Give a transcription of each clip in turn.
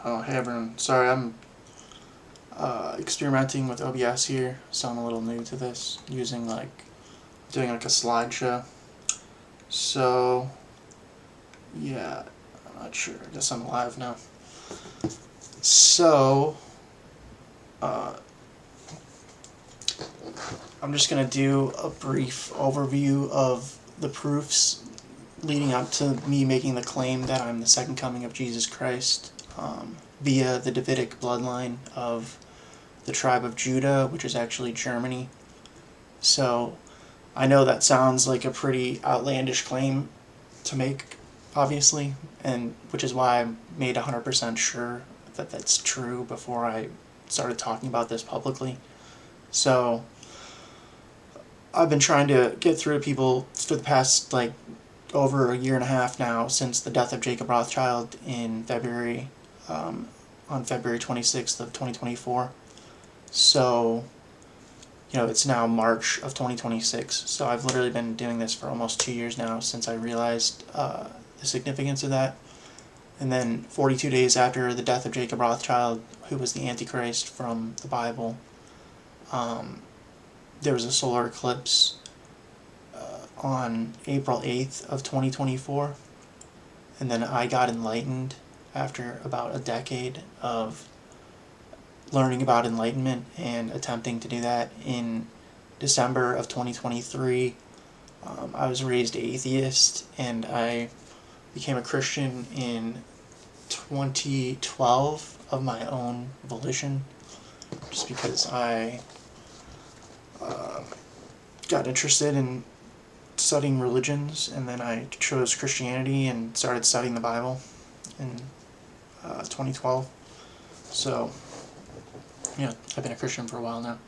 Oh, hey everyone. Sorry, I'm experimenting with OBS here, so I'm a little new to this, doing like a slideshow. So, yeah, I'm not sure. I guess I'm live now. So, uh, I'm just going to do a brief overview of the proofs leading up to me making the claim that I'm the second coming of Jesus Christ via the Davidic bloodline of the tribe of Judah, which is actually Germany. So I know that sounds like a pretty outlandish claim to make, obviously, and which is why I made 100% sure that that's true before I started talking about this publicly. So I've been trying to get through to people for the past over a year and a half now, since the death of Jacob Rothschild in February, on February 26th of 2024. So, it's now March of 2026. So I've literally been doing this for almost 2 years now since I realized the significance of that. And then 42 days after the death of Jacob Rothschild, who was the Antichrist from the Bible, there was a solar eclipse on April 8th of 2024. And then I got enlightened after about a decade of learning about enlightenment and attempting to do that in December of 2023. I was raised atheist, and I became a Christian in 2012 of my own volition, just because I got interested in studying religions, and then I chose Christianity and started studying the Bible in 2012. So, I've been a Christian for a while now.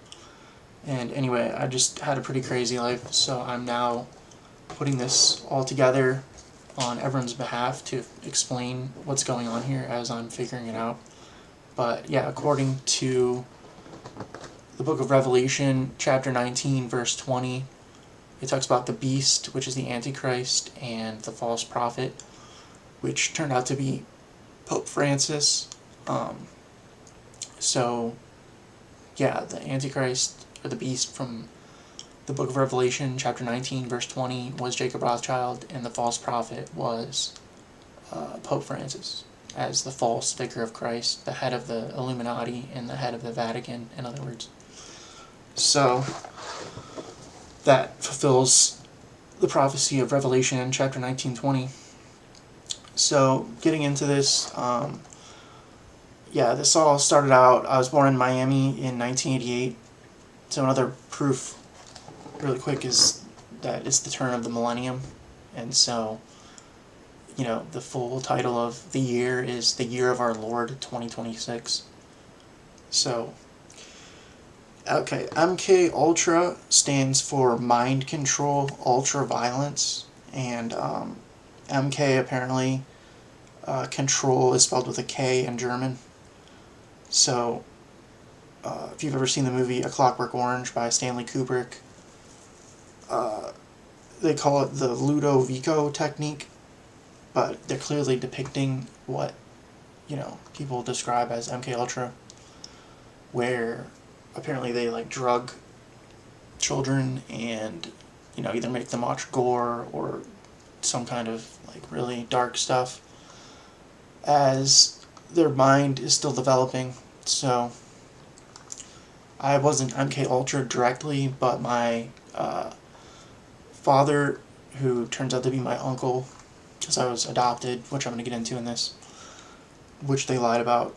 And anyway, I just had a pretty crazy life, so I'm now putting this all together on everyone's behalf to explain what's going on here as I'm figuring it out. But yeah, according to the book of Revelation, chapter 19, verse 20, it talks about the beast, which is the Antichrist, and the false prophet, which turned out to be Pope Francis. So, yeah, the Antichrist, or the beast from the book of Revelation, chapter 19, verse 20, was Jacob Rothschild, and the false prophet was Pope Francis, as the false vicar of Christ, the head of the Illuminati, and the head of the Vatican, in other words. So, that fulfills the prophecy of Revelation, chapter 19:20. So, getting into this, this all started out, I was born in Miami in 1988. So another proof, really quick, is that it's the turn of the millennium. And so, the full title of the year is the Year of Our Lord 2026. So, okay, MK Ultra stands for Mind Control Ultra Violence, and MK apparently, control is spelled with a K in German. So, if you've ever seen the movie A Clockwork Orange by Stanley Kubrick, they call it the Ludovico technique, but they're clearly depicting what, people describe as MK Ultra, where apparently they drug children and, either make them watch gore or some kind of really dark stuff as their mind is still developing. So I wasn't MK Ultra directly, but my father, who turns out to be my uncle, because I was adopted, which I'm going to get into in this, which they lied about,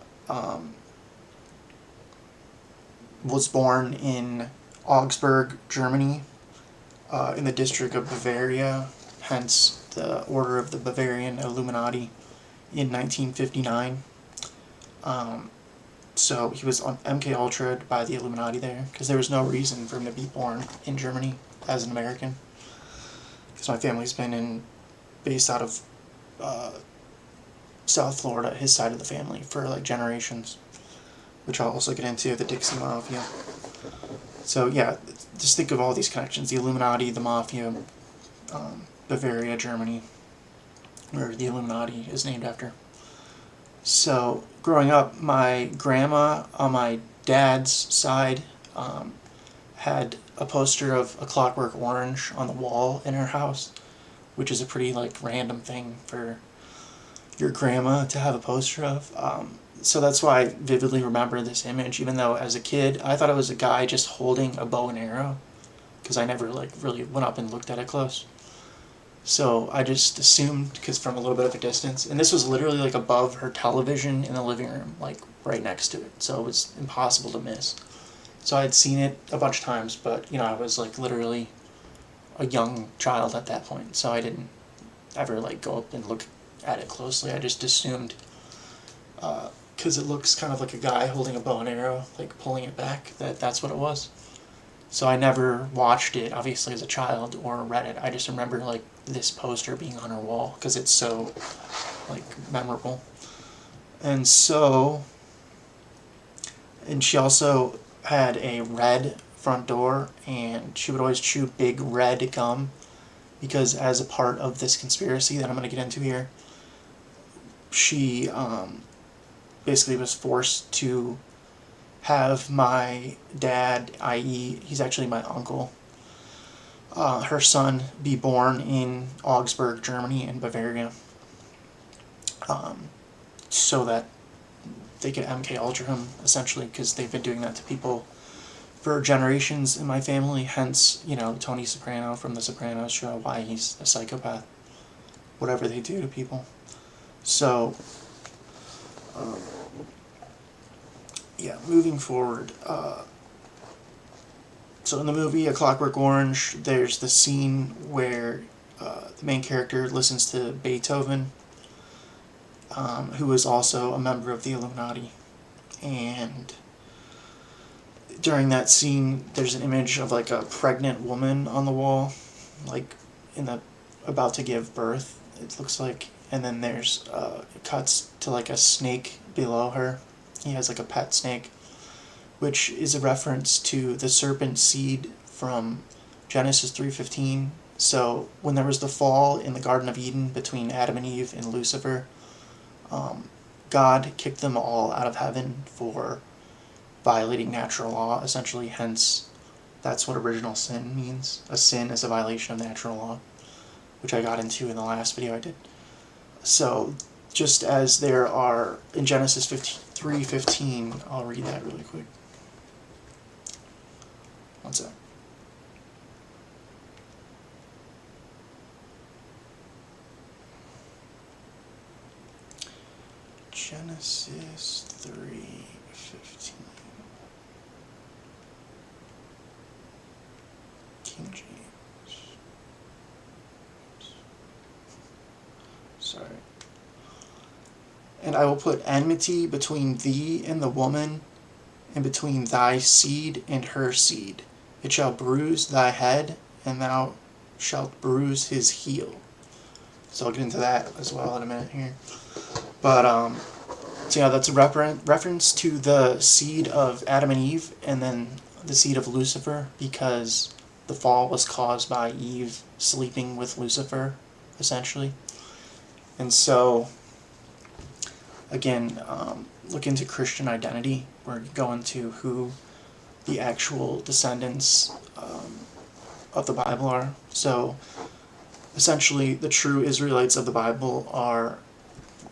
was born in Augsburg, Germany, in the district of Bavaria, hence the Order of the Bavarian Illuminati, in 1959. So he was on MK Ultra by the Illuminati there, because there was no reason for him to be born in Germany as an American. Because my family's been based out of South Florida, his side of the family, for generations, which I'll also get into, the Dixie Mafia. So yeah, just think of all these connections: the Illuminati, the Mafia, Bavaria, Germany, where the Illuminati is named after. So growing up, my grandma on my dad's side had a poster of A Clockwork Orange on the wall in her house, which is a pretty like random thing for your grandma to have a poster of. So that's why I vividly remember this image, even though as a kid I thought it was a guy just holding a bow and arrow, because I never like really went up and looked at it close. So I just assumed, because from a little bit of a distance, and this was literally like above her television in the living room, like right next to it, so it was impossible to miss. So I had seen it a bunch of times, but I was like literally a young child at that point, so I didn't ever like go up and look at it closely. I just assumed, because it looks kind of like a guy holding a bow and arrow, like pulling it back, that's what it was. So I never watched it, obviously, as a child or read it. I just remember like this poster being on her wall because it's so like memorable. And she also had a red front door, and she would always chew big red gum because, as a part of this conspiracy that I'm going to get into here, she basically was forced to have my dad, i.e., he's actually my uncle, her son, be born in Augsburg, Germany, and Bavaria, so that they could MK Ultra him, essentially, because they've been doing that to people for generations in my family. Hence, Tony Soprano from The Sopranos show, why he's a psychopath. Whatever they do to people. So, moving forward. So in the movie A Clockwork Orange, there's the scene where the main character listens to Beethoven, who is also a member of the Illuminati. And during that scene, there's an image of like a pregnant woman on the wall, like about to give birth, it looks like. And then there's it cuts to like a snake below her. He has like a pet snake, which is a reference to the serpent seed from Genesis 3:15. So when there was the fall in the Garden of Eden between Adam and Eve and Lucifer, God kicked them all out of heaven for violating natural law, essentially. Hence, that's what original sin means. A sin is a violation of natural law, which I got into in the last video I did. So just as there are in Genesis 3:15, I'll read that really quick. One sec. Genesis 3:15. King James. Sorry. And I will put enmity between thee and the woman, and between thy seed and her seed. It shall bruise thy head, and thou shalt bruise his heel. So I'll get into that as well in a minute here. But, so yeah, that's a reference to the seed of Adam and Eve, and then the seed of Lucifer, because the fall was caused by Eve sleeping with Lucifer, essentially. And so, again, look into Christian identity. We're going to who the actual descendants of the Bible are. So, essentially, the true Israelites of the Bible are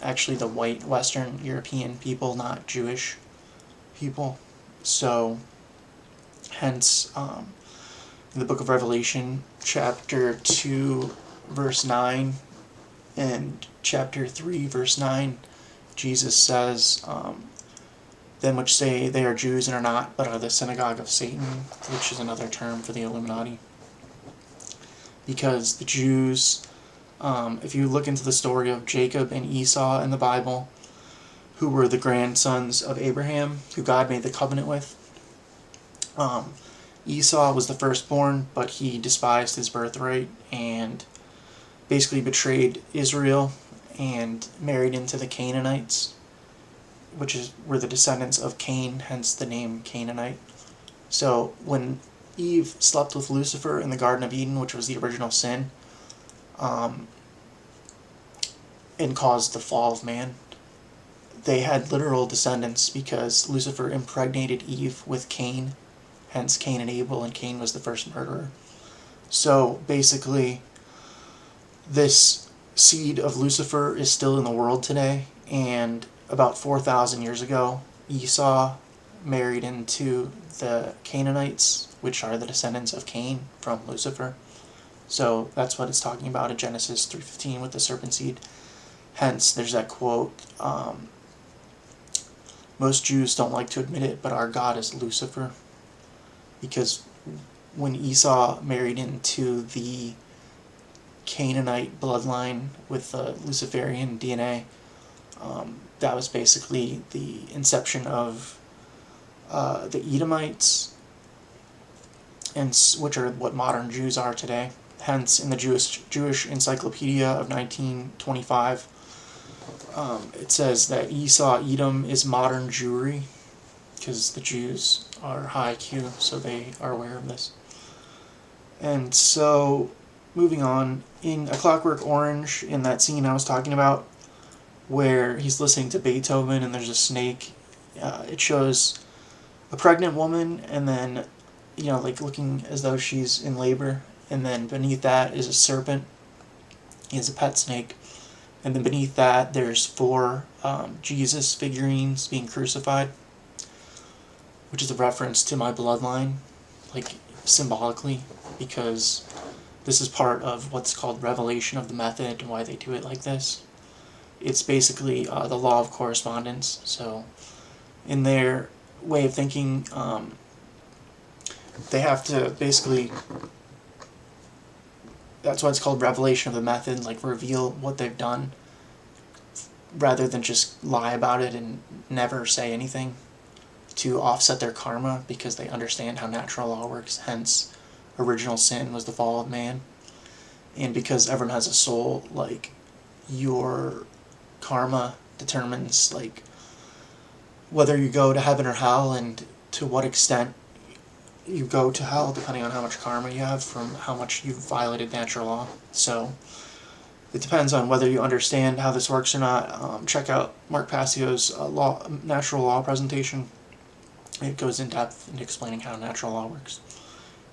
actually the white Western European people, not Jewish people. So, hence, in the book of Revelation, chapter 2, verse 9, and chapter 3, verse 9, Jesus says, them which say they are Jews and are not, but are the synagogue of Satan, which is another term for the Illuminati. Because the Jews, if you look into the story of Jacob and Esau in the Bible, who were the grandsons of Abraham, who God made the covenant with, Esau was the firstborn, but he despised his birthright and basically betrayed Israel and married into the Canaanites, which were the descendants of Cain, hence the name Canaanite. So when Eve slept with Lucifer in the Garden of Eden, which was the original sin, and caused the fall of man, they had literal descendants because Lucifer impregnated Eve with Cain, hence Cain and Abel, and Cain was the first murderer. So basically, this seed of Lucifer is still in the world today, and about 4,000 years ago, Esau married into the Canaanites, which are the descendants of Cain from Lucifer. So that's what it's talking about in Genesis 3:15 with the serpent seed. Hence, there's that quote, most Jews don't like to admit it, but our God is Lucifer. Because when Esau married into the Canaanite bloodline with the Luciferian DNA, that was basically the inception of the Edomites, and which are what modern Jews are today. Hence, in the Jewish Encyclopedia of 1925, it says that Esau, Edom is modern Jewry, because the Jews are high IQ, so they are aware of this. And so, moving on, in A Clockwork Orange, in that scene I was talking about, where he's listening to Beethoven and there's a snake, it shows a pregnant woman, and then, like looking as though she's in labor, and then beneath that is a serpent. He has a pet snake. And then beneath that, there's 4 Jesus figurines being crucified, which is a reference to my bloodline, like symbolically, because this is part of what's called revelation of the method and why they do it like this. It's basically the law of correspondence. So in their way of thinking, they have to basically, that's why it's called revelation of the method, like reveal what they've done, rather than just lie about it and never say anything to offset their karma, because they understand how natural law works. Hence, original sin was the fall of man. And because everyone has a soul, like, your karma determines, like, whether you go to heaven or hell, and to what extent you go to hell, depending on how much karma you have from how much you've violated natural law. So it depends on whether you understand how this works or not. Check out Mark Passio's natural law presentation. It goes in depth into explaining how natural law works.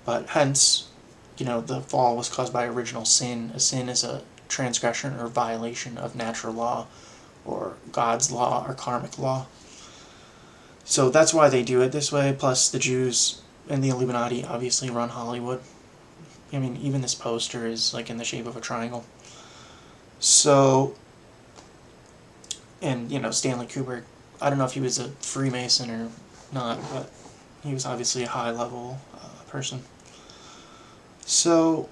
But hence, the fall was caused by original sin. A sin is a transgression or violation of natural law, or God's law, or karmic law. So that's why they do it this way. Plus, the Jews and the Illuminati obviously run Hollywood. I mean, even this poster is like in the shape of a triangle. So, and Stanley Kubrick, I don't know if he was a Freemason or not, but he was obviously a high-level person. So,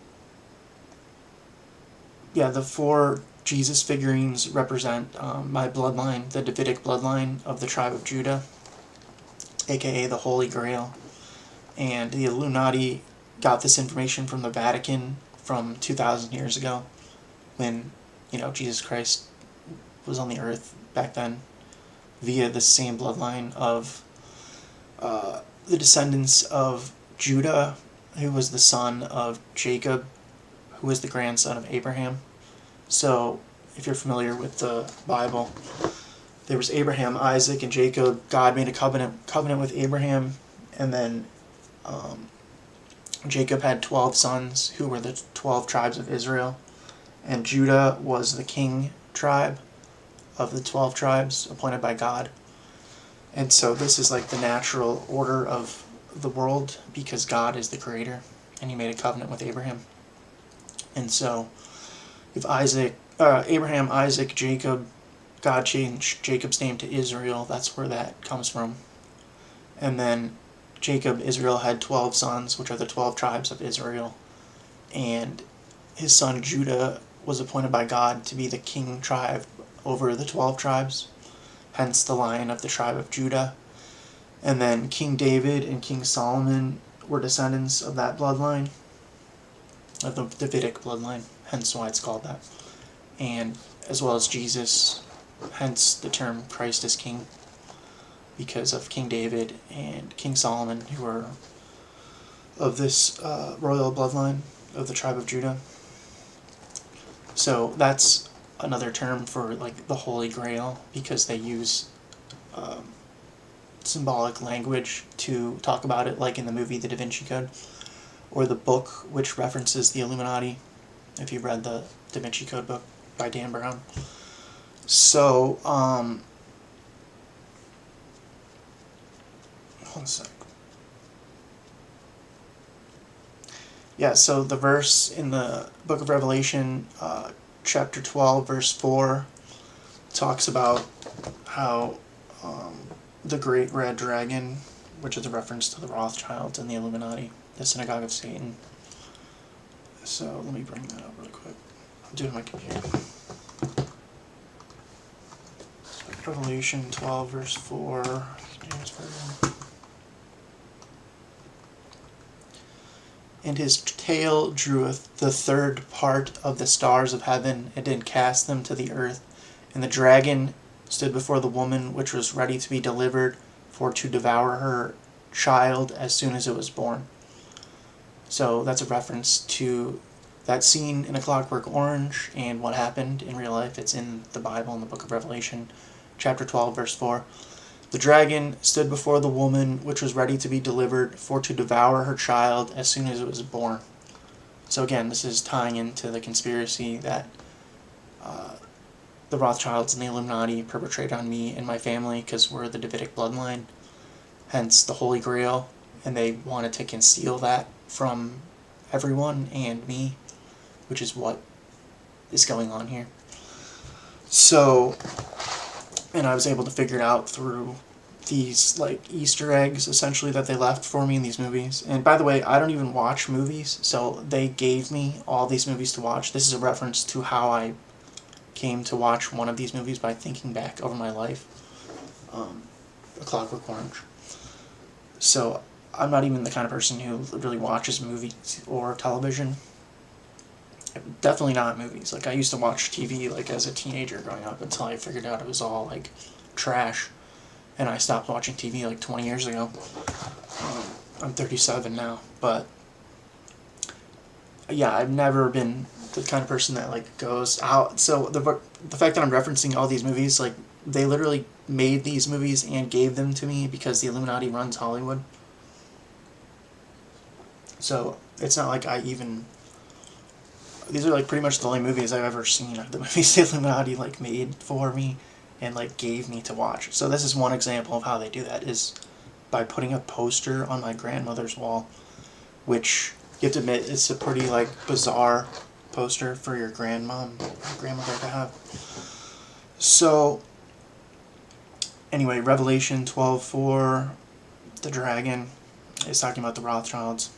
yeah, the 4 Jesus figurines represent my bloodline, the Davidic bloodline of the tribe of Judah, aka the Holy Grail. And the Illuminati got this information from the Vatican from 2,000 years ago, when, Jesus Christ was on the earth back then, via the same bloodline of the descendants of Judah, who was the son of Jacob, who was the grandson of Abraham. So, if you're familiar with the Bible, there was Abraham, Isaac, and Jacob. God made a covenant with Abraham, and then Jacob had 12 sons, who were the 12 tribes of Israel, and Judah was the king tribe of the 12 tribes appointed by God. And so this is like the natural order of the world, because God is the creator, and he made a covenant with Abraham. And so if Abraham, Isaac, Jacob, God changed Jacob's name to Israel, that's where that comes from. And then Israel had 12 sons, which are the 12 tribes of Israel, and his son Judah was appointed by God to be the king tribe over the 12 tribes, hence the Lion of the tribe of Judah. And then King David and King Solomon were descendants of that bloodline, of the Davidic bloodline, hence why it's called that. And as well as Jesus, hence the term Christ is King, because of King David and King Solomon, who are of this royal bloodline of the tribe of Judah. So that's another term for like the Holy Grail, because they use symbolic language to talk about it, like in the movie The Da Vinci Code, or the book which references the Illuminati, if you've read the Da Vinci Code book by Dan Brown. So, one sec. Yeah, so the verse in the book of Revelation, chapter 12, verse 4, talks about how the great red dragon, which is a reference to the Rothschilds and the Illuminati, the synagogue of Satan. So let me bring that up really quick. I'm doing my computer. Revelation 12, verse 4. James Version. And his tail draweth the third part of the stars of heaven, and did cast them to the earth. And the dragon stood before the woman, which was ready to be delivered, for to devour her child as soon as it was born. So that's a reference to that scene in A Clockwork Orange and what happened in real life. It's in the Bible, in the book of Revelation, chapter 12, verse 4. The dragon stood before the woman, which was ready to be delivered, for to devour her child as soon as it was born. So again, this is tying into the conspiracy that the Rothschilds and the Illuminati perpetrate on me and my family, because we're the Davidic bloodline, hence the Holy Grail, and they wanted to conceal that from everyone and me, which is what is going on here. So, and I was able to figure it out through these like Easter eggs essentially that they left for me in these movies. And by the way, I don't even watch movies, so they gave me all these movies to watch. This is a reference to how I came to watch one of these movies by thinking back over my life. A Clockwork Orange. So I'm not even the kind of person who really watches movies or television. Definitely not movies. Like, I used to watch TV like as a teenager growing up, until I figured out it was all like trash, and I stopped watching TV like 20 years ago. I'm 37 now, but yeah, I've never been the kind of person that like goes out. So the fact that I'm referencing all these movies, like, they literally made these movies and gave them to me because the Illuminati runs Hollywood. So it's not like I even... These are like pretty much the only movies I've ever seen, are the movies the Illuminati like made for me and like gave me to watch. So this is one example of how they do that, is by putting a poster on my grandmother's wall, which you have to admit it's a pretty like bizarre poster for your grandmother to have. So anyway, Revelation 12:4, the dragon is talking about the Rothschilds,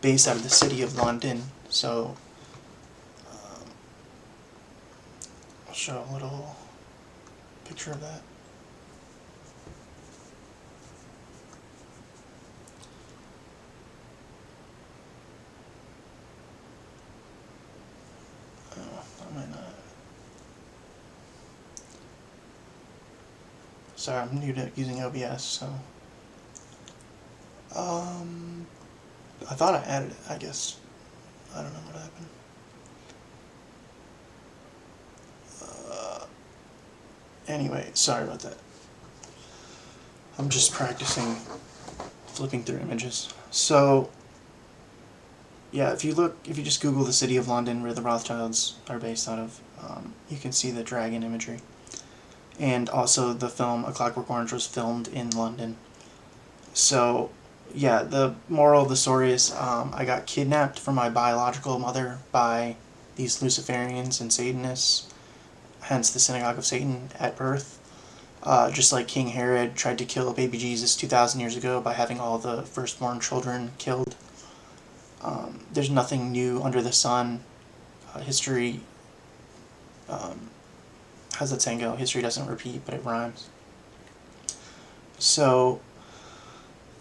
based out of the city of London. So I'll show a little picture of that. Oh, I might not. Sorry, I'm new to using OBS, so I thought I added it, I guess. I don't know what happened. Anyway, sorry about that. I'm just practicing flipping through images. So, yeah, if you just Google the city of London, where the Rothschilds are based out of, you can see the dragon imagery. And also the film A Clockwork Orange was filmed in London. So, yeah, the moral of the story is I got kidnapped from my biological mother by these Luciferians and Satanists, hence the synagogue of Satan, at birth. Just like King Herod tried to kill baby Jesus 2,000 years ago by having all the firstborn children killed. There's nothing new under the sun. History, how's that saying go? History doesn't repeat, but it rhymes. So,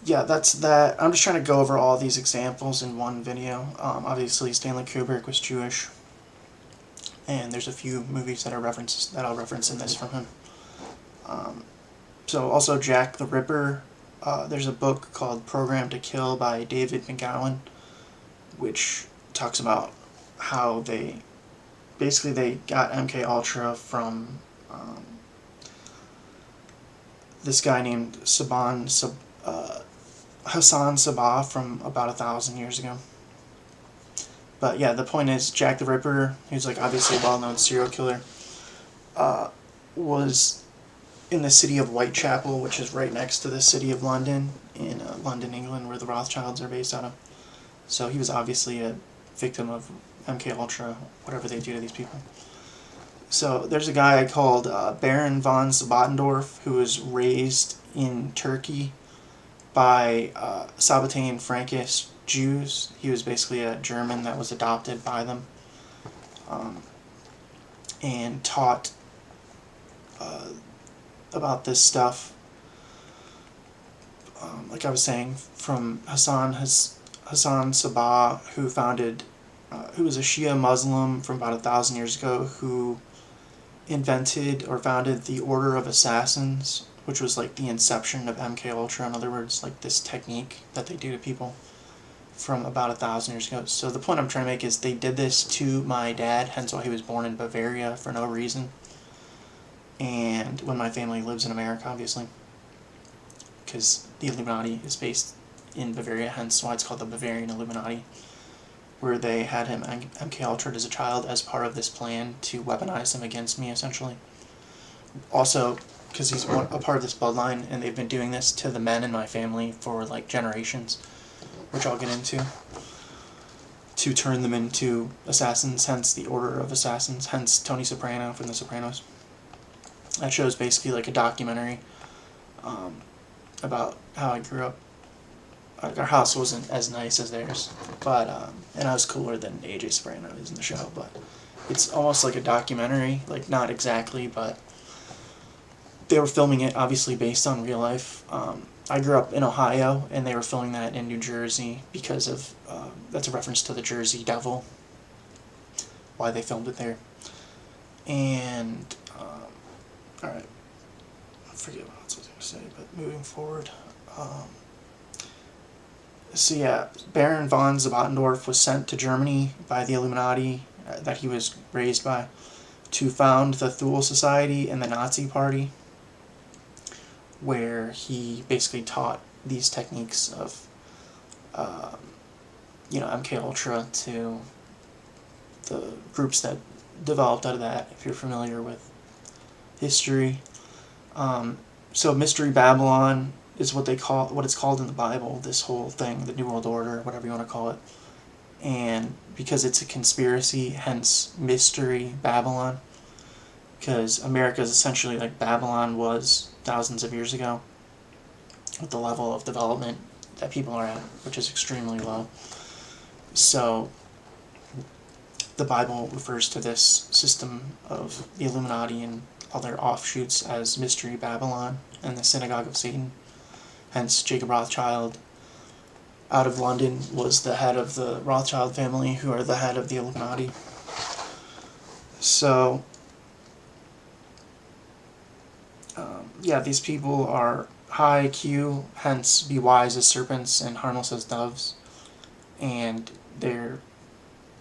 yeah, that's that. I'm just trying to go over all these examples in one video. Obviously, Stanley Kubrick was Jewish, and there's a few movies that I'll reference in this from him. So also Jack the Ripper. There's a book called Programmed to Kill by David McGowan, which talks about how they basically they got MK Ultra from this guy named Hassan Sabah from about 1,000 years ago. But yeah, the point is, Jack the Ripper, who's like obviously a well-known serial killer, was in the city of Whitechapel, which is right next to the city of London, in London, England, where the Rothschilds are based out of. So he was obviously a victim of MK Ultra, whatever they do to these people. So there's a guy called Baron von Sabotendorf, who was raised in Turkey by Sabbatean Frankish Jews. He was basically a German that was adopted by them, and taught about this stuff, like I was saying, from Hassan Sabah, who was a Shia Muslim from about 1,000 years ago, who invented or founded the Order of Assassins, which was like the inception of MK Ultra. In other words, like this technique that they do to people from about 1,000 years ago. So the point I'm trying to make is they did this to my dad, hence why he was born in Bavaria for no reason. And when my family lives in America, obviously, because the Illuminati is based in Bavaria, hence why it's called the Bavarian Illuminati, where they had him MK Ultra'd as a child as part of this plan to weaponize him against me, essentially. Also, because he's a part of this bloodline, and they've been doing this to the men in my family for like generations, which I'll get into, to turn them into assassins, hence the Order of Assassins, hence Tony Soprano from The Sopranos. That show's basically like a documentary about how I grew up. Our house wasn't as nice as theirs, but and I was cooler than AJ Soprano is in the show, but it's almost like a documentary, like not exactly, but they were filming it obviously based on real life. I grew up in Ohio, and they were filming that in New Jersey because of, that's a reference to the Jersey Devil, why they filmed it there. And, alright, I forget what else I was going to say, but moving forward. So yeah, Baron von Sabotendorf was sent to Germany by the Illuminati that he was raised by to found the Thule Society and the Nazi Party, where he basically taught these techniques of, MK Ultra to the groups that developed out of that, if you're familiar with history. So Mystery Babylon is what it's called in the Bible, this whole thing, the New World Order, whatever you want to call it. And because it's a conspiracy, hence Mystery Babylon, because America is essentially like Babylon was thousands of years ago, with the level of development that people are at, which is extremely low. So the Bible refers to this system of the Illuminati and other offshoots as Mystery Babylon and the Synagogue of Satan. Hence, Jacob Rothschild, out of London, was the head of the Rothschild family, who are the head of the Illuminati. So, these people are high IQ, hence be wise as serpents and harmless as doves. And they're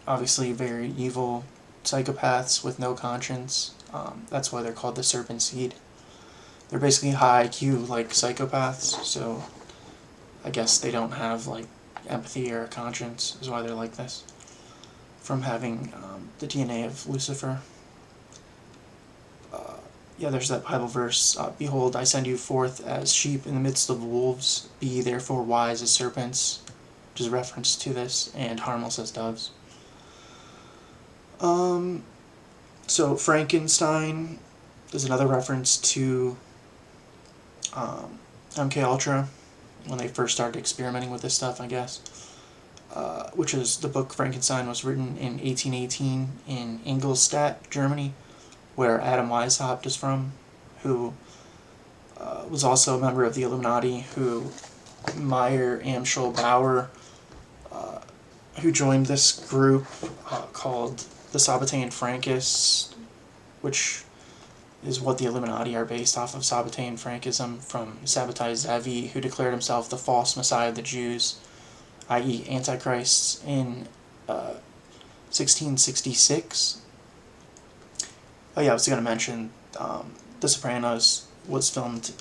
obviously very evil psychopaths with no conscience. That's why they're called the serpent seed. They're basically high IQ, like psychopaths, so I guess they don't have, like, empathy or a conscience, is why they're like this, from having the DNA of Lucifer. There's that Bible verse, "Behold, I send you forth as sheep in the midst of wolves, be ye therefore wise as serpents," which is a reference to this, and harmless as doves. So Frankenstein is another reference to MK Ultra, when they first started experimenting with this stuff, I guess. Which is, the book Frankenstein was written in 1818 in Ingolstadt, Germany, where Adam Weishaupt is from, who was also a member of the Illuminati, who Meyer Amschel Bauer, who joined this group called the Sabbatean Frankists, which is what the Illuminati are based off of, Sabbatean Frankism, from Sabbatai Zevi, who declared himself the false Messiah of the Jews, i.e. Antichrist, in 1666. Oh yeah, I was going to mention The Sopranos was filmed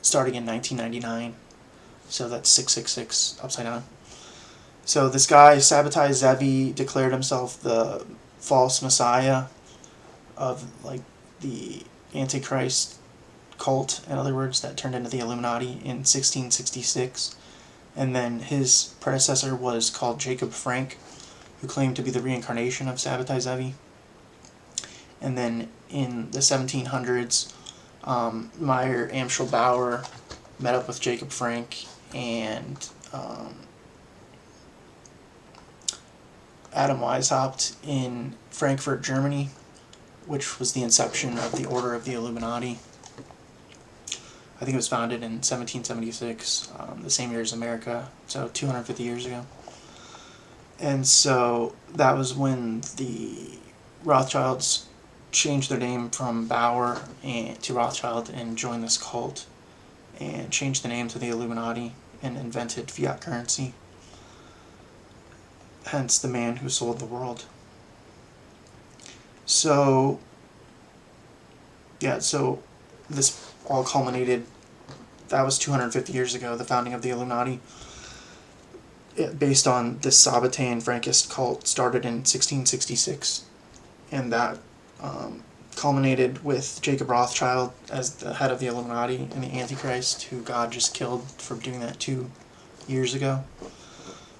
starting in 1999, so that's 666 upside down. So this guy, Sabbatai Zevi, declared himself the false messiah of like the Antichrist cult, in other words, that turned into the Illuminati in 1666. And then his predecessor was called Jacob Frank, who claimed to be the reincarnation of Sabbatai Zevi. And then in the 1700s, Meyer Amschel Bauer met up with Jacob Frank, and Adam Weishaupt in Frankfurt, Germany, which was the inception of the Order of the Illuminati. I think it was founded in 1776, the same year as America, so 250 years ago. And so that was when the Rothschilds changed their name from Bauer to Rothschild and joined this cult, and changed the name to the Illuminati and invented fiat currency. Hence the man who sold the world. So, yeah, so this all culminated, that was 250 years ago, the founding of the Illuminati, based on this Sabbatean Frankist cult, started in 1666, and that culminated with Jacob Rothschild as the head of the Illuminati and the Antichrist, who God just killed for doing that 2 years ago,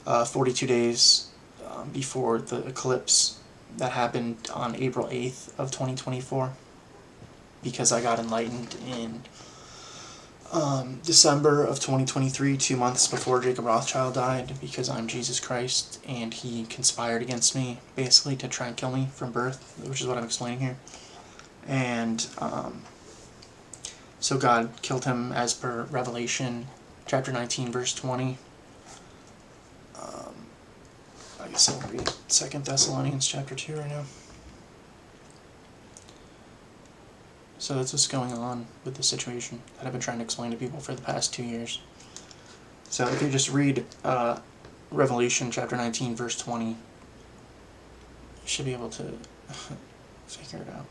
42 days before the eclipse that happened on April 8th of 2024, because I got enlightened in December of 2023, 2 months before Jacob Rothschild died, because I'm Jesus Christ, and he conspired against me, basically, to try and kill me from birth, which is what I'm explaining here. And so God killed him as per Revelation chapter 19, verse 20. I guess I'll read 2 Thessalonians chapter 2 right now. So that's what's going on with the situation that I've been trying to explain to people for the past 2 years. So if you just read Revelation chapter 19, verse 20, you should be able to figure it out.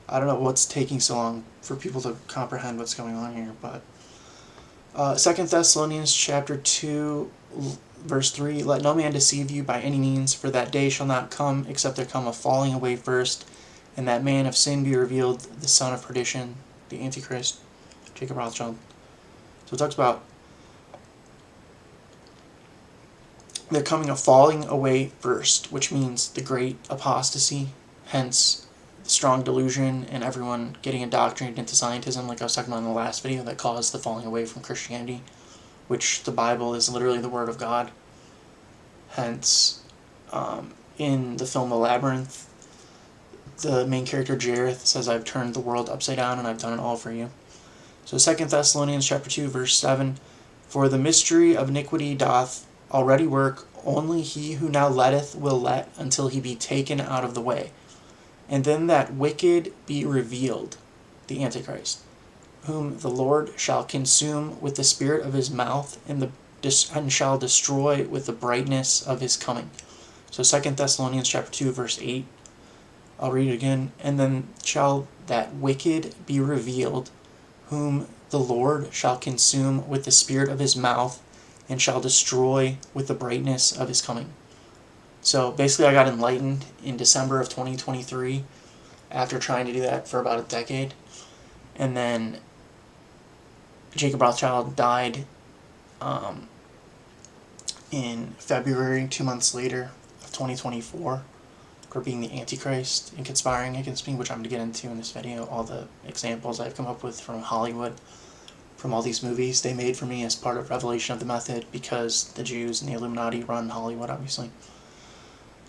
I don't know what's taking so long for people to comprehend what's going on here, but 2 Thessalonians chapter 2, verse 3, let no man deceive you by any means, for that day shall not come, except there come a falling away first, and that man of sin be revealed, the son of perdition, the Antichrist, Jacob Rothschild. So it talks about there coming a falling away first, which means the great apostasy, hence the strong delusion and everyone getting indoctrinated into scientism, like I was talking about in the last video, that caused the falling away from Christianity, which the Bible is literally the Word of God. Hence, in the film The Labyrinth, the main character Jareth says, I've turned the world upside down and I've done it all for you. So 2 Thessalonians chapter 2, verse 7, for the mystery of iniquity doth already work, only he who now letteth will let until he be taken out of the way. And then that wicked be revealed, the Antichrist, whom the Lord shall consume with the spirit of his mouth, and shall destroy with the brightness of his coming. So 2 Thessalonians chapter 2, verse 8. I'll read it again. And then shall that wicked be revealed, whom the Lord shall consume with the spirit of his mouth, and shall destroy with the brightness of his coming. So basically I got enlightened in December of 2023 after trying to do that for about a decade. And then Jacob Rothschild died in February, 2 months later of 2024, for being the Antichrist and conspiring against me, which I'm going to get into in this video, all the examples I've come up with from Hollywood, from all these movies they made for me as part of Revelation of the Method, because the Jews and the Illuminati run Hollywood, obviously.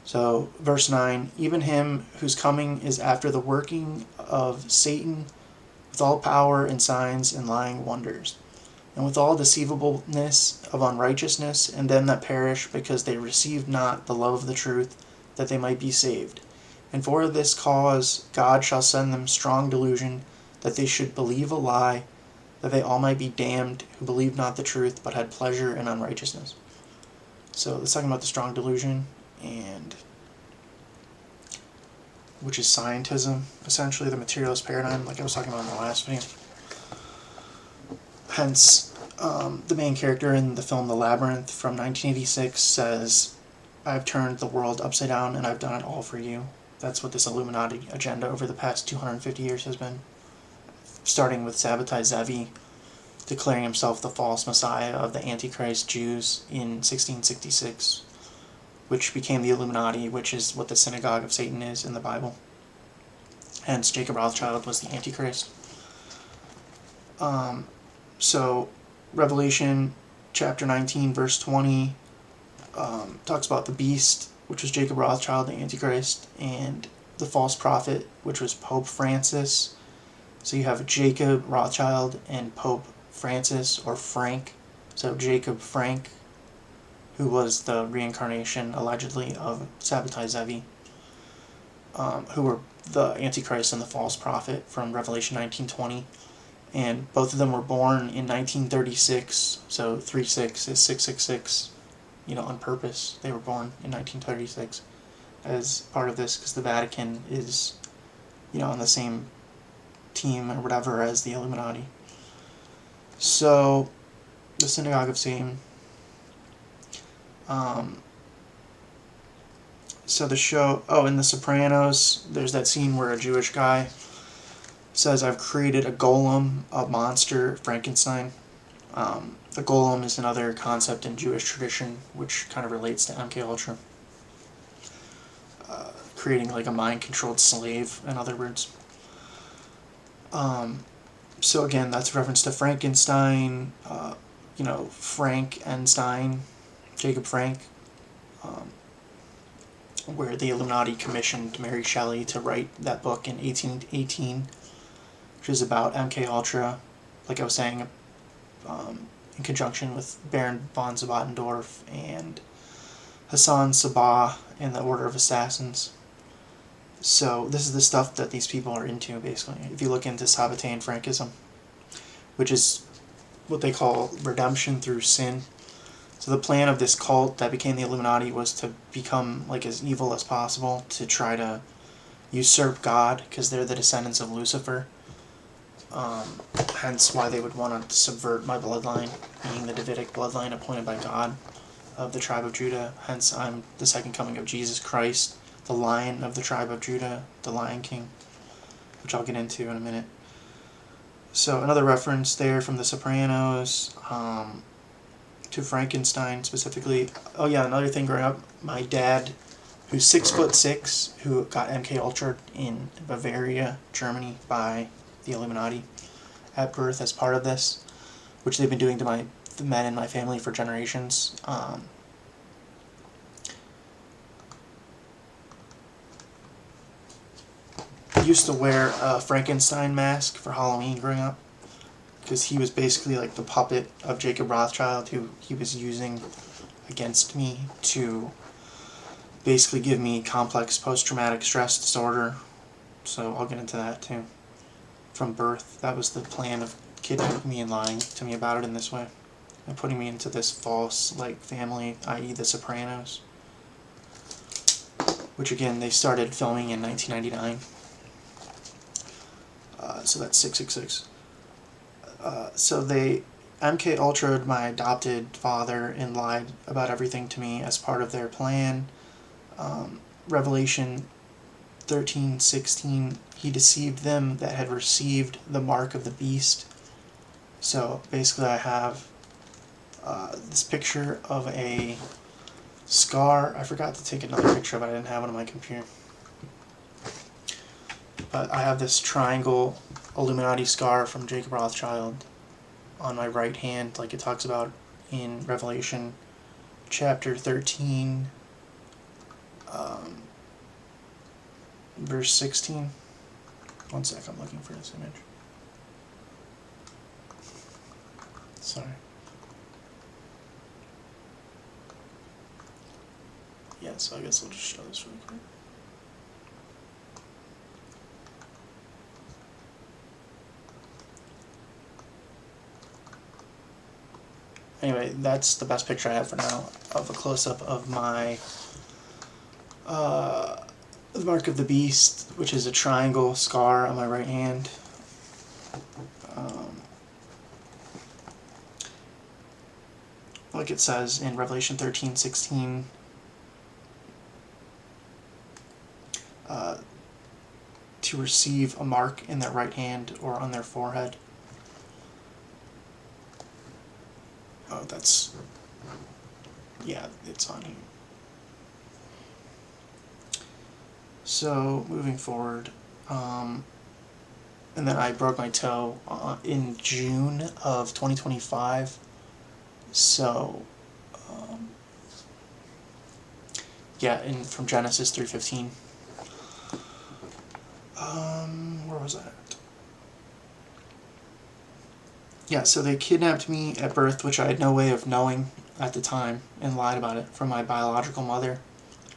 So, verse 9, even him whose coming is after the working of Satan with all power and signs and lying wonders, and with all deceivableness of unrighteousness, and them that perish, because they received not the love of the truth, that they might be saved. And for this cause God shall send them strong delusion, that they should believe a lie, that they all might be damned, who believed not the truth, but had pleasure in unrighteousness. So, let's talk about the strong delusion, and which is scientism, essentially the materialist paradigm, like I was talking about in the last video. Hence, the main character in the film The Labyrinth from 1986 says, "I've turned the world upside down and I've done it all for you." That's what this Illuminati agenda over the past 250 years has been. Starting with Sabbatai Zevi declaring himself the false messiah of the Antichrist Jews in 1666, which became the Illuminati, which is what the synagogue of Satan is in the Bible. Hence, Jacob Rothschild was the Antichrist. So, Revelation chapter 19, verse 20, talks about the beast, which was Jacob Rothschild, the Antichrist, and the false prophet, which was Pope Francis. So you have Jacob Rothschild and Pope Francis, or Frank. So Jacob Frank, who was the reincarnation, allegedly, of Sabbatai Zevi, who were the Antichrist and the false prophet from Revelation 19:20. And both of them were born in 1936, so 36 is 666, on purpose. They were born in 1936 as part of this, because the Vatican is, on the same team or whatever as the Illuminati. So, the Synagogue of Satan. So the show, in The Sopranos, there's that scene where a Jewish guy says, "I've created a golem, a monster, Frankenstein." The golem is another concept in Jewish tradition, which kind of relates to MKUltra. Creating like a mind-controlled slave, in other words. So again, that's a reference to Frankenstein, Frankenstein, Jacob Frank, where the Illuminati commissioned Mary Shelley to write that book in 1818, which is about MKUltra, like I was saying, in conjunction with Baron von Zobatendorf and Hassan Sabah and the Order of Assassins. So this is the stuff that these people are into, basically. If you look into Sabbatean Frankism, which is what they call redemption through sin. So the plan of this cult that became the Illuminati was to become like as evil as possible, to try to usurp God, because they're the descendants of Lucifer. Hence why they would want to subvert my bloodline, being the Davidic bloodline appointed by God of the tribe of Judah. Hence I'm the second coming of Jesus Christ, the Lion of the tribe of Judah, the Lion King, which I'll get into in a minute. So another reference there from The Sopranos, to Frankenstein specifically. Oh yeah, another thing growing up, my dad, who's 6'6", who got MKUltra in Bavaria, Germany, by the Illuminati at birth as part of this, which they've been doing to the men in my family for generations. Used to wear a Frankenstein mask for Halloween growing up, because he was basically like the puppet of Jacob Rothschild, who he was using against me to basically give me complex post-traumatic stress disorder. So I'll get into that too. From birth, that was the plan of kidnapping me and lying to me about it in this way, and putting me into this false family, i.e. The Sopranos, which again they started filming in 1999. So that's 666. So they MKUltra'd my adopted father and lied about everything to me as part of their plan. Revelation 13:16, he deceived them that had received the mark of the beast. So basically I have this picture of a scar. I forgot to take another picture of it. I didn't have it on my computer. But I have this triangle Illuminati scar from Jacob Rothschild on my right hand, like it talks about in Revelation chapter 13, verse 16. One sec, I'm looking for this image. Sorry. Yeah, so I guess I'll just show this really quick. Anyway, that's the best picture I have for now of a close-up of my the mark of the beast, which is a triangle scar on my right hand. Like it says in Revelation 13:16, to receive a mark in their right hand or on their forehead. Oh, yeah, it's on here. So, moving forward, and then I broke my toe in June of 2025, so, yeah, from Genesis 3:15. Where was I at? Yeah, so they kidnapped me at birth, which I had no way of knowing at the time, and lied about it from my biological mother,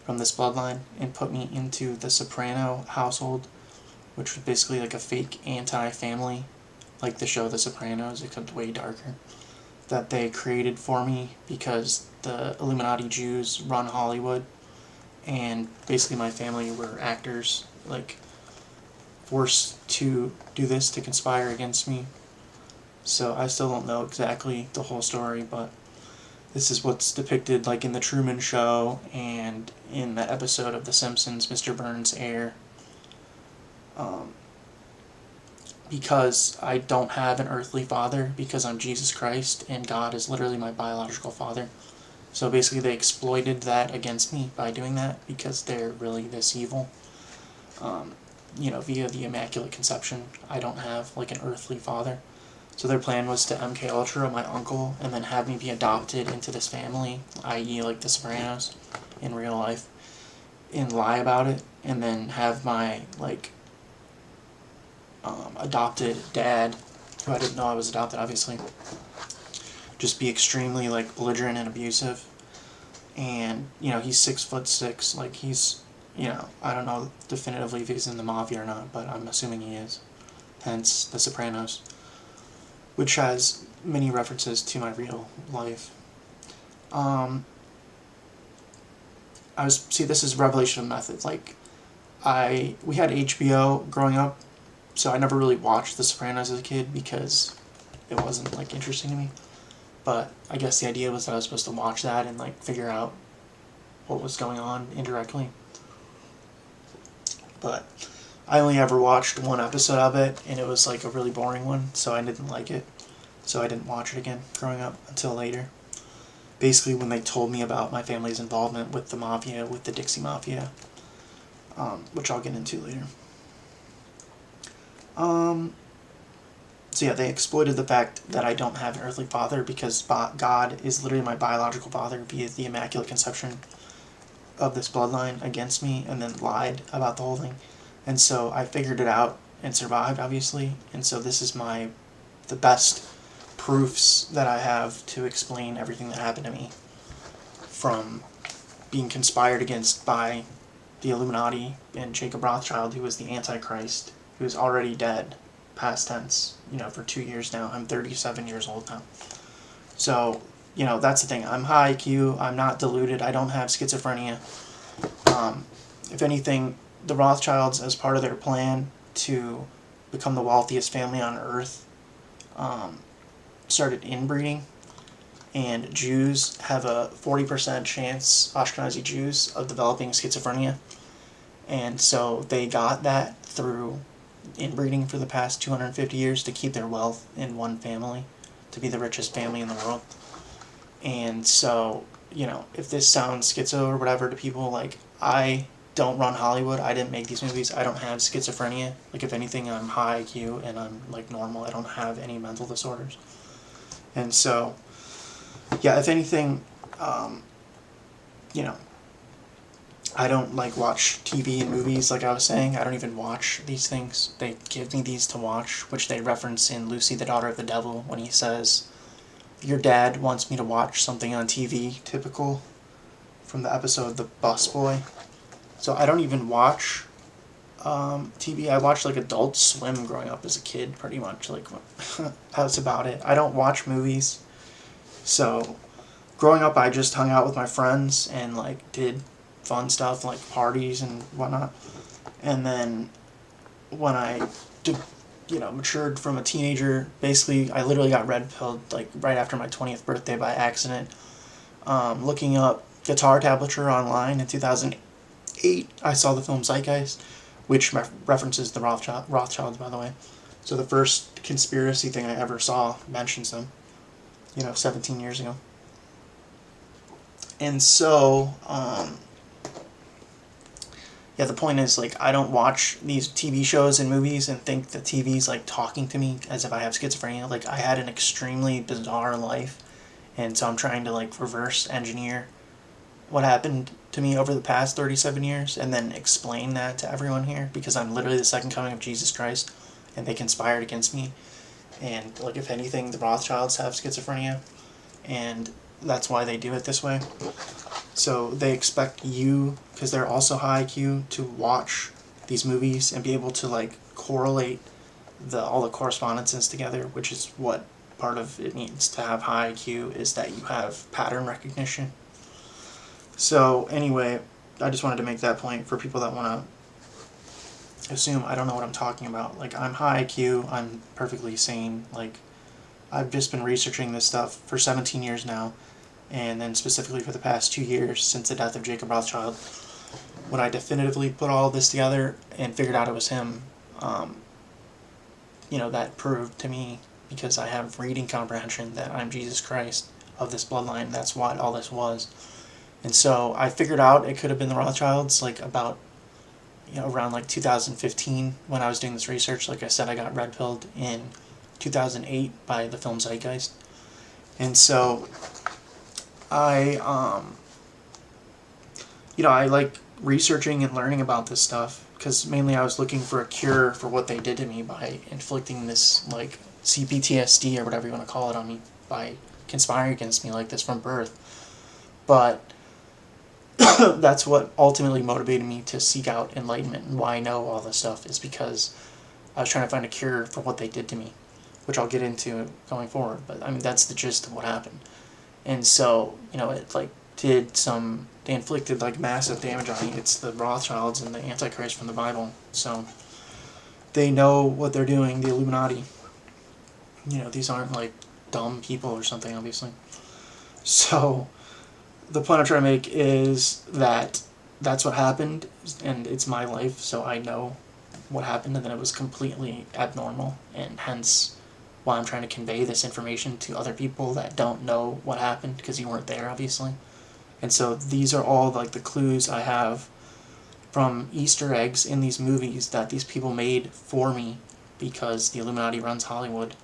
from this bloodline, and put me into the Soprano household, which was basically like a fake anti-family, like the show The Sopranos, except way darker, that they created for me because the Illuminati Jews run Hollywood, and basically my family were actors, like, forced to do this, to conspire against me. So I still don't know exactly the whole story, but this is what's depicted, like in the Truman Show and in the episode of The Simpsons, Mr. Burns' heir. Because I don't have an earthly father, because I'm Jesus Christ, and God is literally my biological father. So basically they exploited that against me by doing that, because they're really this evil. Via the Immaculate Conception, I don't have like an earthly father. So their plan was to MK Ultra my uncle and then have me be adopted into this family, i.e. like the Sopranos in real life, and lie about it, and then have my adopted dad, who I didn't know I was adopted obviously, just be extremely belligerent and abusive. And he's 6'6", like he's I don't know definitively if he's in the mafia or not, but I'm assuming he is. Hence The Sopranos, which has many references to my real life. This is revelation of method. We had HBO growing up, so I never really watched The Sopranos as a kid because it wasn't interesting to me. But I guess the idea was that I was supposed to watch that and figure out what was going on indirectly. But I only ever watched one episode of it, and it was a really boring one, so I didn't like it. So I didn't watch it again growing up until later. Basically when they told me about my family's involvement with the mafia, with the Dixie Mafia, which I'll get into later. So yeah, they exploited the fact that I don't have an earthly father because God is literally my biological father via the Immaculate Conception of this bloodline against me, and then lied about the whole thing. And so I figured it out and survived, obviously, and so this is the best proofs that I have to explain everything that happened to me, from being conspired against by the Illuminati and Jacob Rothschild, who was the Antichrist, who is already dead, past tense, for 2 years now. I'm 37 years old now. So, that's the thing. I'm high IQ, I'm not deluded, I don't have schizophrenia. If anything, the Rothschilds, as part of their plan to become the wealthiest family on earth, started inbreeding, and Jews have a 40% chance, Ashkenazi Jews, of developing schizophrenia. And so they got that through inbreeding for the past 250 years to keep their wealth in one family, to be the richest family in the world. And so, if this sounds schizo or whatever to people, I don't run Hollywood, I didn't make these movies, I don't have schizophrenia. If anything, I'm high IQ and I'm normal, I don't have any mental disorders. And so, yeah, if anything, I don't watch TV and movies like I was saying. I don't even watch these things. They give me these to watch, which they reference in Lucy, the Daughter of the Devil, when he says, your dad wants me to watch something on TV, typical, from the episode The Busboy. So I don't even watch TV. I watched Adult Swim growing up as a kid, pretty much. That's about it. I don't watch movies. So growing up, I just hung out with my friends and did fun stuff like parties and whatnot. And then when I matured from a teenager, basically I literally got red pilled like right after my 20th birthday by accident. Looking up guitar tablature online in 2008, I saw the film Zeitgeist, which references the Rothschilds, by the way. So the first conspiracy thing I ever saw mentions them, 17 years ago. And so, the point is, like, I don't watch these TV shows and movies and think that TV's, like, talking to me as if I have schizophrenia. Like, I had an extremely bizarre life, and so I'm trying to, like, reverse engineer what happened to me over the past 37 years and then explain that to everyone here, because I'm literally the second coming of Jesus Christ, and they conspired against me. And, like, if anything, the Rothschilds have schizophrenia, and that's why they do it this way. So they expect you, because they're also high IQ, to watch these movies and be able to, like, correlate all the correspondences together, which is what part of it means to have high IQ, is that you have pattern recognition. So anyway, I just wanted to make that point for people that want to assume I don't know what I'm talking about. Like, I'm high IQ, I'm perfectly sane. Like, I've just been researching this stuff for 17 years now, and then specifically for the past 2 years since the death of Jacob Rothschild, when I definitively put all this together and figured out it was him. That proved to me, because I have reading comprehension, that I'm Jesus Christ of this bloodline. That's what all this was. And so I figured out it could have been the Rothschilds, like, about, around, like, 2015 when I was doing this research. Like I said, I got red-pilled in 2008 by the film Zeitgeist. And so I like researching and learning about this stuff, because mainly I was looking for a cure for what they did to me by inflicting this, like, CPTSD or whatever you want to call it on me, by conspiring against me like this from birth. But that's what ultimately motivated me to seek out enlightenment, and why I know all this stuff is because I was trying to find a cure for what they did to me, which I'll get into going forward. But I mean, that's the gist of what happened. And so, it, like, they inflicted, like, massive damage on me. It's the Rothschilds and the Antichrist from the Bible. So they know what they're doing, the Illuminati. These aren't, like, dumb people or something, obviously. So the point I'm trying to make is that that's what happened, and it's my life, so I know what happened, and that it was completely abnormal, and hence why I'm trying to convey this information to other people that don't know what happened, because you weren't there, obviously. And so these are all, like, the clues I have from Easter eggs in these movies that these people made for me, because the Illuminati runs Hollywood,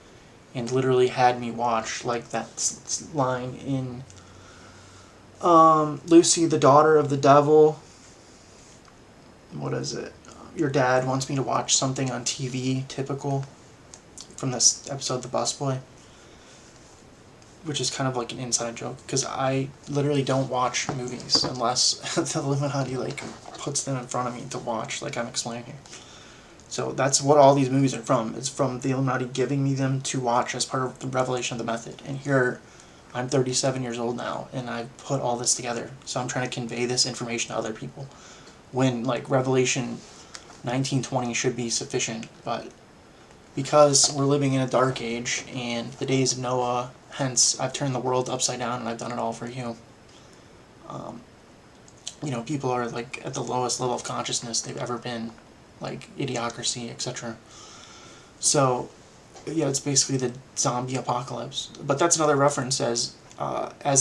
and literally had me watch, like, that line in Lucy, the Daughter of the Devil. What is it? Your dad wants me to watch something on TV, typical, from this episode, The Busboy, which is kind of like an inside joke, because I literally don't watch movies unless the Illuminati, like, puts them in front of me to watch, like I'm explaining here. So that's what all these movies are from. It's from the Illuminati giving me them to watch as part of the revelation of the method. And here, I'm 37 years old now, and I've put all this together. So I'm trying to convey this information to other people, when, like, Revelation 19:20 should be sufficient. But because we're living in a dark age, and the days of Noah, hence I've turned the world upside down, and I've done it all for you. People are, like, at the lowest level of consciousness they've ever been, like idiocracy, etc. So, it's basically the zombie apocalypse. But that's another reference, as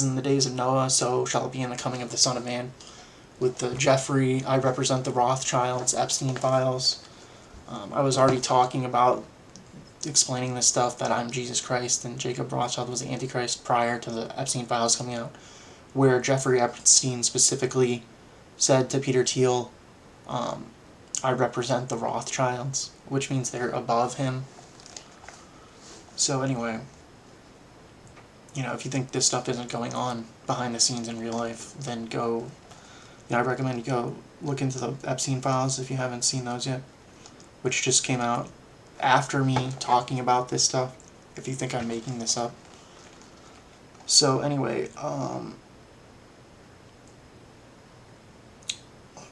in the days of Noah, so shall it be in the coming of the Son of Man. With the Jeffrey, I represent the Rothschilds, Epstein files. I was already talking about explaining this stuff, that I'm Jesus Christ and Jacob Rothschild was the Antichrist, prior to the Epstein files coming out, where Jeffrey Epstein specifically said to Peter Thiel, I represent the Rothschilds, which means they're above him. So anyway, if you think this stuff isn't going on behind the scenes in real life, then I recommend you go look into the Epstein files if you haven't seen those yet, which just came out after me talking about this stuff, if you think I'm making this up. So anyway,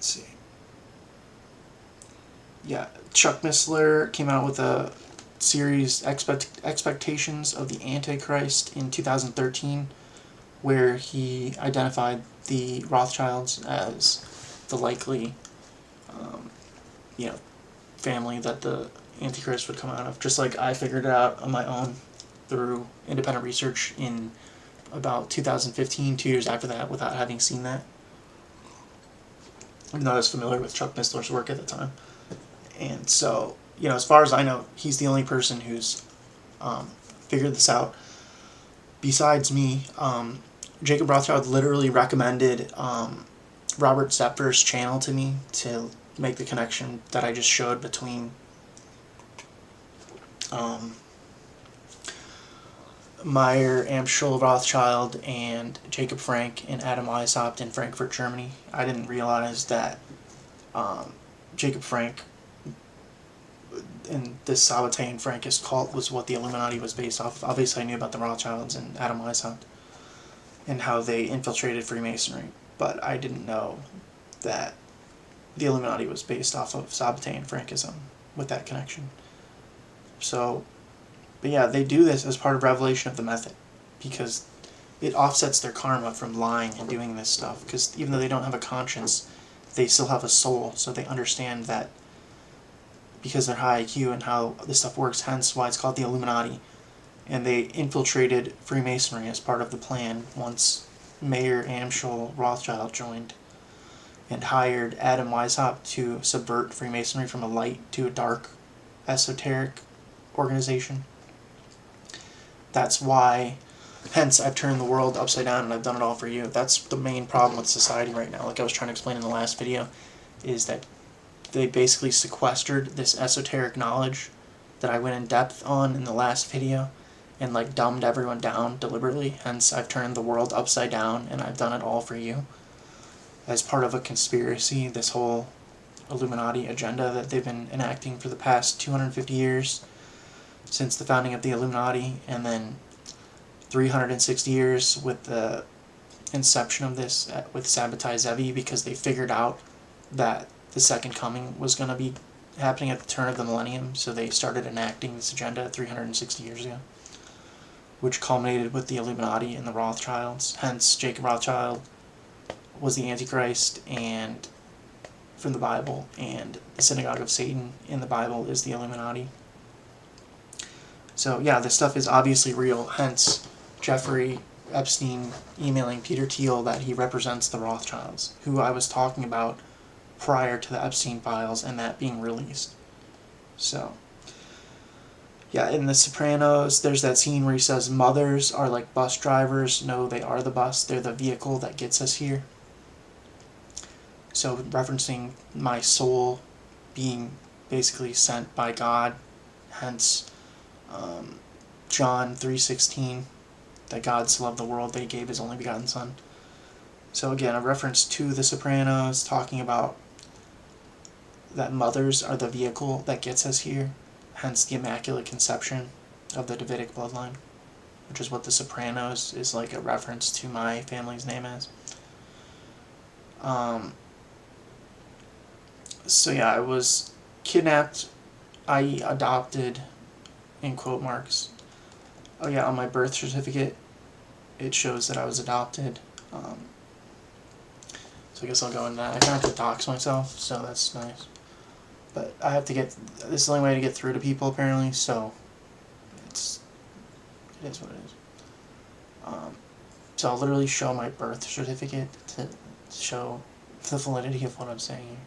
let's see. Yeah, Chuck Missler came out with a series, Expectations of the Antichrist, in 2013, where he identified the Rothschilds as the likely, you know, family that the Antichrist would come out of. Just like I figured it out on my own through independent research in about 2015, 2 years after that, without having seen that. I'm not as familiar with Chuck Missler's work at the time. And so, you know, as far as I know, he's the only person who's figured this out. Besides me, Jacob Rothschild literally recommended Robert Zepfir's channel to me to make the connection that I just showed between Meyer Amschel Rothschild and Jacob Frank and Adam Weishaupt in Frankfurt, Germany. I didn't realize that Jacob Frank and this Sabbatean Frankist cult was what the Illuminati was based off of. Obviously I knew about the Rothschilds and Adam Weishaupt and how they infiltrated Freemasonry, but I didn't know that the Illuminati was based off of Sabbatean Frankism with that connection. So, but yeah, they do this as part of Revelation of the Method, because it offsets their karma from lying and doing this stuff, because even though they don't have a conscience, they still have a soul, so they understand that because they're high IQ and how this stuff works, hence why it's called the Illuminati. And they infiltrated Freemasonry as part of the plan once Mayer Amschel Rothschild joined and hired Adam Weishaupt to subvert Freemasonry from a light to a dark, esoteric organization. That's why, hence, I've turned the world upside down and I've done it all for you. That's the main problem with society right now, like I was trying to explain in the last video, is that they basically sequestered this esoteric knowledge that I went in depth on in the last video and like dumbed everyone down deliberately. Hence, I've turned the world upside down and I've done it all for you. As part of a conspiracy, this whole Illuminati agenda that they've been enacting for the past 250 years since the founding of the Illuminati, and then 360 years with the inception of this with Sabbatai Zevi, because they figured out that the second coming was going to be happening at the turn of the millennium, so they started enacting this agenda 360 years ago, which culminated with the Illuminati and the Rothschilds. Hence, Jacob Rothschild was the Antichrist and from the Bible, and the synagogue of Satan in the Bible is the Illuminati. So yeah, this stuff is obviously real, hence Jeffrey Epstein emailing Peter Thiel that he represents the Rothschilds, who I was talking about prior to the Epstein files and that being released. So yeah, in The Sopranos, there's that scene where he says mothers are like bus drivers. No, they are the bus. They're the vehicle that gets us here. So referencing my soul being basically sent by God, hence John 3:16, that God so loved the world that he gave his only begotten Son. So again, a reference to The Sopranos, talking about that mothers are the vehicle that gets us here, hence the Immaculate Conception of the Davidic bloodline, which is what The Sopranos is like a reference to my family's name as. So yeah, I was kidnapped, i.e. adopted, in quote marks. Oh yeah, on my birth certificate, it shows that I was adopted. So I guess I'll go into that. I kind of have to dox myself, so that's nice. But I have to get, this is the only way to get through to people apparently, so it is what it is. So I'll literally show my birth certificate to show the validity of what I'm saying here.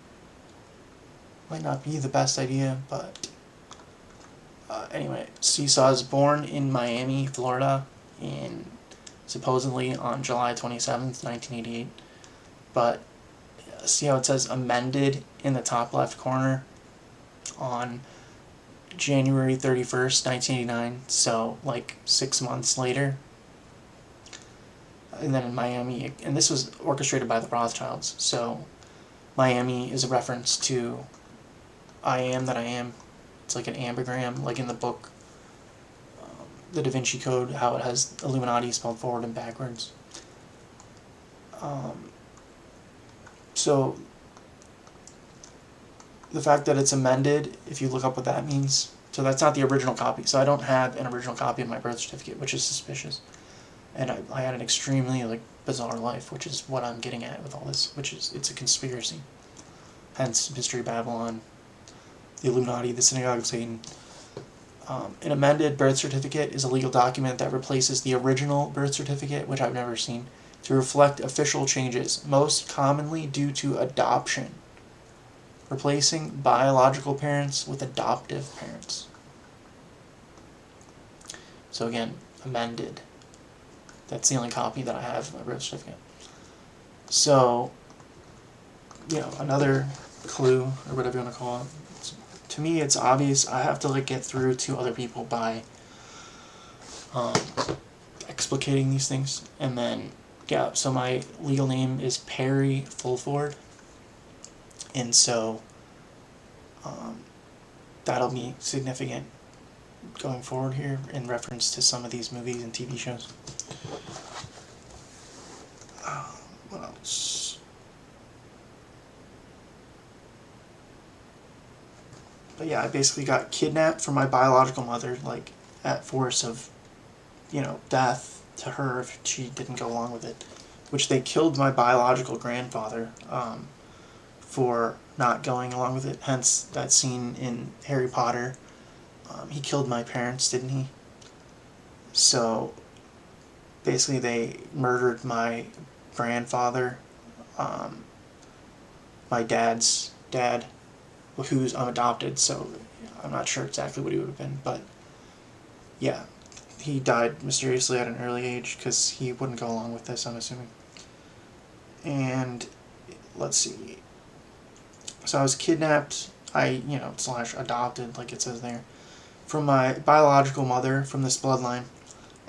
Might not be the best idea, but anyway, Seesaw is born in Miami, Florida, supposedly on July 27th, 1988. But see how it says amended in the top left corner on January 31st, 1989, so like 6 months later. And then in Miami, and this was orchestrated by the Rothschilds, so Miami is a reference to I am that I am. It's like an ambigram, like in the book, the Da Vinci Code, how it has Illuminati spelled forward and backwards. So the fact that it's amended, if you look up what that means, so that's not the original copy. So I don't have an original copy of my birth certificate, which is suspicious. And I had an extremely like bizarre life, which is what I'm getting at with all this, which is it's a conspiracy. Hence, Mystery Babylon, the Illuminati, the Synagogue of Satan. An amended birth certificate is a legal document that replaces the original birth certificate, which I've never seen, to reflect official changes, most commonly due to adoption, replacing biological parents with adoptive parents. So again, amended. That's the only copy that I have of my birth certificate. So, another clue, or whatever you want to call it. To me, it's obvious. I have to get through to other people by explicating these things. And then, so my legal name is Perry Fulford. And so, that'll be significant going forward here in reference to some of these movies and TV shows. What else? But yeah, I basically got kidnapped from my biological mother, at force of, death to her if she didn't go along with it. Which they killed my biological grandfather for not going along with it. Hence that scene in Harry Potter. He killed my parents, didn't he? So basically they murdered my grandfather, my dad's dad, who's I'm adopted, so I'm not sure exactly what he would have been, but yeah, he died mysteriously at an early age because he wouldn't go along with this, I'm assuming. And let's see. So I was kidnapped, / adopted, like it says there, from my biological mother from this bloodline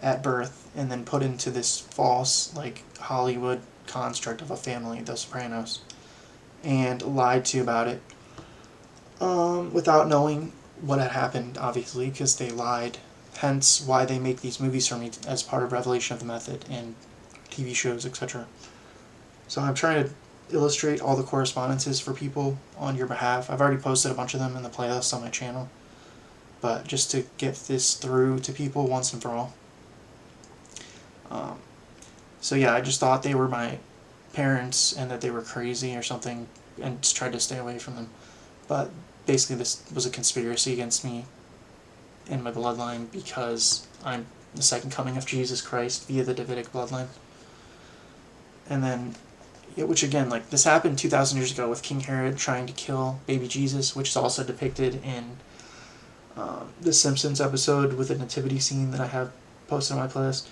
at birth, and then put into this false, Hollywood construct of a family, the Sopranos, and lied to about it, without knowing what had happened, obviously, because they lied. Hence why they make these movies for me as part of Revelation of the Method and TV shows, etc. So I'm trying to illustrate all the correspondences for people on your behalf. I've already posted a bunch of them in the playlist on my channel, but just to get this through to people once and for all. So yeah, I just thought they were my parents and that they were crazy or something, and just tried to stay away from them. But basically this was a conspiracy against me and my bloodline because I'm the second coming of Jesus Christ via the Davidic bloodline. And then, which again, this happened 2,000 years ago with King Herod trying to kill baby Jesus, which is also depicted in the Simpsons episode with a nativity scene that I have posted on my playlist.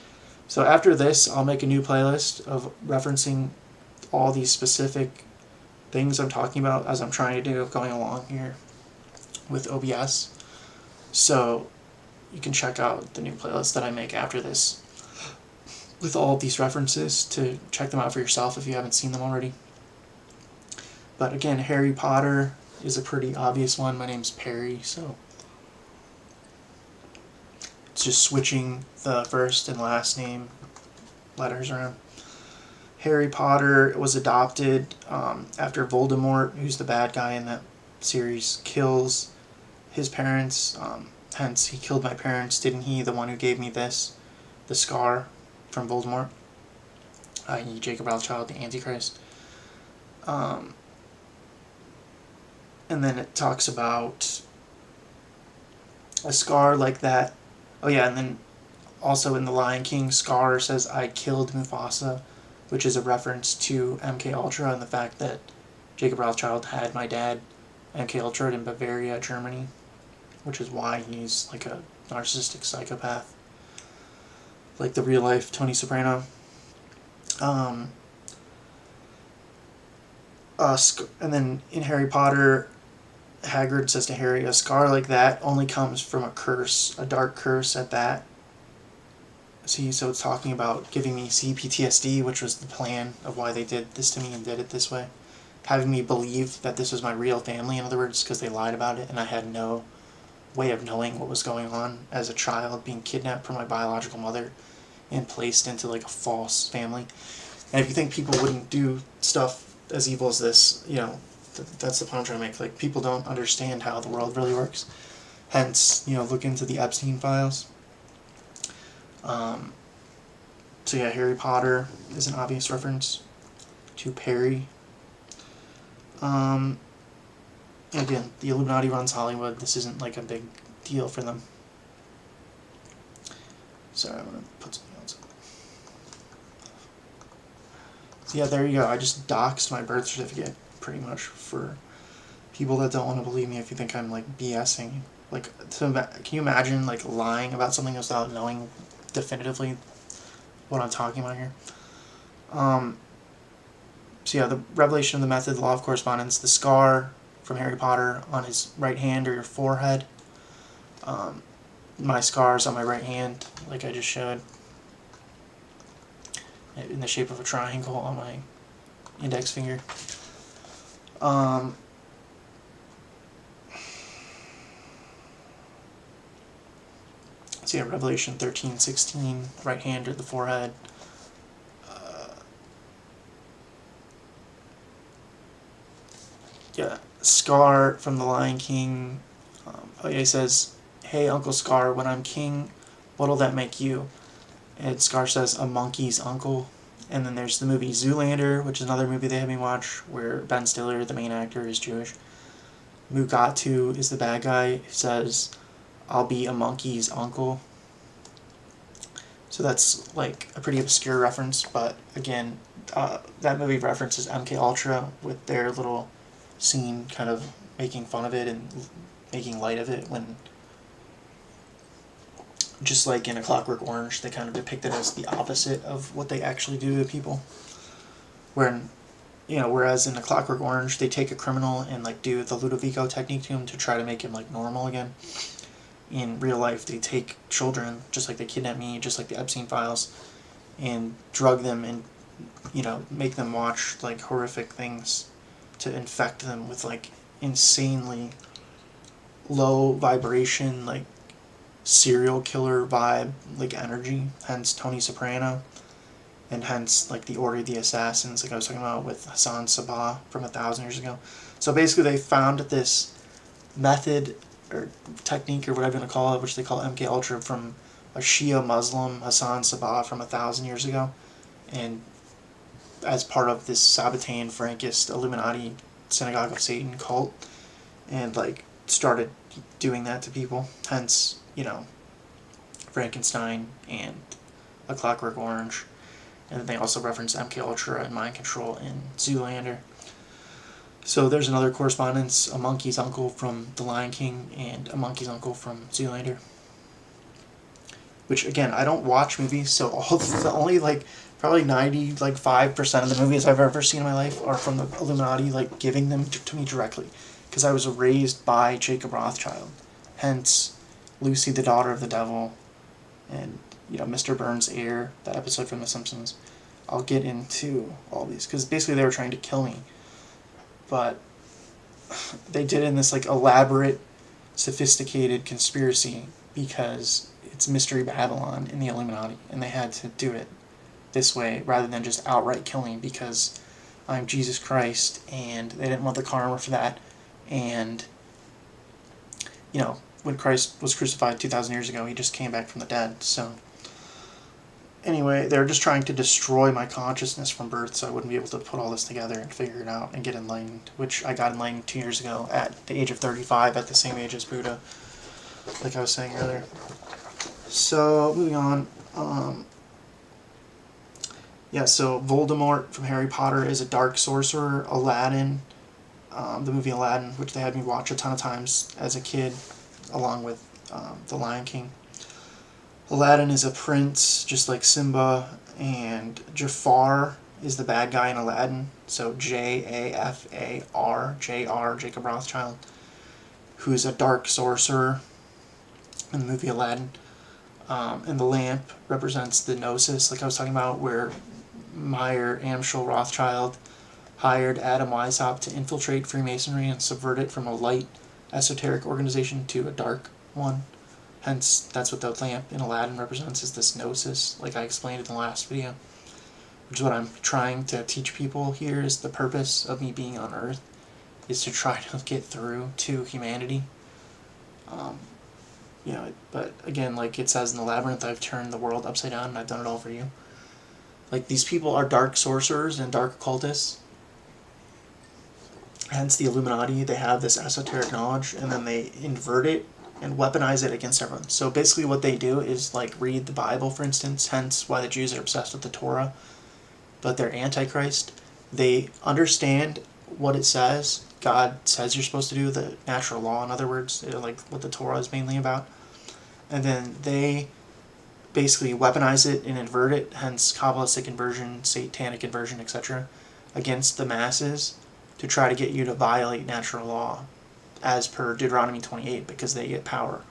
So after this, I'll make a new playlist of referencing all these specific things I'm talking about as I'm trying to do going along here with OBS. So you can check out the new playlist that I make after this with all of these references to check them out for yourself if you haven't seen them already. But again, Harry Potter is a pretty obvious one. My name's Perry, so it's just switching the first and last name letters around. Harry Potter was adopted after Voldemort, who's the bad guy in that series, kills his parents. Hence, he killed my parents, didn't he? The one who gave me the scar from Voldemort, i.e. Jacob Rothschild, the Antichrist. And then it talks about a scar like that. Oh yeah, and then also in The Lion King, Scar says, "I killed Mufasa," which is a reference to MK Ultra and the fact that Jacob Rothschild had my dad MK Ultra in Bavaria, Germany, which is why he's a narcissistic psychopath, like the real life Tony Soprano. And then in Harry Potter, Hagrid says to Harry, "A scar like that only comes from a curse, a dark curse at that." See, so it's talking about giving me CPTSD, which was the plan of why they did this to me and did it this way. Having me believe that this was my real family, in other words, because they lied about it, and I had no way of knowing what was going on as a child, being kidnapped from my biological mother and placed into a false family. And if you think people wouldn't do stuff as evil as this, That's the point I'm trying to make. Like, people don't understand how the world really works. Hence, look into the Epstein files. So yeah, Harry Potter is an obvious reference to Perry. Again, the Illuminati runs Hollywood. This isn't like a big deal for them. Sorry, I'm going to put something else. So yeah, there you go. I just doxed my birth certificate, pretty much, for people that don't want to believe me if you think I'm, like, BSing. Like, can you imagine, like, lying about something without knowing definitively what I'm talking about here? So yeah, the revelation of the method, the law of correspondence, the scar from Harry Potter on his right hand or your forehead. My scar's on my right hand, like I just showed, in the shape of a triangle on my index finger. So yeah, Revelation 13:16, right hand or the forehead. Yeah, Scar from The Lion King. He says, "Hey, Uncle Scar, when I'm king, what'll that make you?" And Scar says, "A monkey's uncle." And then there's the movie Zoolander, which is another movie they had me watch, where Ben Stiller, the main actor, is Jewish. Mugatu is the bad guy, who says, "I'll be a monkey's uncle." So that's like a pretty obscure reference, but again, that movie references MK Ultra with their little scene kind of making fun of it and making light of it, when just like in A Clockwork Orange, they kind of depict it as the opposite of what they actually do to people. Whereas in A Clockwork Orange, they take a criminal and like do the Ludovico technique to him to try to make him like normal again. In real life, they take children, just like they kidnap me, just like the Epstein files, and drug them and make them watch like horrific things to infect them with like insanely low vibration, like serial killer vibe, like energy, hence Tony Soprano, and hence like the Order of the Assassins, like I was talking about with Hassan Sabah from 1,000 years ago. So basically they found this method or technique or whatever you want to call it, which they call MK Ultra, from a Shia Muslim, Hassan Sabah, from 1,000 years ago, and as part of this Sabbatean Frankist Illuminati Synagogue of Satan cult, and like started doing that to people, hence Frankenstein and A Clockwork Orange. And then they also reference MK Ultra and mind control in Zoolander. So there's another correspondence: a monkey's uncle from The Lion King and a monkey's uncle from Zoolander. Which again, I don't watch movies, so only like probably 95% of the movies I've ever seen in my life are from the Illuminati, like giving them to me directly, because I was raised by Jacob Rothschild. Hence, Lucy, the Daughter of the Devil, and Mr. Burns' Heir, that episode from The Simpsons. I'll get into all these, because basically they were trying to kill me. But they did it in this like elaborate, sophisticated conspiracy, because it's Mystery Babylon in the Illuminati, and they had to do it this way rather than just outright killing, because I'm Jesus Christ, and they didn't want the karma for that. And when Christ was crucified 2,000 years ago, he just came back from the dead. So anyway, they're just trying to destroy my consciousness from birth, so I wouldn't be able to put all this together and figure it out and get enlightened, which I got enlightened 2 years ago at the age of 35, at the same age as Buddha, like I was saying earlier. So moving on. So Voldemort from Harry Potter is a dark sorcerer. Aladdin, the movie Aladdin, which they had me watch a ton of times as a kid, along with The Lion King. Aladdin is a prince, just like Simba, and Jafar is the bad guy in Aladdin. So Jafar, Jr, Jacob Rothschild, who's a dark sorcerer in the movie Aladdin. And the lamp represents the Gnosis, like I was talking about, where Meyer Amschel Rothschild hired Adam Weishaupt to infiltrate Freemasonry and subvert it from a light, esoteric organization to a dark one. Hence, that's what the lamp in Aladdin represents, is this Gnosis, like I explained in the last video. Which is what I'm trying to teach people here, is the purpose of me being on Earth, is to try to get through to humanity. But again, like it says in the labyrinth, I've turned the world upside down and I've done it all for you. Like, these people are dark sorcerers and dark occultists. Hence the Illuminati. They have this esoteric knowledge, and then they invert it and weaponize it against everyone. So basically what they do is, like, read the Bible, for instance, hence why the Jews are obsessed with the Torah, but they're Antichrist. They understand what it says. God says you're supposed to do, the natural law, in other words, like what the Torah is mainly about. And then they basically weaponize it and invert it, hence Kabbalistic inversion, satanic inversion, etc., against the masses to try to get you to violate natural law as per Deuteronomy 28, because they get power,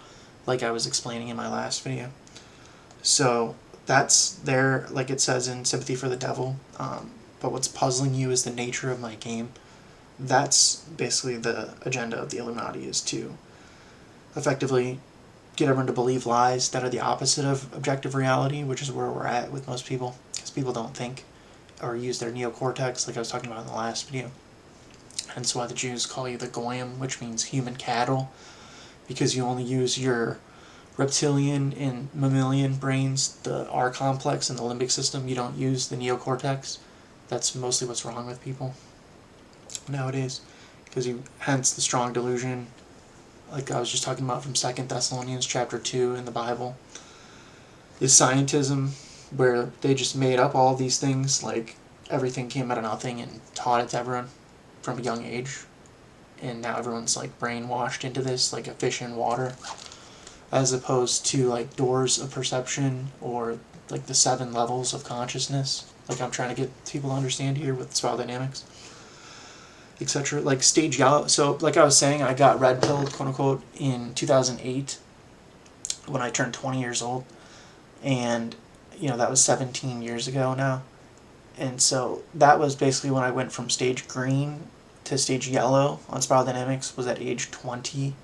like I was explaining in my last video. So that's there, like it says in Sympathy for the Devil. But what's puzzling you is the nature of my game. That's basically the agenda of the Illuminati, is to effectively get everyone to believe lies that are the opposite of objective reality, which is where we're at with most people, because people don't think or use their neocortex, like I was talking about in the last video. Hence why the Jews call you the goyim, which means human cattle, because you only use your reptilian and mammalian brains, the R complex and the limbic system. You don't use the neocortex. That's mostly what's wrong with people nowadays, because hence the strong delusion, like I was just talking about from 2 Thessalonians chapter 2 in the Bible, is scientism, where they just made up all these things, like everything came out of nothing, and taught it to everyone from a young age. And now everyone's like brainwashed into this, like a fish in water, as opposed to like doors of perception, or like the 7 levels of consciousness, like I'm trying to get people to understand here with spiral dynamics, etc. Like stage yellow. So like I was saying, I got red pilled, quote unquote, in 2008 when I turned 20 years old, and that was 17 years ago now. And so that was basically when I went from stage green to stage yellow on spiral dynamics, was at age 20,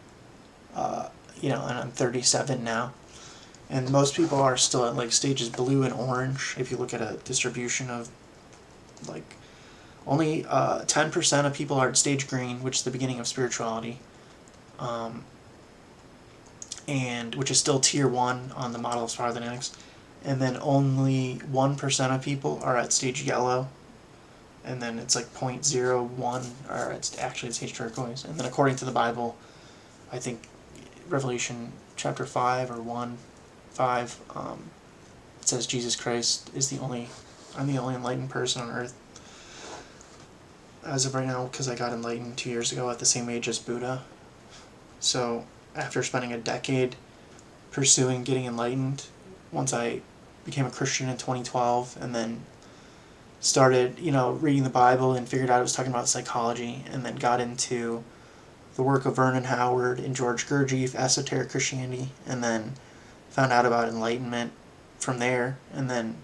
and I'm 37 now. And most people are still at like stages blue and orange. If you look at a distribution of like, only 10% of people are at stage green, which is the beginning of spirituality, and which is still tier 1 on the model of spiral dynamics. And then only 1% of people are at stage yellow, and then it's like 0.01 are at stage turquoise. And then according to the Bible, I think Revelation chapter 5 or 1:5, it says Jesus Christ is I'm the only enlightened person on earth as of right now, because I got enlightened 2 years ago at the same age as Buddha. So after spending a decade pursuing getting enlightened, once I became a Christian in 2012, and then started, reading the Bible and figured out it was talking about psychology, and then got into the work of Vernon Howard and George Gurdjieff, esoteric Christianity, and then found out about enlightenment from there. And then,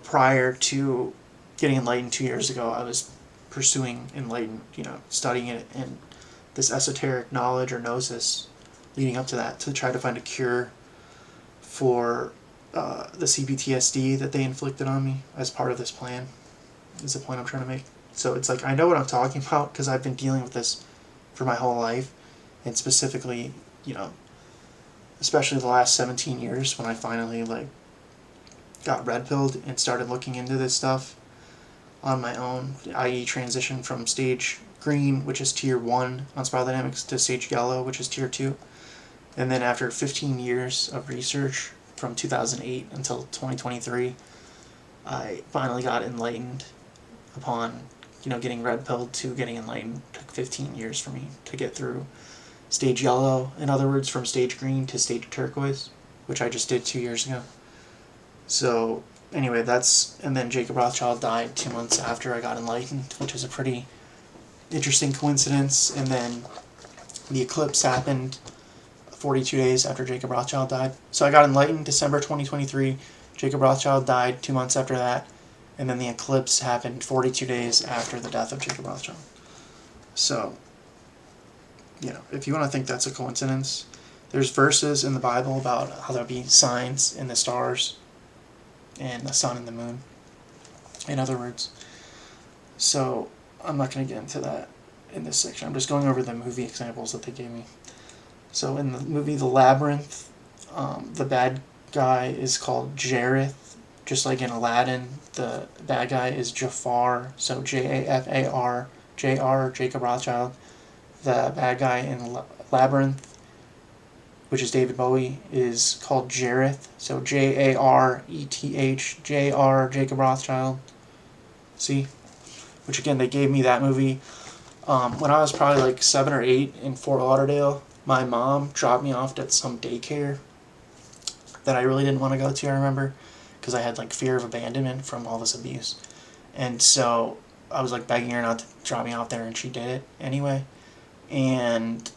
prior to getting enlightened 2 years ago, I was pursuing enlightenment, studying it and this esoteric knowledge or gnosis leading up to that, to try to find a cure for the CPTSD that they inflicted on me as part of this plan, is the point I'm trying to make. So it's like, I know what I'm talking about, because I've been dealing with this for my whole life, and specifically, especially the last 17 years when I finally got red pilled and started looking into this stuff on my own, i.e. transition from stage green, which is tier 1 on spiral dynamics, to stage yellow, which is tier 2. And then after 15 years of research, from 2008 until 2023, I finally got enlightened. Upon getting red pilled to getting enlightened, it took 15 years for me to get through stage yellow, in other words, from stage green to stage turquoise, which I just did 2 years ago. So anyway, and then Jacob Rothschild died 2 months after I got enlightened, which is a pretty interesting coincidence. And then the eclipse happened 42 days after Jacob Rothschild died. So I got enlightened December 2023. Jacob Rothschild died 2 months after that. And then the eclipse happened 42 days after the death of Jacob Rothschild. So, if you want to think that's a coincidence, there's verses in the Bible about how there'll be signs in the stars and the sun and the moon, in other words. So I'm not going to get into that. in this section. I'm just going over the movie examples that they gave me. So in the movie The Labyrinth, the bad guy is called Jareth, just like in Aladdin. The bad guy is Jafar, so Jafar, Jr. Jacob Rothschild. The bad guy in Labyrinth, which is David Bowie, is called Jareth, so Jareth, Jr. Jacob Rothschild. See? Which again, they gave me that movie when I was probably like 7 or 8 in Fort Lauderdale. My mom dropped me off at some daycare that I really didn't want to go to, I remember, because I had like fear of abandonment from all this abuse. And so I was like begging her not to drop me off there, and she did it anyway. And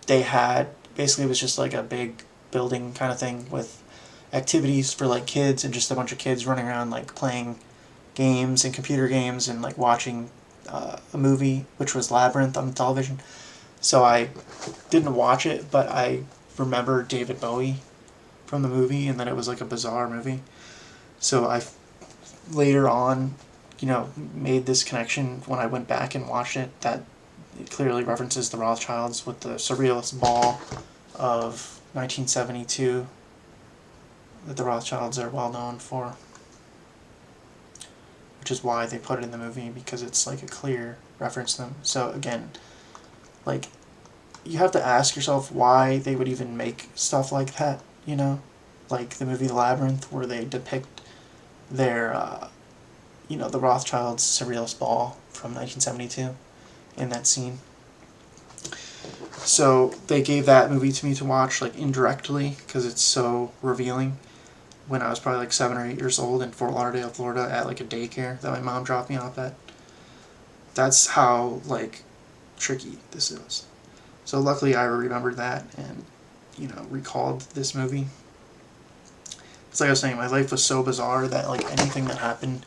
they had, basically it was just like a big building kind of thing with activities for like kids, and just a bunch of kids running around like playing games and computer games and like watching a movie, which was Labyrinth on the television. So I didn't watch it, but I remember David Bowie from the movie, and that it was like a bizarre movie. So I later on, made this connection when I went back and watched it, that it clearly references the Rothschilds with the surrealist ball of 1972 that the Rothschilds are well known for, which is why they put it in the movie, because it's like a clear reference to them. So again, like, you have to ask yourself why they would even make stuff like that, like the movie The Labyrinth, where they depict their, the Rothschilds' surrealist ball from 1972 in that scene. So they gave that movie to me to watch, like, indirectly, because it's so revealing, when I was probably like 7 or 8 years old in Fort Lauderdale, Florida, at like a daycare that my mom dropped me off at. That's how, like, tricky this is. So luckily I remembered that and, recalled this movie. It's like I was saying, my life was so bizarre that, like, anything that happened,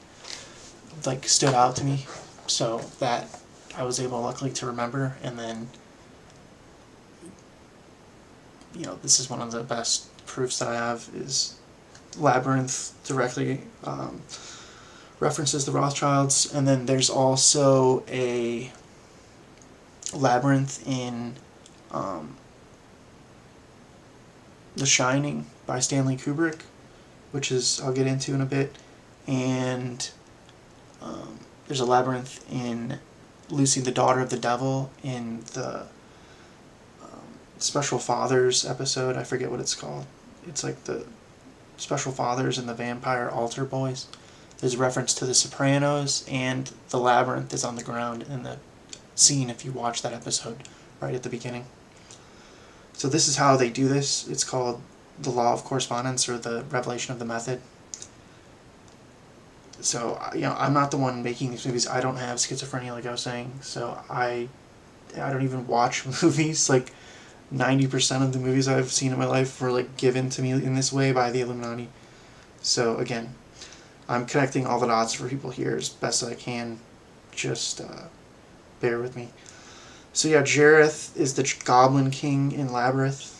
like, stood out to me, so that I was able, luckily, to remember. And then, this is one of the best proofs that I have, is Labyrinth directly references the Rothschilds. And then there's also a Labyrinth in The Shining by Stanley Kubrick, which is, I'll get into in a bit. And there's a labyrinth in Lucy, the Daughter of the Devil, in the Special Fathers episode. I forget what it's called. It's like the Special Fathers and the Vampire Altar Boys. There's a reference to The Sopranos, and the labyrinth is on the ground in the scene if you watch that episode right at the beginning. So this is how they do this. It's called the law of correspondence, or the revelation of the method. So, I'm not the one making these movies. I don't have schizophrenia, like I was saying, so I don't even watch movies. Like, 90% of the movies I've seen in my life were, like, given to me in this way by the Illuminati. So, again, I'm connecting all the dots for people here as best as I can. Just bear with me. So yeah, Jareth is the Goblin King in Labyrinth.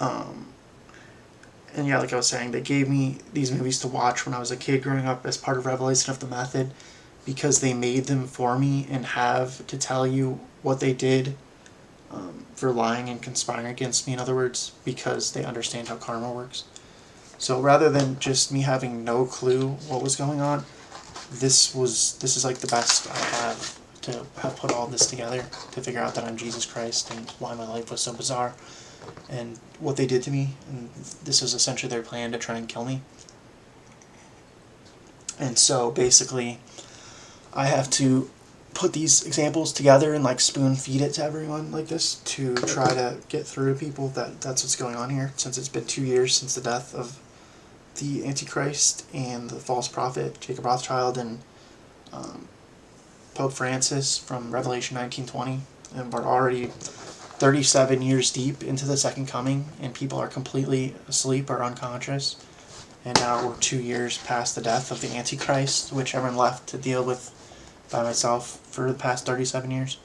And yeah, like I was saying, they gave me these movies to watch when I was a kid growing up as part of Revelation of the Method, because they made them for me and have to tell you what they did for lying and conspiring against me, in other words, because they understand how karma works. So rather than just me having no clue what was going on, this is like the best I have to have put all this together to figure out that I'm Jesus Christ and why my life was so bizarre and what they did to me. And this was essentially their plan to try and kill me. And so basically I have to put these examples together and like spoon feed it to everyone like this to try to get through to people that that's what's going on here, since it's been 2 years since the death of the Antichrist and the false prophet Jacob Rothschild and Pope Francis from Revelation 19:20, and we're already 37 years deep into the second coming, and people are completely asleep or unconscious. And now we're 2 years past the death of the Antichrist, which everyone left to deal with by myself for the past 37 years.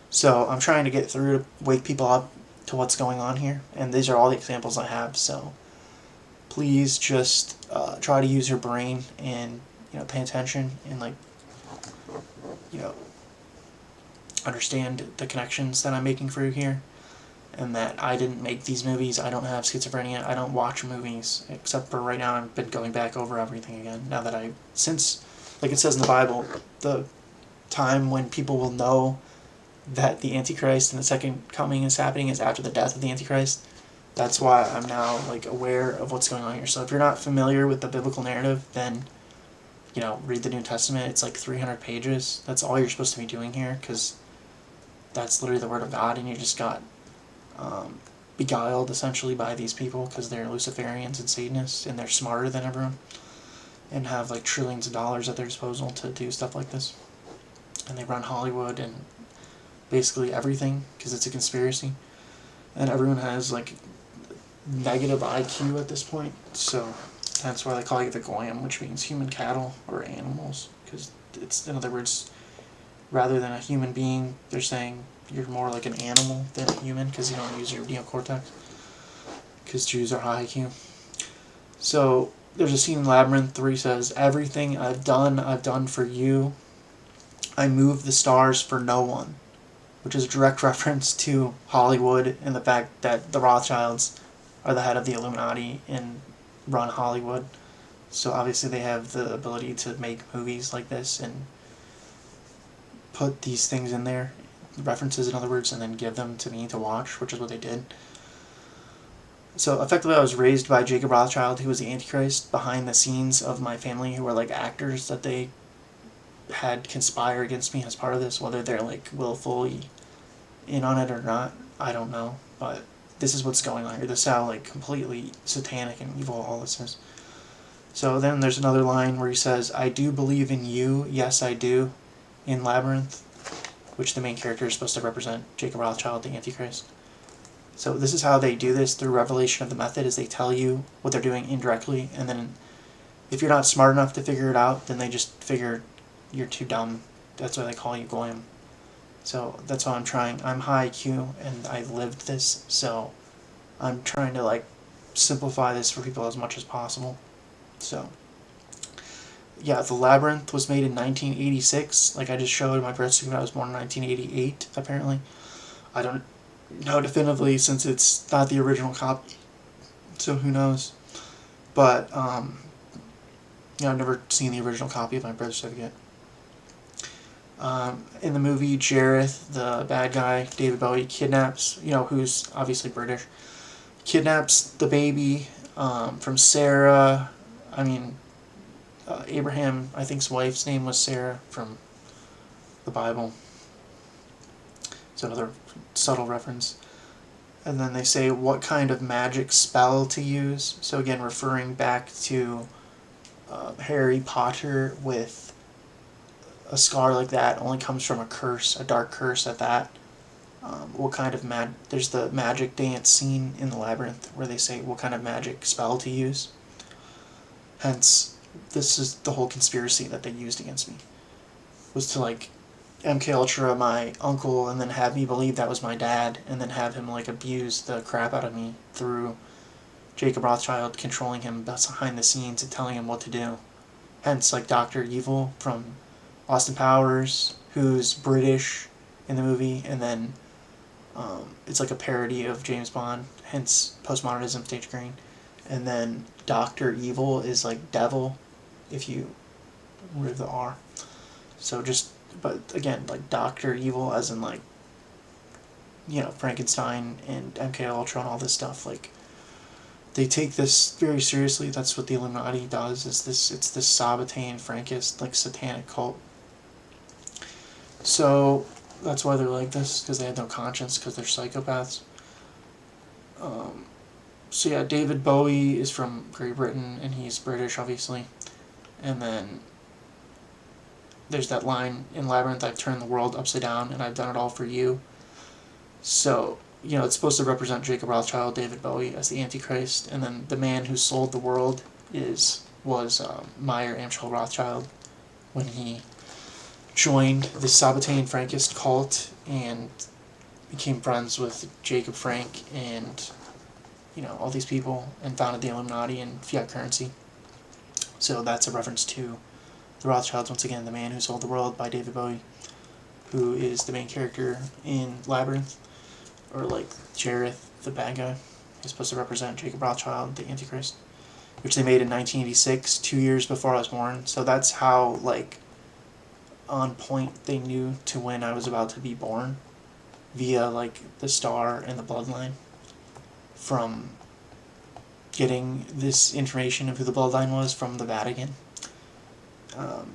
So I'm trying to get through to wake people up to what's going on here, and these are all the examples I have. So please just try to use your brain and pay attention and understand the connections that I'm making for you here, and that I didn't make these movies. I don't have schizophrenia. I don't watch movies, except for right now I've been going back over everything again. Now that since, like it says in the Bible, the time when people will know that the Antichrist and the second coming is happening is after the death of the Antichrist. That's why I'm now like aware of what's going on here. So if you're not familiar with the biblical narrative, then read the New Testament. It's like 300 pages. That's all you're supposed to be doing here, because that's literally the Word of God, and you just got beguiled essentially by these people because they're Luciferians and Satanists, and they're smarter than everyone and have like trillions of dollars at their disposal to do stuff like this. And they run Hollywood and basically everything because it's a conspiracy, and everyone has like negative IQ at this point. So that's why they call you the goyim, which means human cattle or animals, because it's, in other words, rather than a human being, they're saying you're more like an animal than a human because you don't use your neocortex, because Jews are high IQ. So there's a scene in Labyrinth where he says, "Everything I've done for you. I move the stars for no one," which is a direct reference to Hollywood and the fact that the Rothschilds are the head of the Illuminati and run Hollywood. So obviously they have the ability to make movies like this and put these things in there, references in other words, and then give them to me to watch, which is what they did. So effectively I was raised by Jacob Rothschild, who was the Antichrist, behind the scenes of my family, who were like actors that they had conspire against me as part of this. Whether they're like willfully in on it or not, I don't know, but this is what's going on here. This is how like completely satanic and evil all this is. So then there's another line where he says, "I do believe in you, yes I do," in Labyrinth, which the main character is supposed to represent Jacob Rothschild, the Antichrist. So this is how they do this through revelation of the method, is they tell you what they're doing indirectly, and then if you're not smart enough to figure it out, then they just figure you're too dumb. That's why they call you goyim. So that's why I'm trying. I'm high IQ and I lived this, so I'm trying to like simplify this for people as much as possible. So yeah, The Labyrinth was made in 1986. Like I just showed my birth certificate, I was born in 1988 apparently. I don't know definitively since it's not the original copy, so who knows. But I've never seen the original copy of my birth certificate. In the movie, Jareth, the bad guy, David Bowie, kidnaps, who's obviously British, kidnaps the baby from Sarah. Abraham, I think's wife's name was Sarah from the Bible. It's another subtle reference. And then they say what kind of magic spell to use. So again, referring back to Harry Potter, with a scar like that only comes from a curse, a dark curse at that. What kind of there's the magic dance scene in the Labyrinth where they say what kind of magic spell to use. Hence, this is the whole conspiracy that they used against me, was to like MK Ultra my uncle and then have me believe that was my dad, and then have him like abuse the crap out of me through Jacob Rothschild controlling him behind the scenes and telling him what to do. Hence, like Dr. Evil from Austin Powers, who's British in the movie, and then it's like a parody of James Bond, hence postmodernism, stage green. And then Dr. Evil is like devil, if you remove the R. So but again, like Dr. Evil as in like, Frankenstein and MK Ultra and all this stuff, like, they take this very seriously. That's what the Illuminati does, it's this Sabbatean Frankist, like, satanic cult. So that's why they're like this, because they have no conscience, because they're psychopaths. So yeah, David Bowie is from Great Britain, and he's British, obviously. And then there's that line in Labyrinth, "I've turned the world upside down, and I've done it all for you." So, it's supposed to represent Jacob Rothschild, David Bowie, as the Antichrist, and then the man who sold the world was Meyer Amschel Rothschild, when he joined the Sabbatean Frankist cult and became friends with Jacob Frank and all these people, and founded the Illuminati and fiat currency. So that's a reference to the Rothschilds, once again, The Man Who Sold the World by David Bowie. who is the main character in Labyrinth, or like Jareth, the bad guy, who's supposed to represent Jacob Rothschild, the Antichrist, which they made in 1986, 2 years before I was born. So that's how like on point they knew to when I was about to be born, via like the star and the bloodline, from getting this information of who the bloodline was from the Vatican,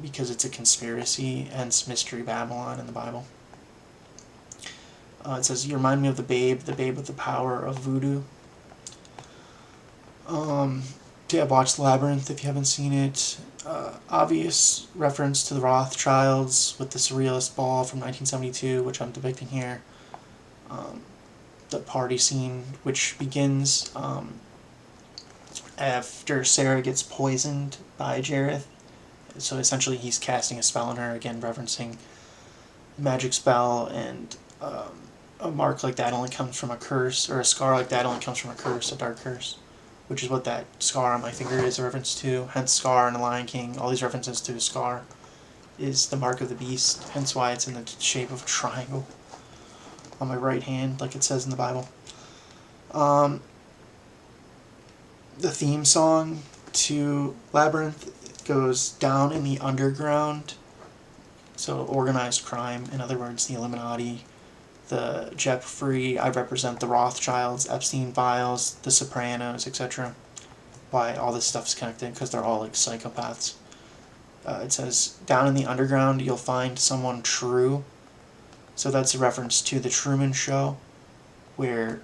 because it's a conspiracy, hence Mystery Babylon in the Bible. It says, you remind me of the babe with the power of voodoo. Yeah, watch Labyrinth if you haven't seen it. Obvious reference to the Rothschilds with the Surrealist Ball from 1972, which I'm depicting here. The party scene, which begins after Sarah gets poisoned by Jareth. So essentially he's casting a spell on her, again referencing magic spell, and a mark like that only comes from a curse, or a scar like that only comes from a curse, a dark curse, which is what that scar on my finger is a reference to. Hence Scar in The Lion King, all these references to Scar is the mark of the beast, hence why it's in the shape of a triangle on my right hand, like it says in the Bible. The theme song to Labyrinth goes down in the underground, so organized crime, in other words, the Illuminati, the Jeffrey, I represent the Rothschilds, Epstein files, the Sopranos, etc. Why all this stuff's connected, because they're all like psychopaths. It says, down in the underground you'll find someone true. So that's a reference to The Truman Show, where,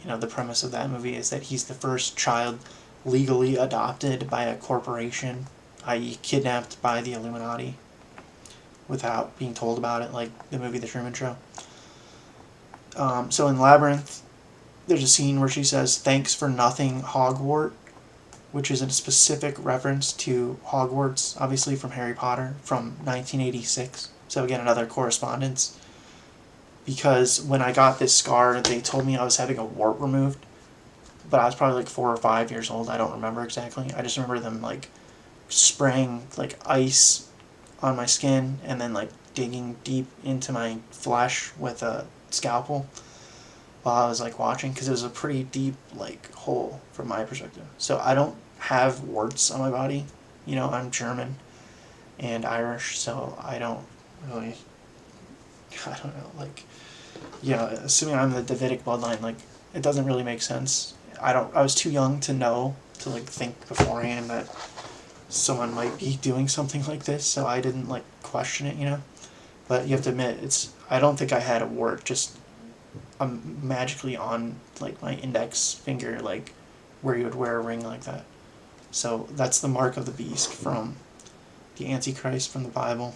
you know, the premise of that movie is that he's the first child legally adopted by a corporation, i.e. kidnapped by the Illuminati, without being told about it, like the movie The Truman Show. So in Labyrinth, there's a scene where she says, "Thanks for nothing, Hogwart," which is a specific reference to Hogwarts, obviously from Harry Potter, from 1986. So again, another correspondence. Because when I got this scar, they told me I was having a wart removed, but I was probably like 4 or 5 years old. I don't remember exactly. I just remember them like spraying like ice on my skin and then like digging deep into my flesh with a scalpel while I was like watching, because it was a pretty deep like hole from my perspective. So I don't have warts on my body. You know, I'm German and Irish, so I don't really, I don't know, like, yeah, assuming I'm the Davidic bloodline, like, it doesn't really make sense. I was too young to know, to like think beforehand that someone might be doing something like this, so I didn't like question it, you know. But you have to admit, I don't think I had a wart, just magically on like my index finger, like where you would wear a ring like that. So that's the mark of the beast from the Antichrist from the Bible,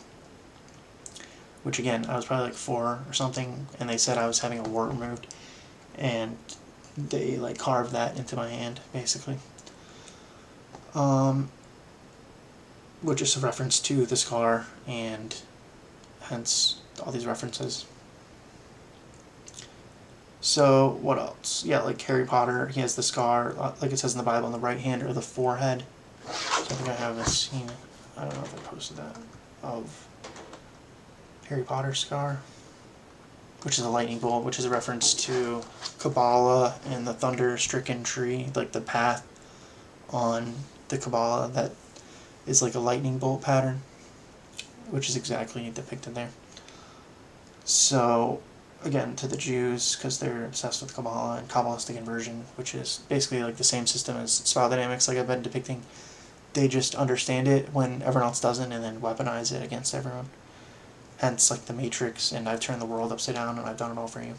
which again, I was probably like 4 or something, and they said I was having a wart removed, and they like carved that into my hand, basically. Which is a reference to the scar, and hence all these references. So what else? Yeah, like Harry Potter, he has the scar, like it says in the Bible, on the right hand or the forehead. So I think I have a scene, I don't know if I posted that, of Harry Potter scar, which is a lightning bolt, which is a reference to Kabbalah and the thunder-stricken tree, like the path on the Kabbalah that is like a lightning bolt pattern, which is exactly depicted there. So, again, to the Jews, because they're obsessed with Kabbalah and Kabbalistic inversion, which is basically like the same system as spiral dynamics, like I've been depicting. They just understand it when everyone else doesn't, and then weaponize it against everyone. Hence, like the Matrix, and I've turned the world upside down, and I've done it all for you.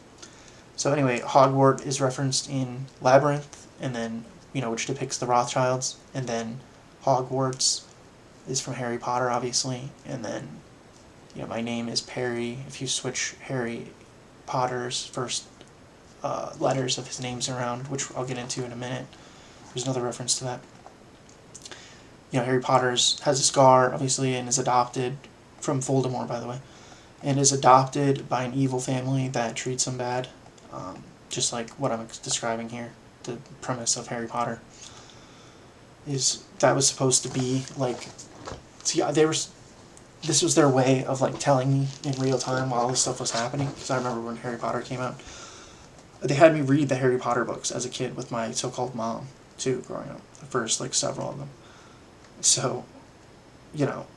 So anyway, Hogwart is referenced in Labyrinth, and then, you know, which depicts the Rothschilds, and then Hogwarts is from Harry Potter, obviously, and then, you know, my name is Perry. If you switch Harry Potter's first letters of his names around, which I'll get into in a minute, there's another reference to that. You know, Harry Potter has a scar, obviously, and is adopted from Voldemort, by the way, and is adopted by an evil family that treats him bad, just like what I'm describing here. The premise of Harry Potter is that was supposed to be like, see, this was their way of like telling me in real time while this stuff was happening. Because I remember when Harry Potter came out, they had me read the Harry Potter books as a kid with my so-called mom too, growing up. The first like several of them. So, you know,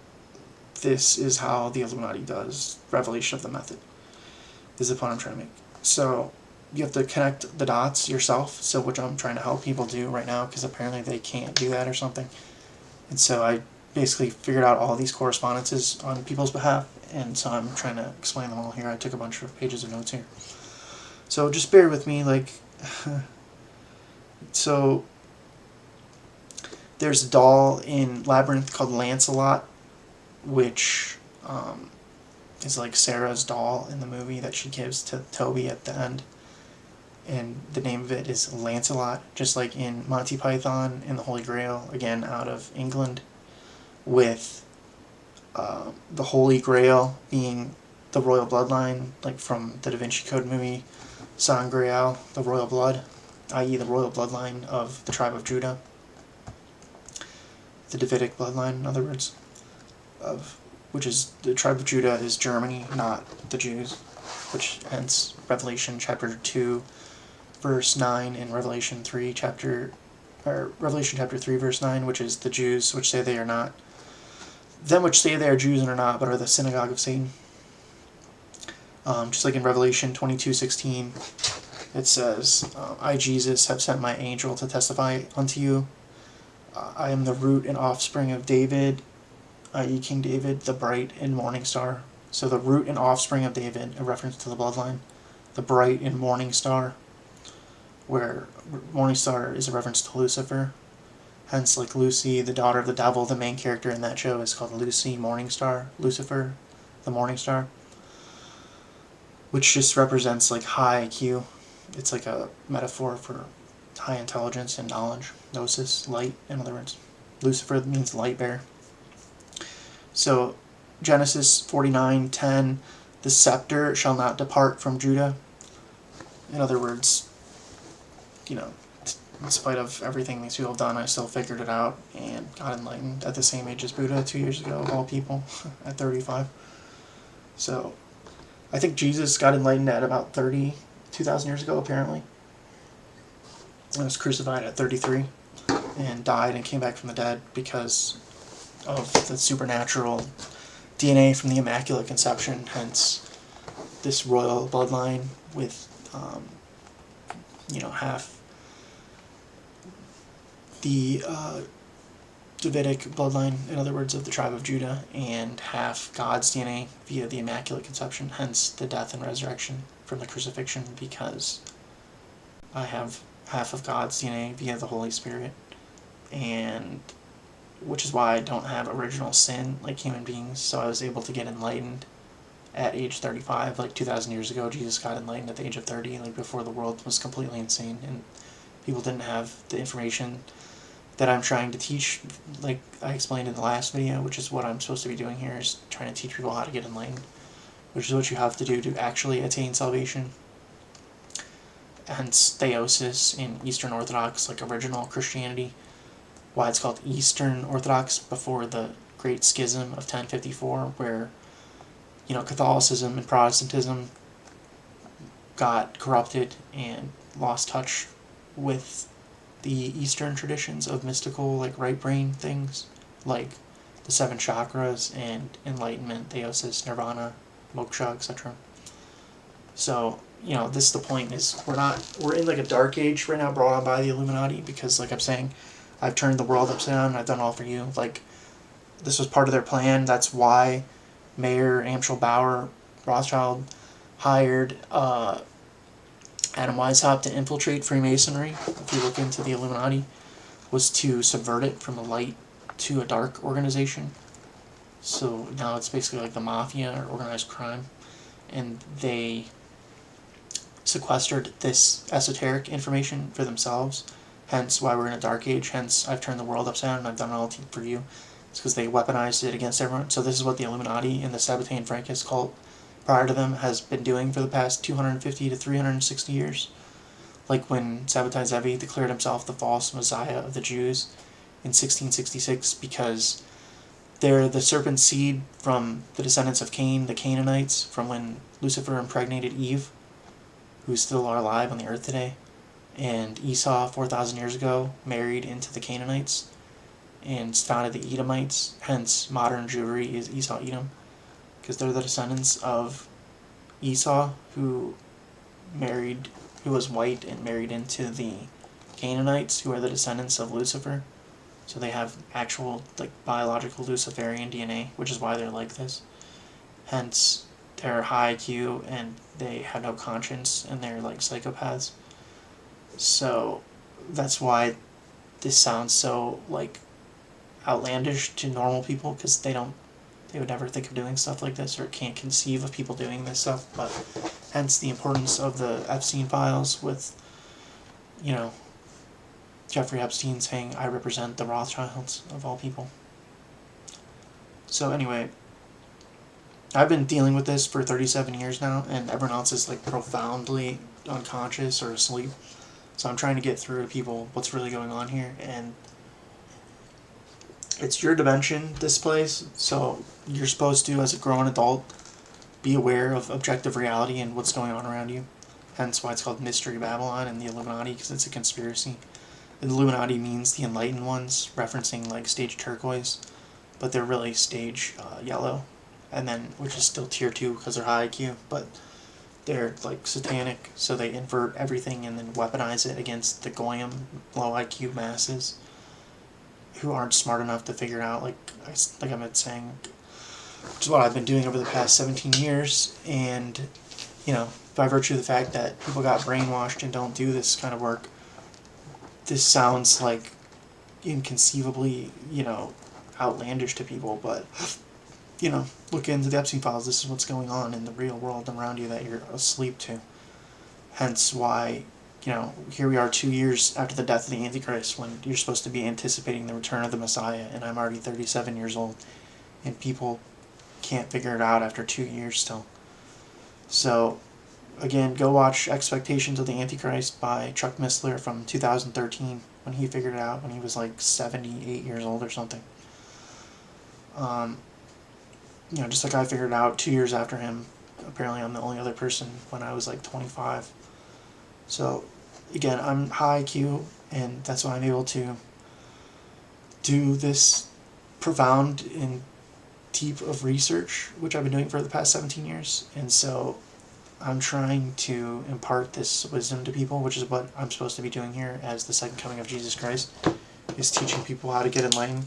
this is how the Illuminati does revelation of the method. Is the point I'm trying to make. So you have to connect the dots yourself. So which I'm trying to help people do right now, because apparently they can't do that or something. And so I basically figured out all these correspondences on people's behalf, and so I'm trying to explain them all here. I took a bunch of pages of notes here. So just bear with me, like, so there's a doll in Labyrinth called Lancelot, which is like Sarah's doll in the movie that she gives to Toby at the end. And the name of it is Lancelot, just like in Monty Python and the Holy Grail, again out of England, with the Holy Grail being the royal bloodline, like from the Da Vinci Code movie, Sangreal, the royal blood, i.e. the royal bloodline of the tribe of Judah, the Davidic bloodline, in other words, of which is the tribe of Judah is Germany, not the Jews, which hence Revelation chapter 2, verse 9, and Revelation 3 Revelation chapter 3 verse 9, which is the Jews which say they are not, them which say they are Jews and are not, but are the synagogue of Satan. Just like in Revelation 22:16, it says, I, Jesus, have sent my angel to testify unto you. I am the root and offspring of David, i.e. King David, the bright and morning star. So the root and offspring of David, a reference to the bloodline. The bright and morning star, where morning star is a reference to Lucifer. Hence, like Lucy, the daughter of the devil, the main character in that show is called Lucy Morningstar, Lucifer, the morning star, which just represents like high IQ. It's like a metaphor for high intelligence and knowledge. Gnosis, light, in other words. Lucifer means light bearer. So Genesis 49:10, the scepter shall not depart from Judah. In other words, you know, in spite of everything these people have done, I still figured it out and got enlightened at the same age as Buddha 2 years ago, of all people, at 35. So I think Jesus got enlightened at about 2,000 years ago, apparently. He was crucified at 33 and died and came back from the dead because of the supernatural DNA from the Immaculate Conception, hence this royal bloodline with, half the Davidic bloodline, in other words, of the tribe of Judah, and half God's DNA via the Immaculate Conception, hence the death and resurrection from the crucifixion, because I have half of God's DNA via the Holy Spirit, and which is why I don't have original sin like human beings, so I was able to get enlightened at age 35, like 2,000 years ago. Jesus got enlightened at the age of 30, like before the world was completely insane, and people didn't have the information that I'm trying to teach, like I explained in the last video, which is what I'm supposed to be doing here, is trying to teach people how to get enlightened, which is what you have to do to actually attain salvation. Hence theosis in Eastern Orthodox, like original Christianity, why it's called Eastern Orthodox before the Great Schism of 1054, where, Catholicism and Protestantism got corrupted and lost touch with the Eastern traditions of mystical, like right brain things, like the 7 chakras and enlightenment, theosis, nirvana, moksha, etc. So, this is the point, is we're in like a dark age right now brought on by the Illuminati, because like I'm saying, I've turned the world upside down, I've done all for you. Like, this was part of their plan. That's why Mayor Amschel Bauer Rothschild hired Adam Weishaupt to infiltrate Freemasonry, if you look into the Illuminati, was to subvert it from a light to a dark organization. So now it's basically like the mafia or organized crime, and they sequestered this esoteric information for themselves, hence why we're in a dark age, hence I've turned the world upside down and I've done it all for you. It's because they weaponized it against everyone. So this is what the Illuminati and the Sabbatean Frankist cult prior to them has been doing for the past 250 to 360 years. Like when Sabbatai Zevi declared himself the false Messiah of the Jews in 1666, because They're the serpent seed from the descendants of Cain, the Canaanites, from when Lucifer impregnated Eve, who still are alive on the earth today. And Esau, 4,000 years ago, married into the Canaanites and founded the Edomites. Hence, modern Jewry is Esau Edom, because they're the descendants of Esau, who was white and married into the Canaanites, who are the descendants of Lucifer. So they have actual, like, biological Luciferian DNA, which is why they're like this. Hence, they're high IQ and they have no conscience and they're like psychopaths. So that's why this sounds so, like, outlandish to normal people, because they would never think of doing stuff like this, or can't conceive of people doing this stuff. But hence the importance of the Epstein files with, Jeffrey Epstein saying, "I represent the Rothschilds of all people." So anyway, I've been dealing with this for 37 years now, and everyone else is like profoundly unconscious or asleep. So I'm trying to get through to people what's really going on here, and it's your dimension, this place, so you're supposed to, as a grown adult, be aware of objective reality and what's going on around you. Hence why it's called Mystery Babylon and the Illuminati, because it's a conspiracy. The Illuminati means the enlightened ones, referencing like stage turquoise, but they're really stage yellow, and then, which is still tier 2 because they're high IQ, but they're like satanic, so they invert everything and then weaponize it against the goyim, low IQ masses, who aren't smart enough to figure it out, like I've been saying, which is what I've been doing over the past 17 years, and, by virtue of the fact that people got brainwashed and don't do this kind of work, this sounds like inconceivably, outlandish to people, but, look into the Epstein files. This is what's going on in the real world around you that you're asleep to. Hence why, here we are 2 years after the death of the Antichrist, when you're supposed to be anticipating the return of the Messiah, and I'm already 37 years old, and people can't figure it out after 2 years still. So, again, go watch Expectations of the Antichrist by Chuck Missler from 2013, when he figured it out when he was like 78 years old or something. Just like I figured it out 2 years after him. Apparently I'm the only other person when I was like 25. So, again, I'm high IQ, and that's why I'm able to do this profound and deep of research, which I've been doing for the past 17 years. And so I'm trying to impart this wisdom to people, which is what I'm supposed to be doing here as the second coming of Jesus Christ, is teaching people how to get enlightened,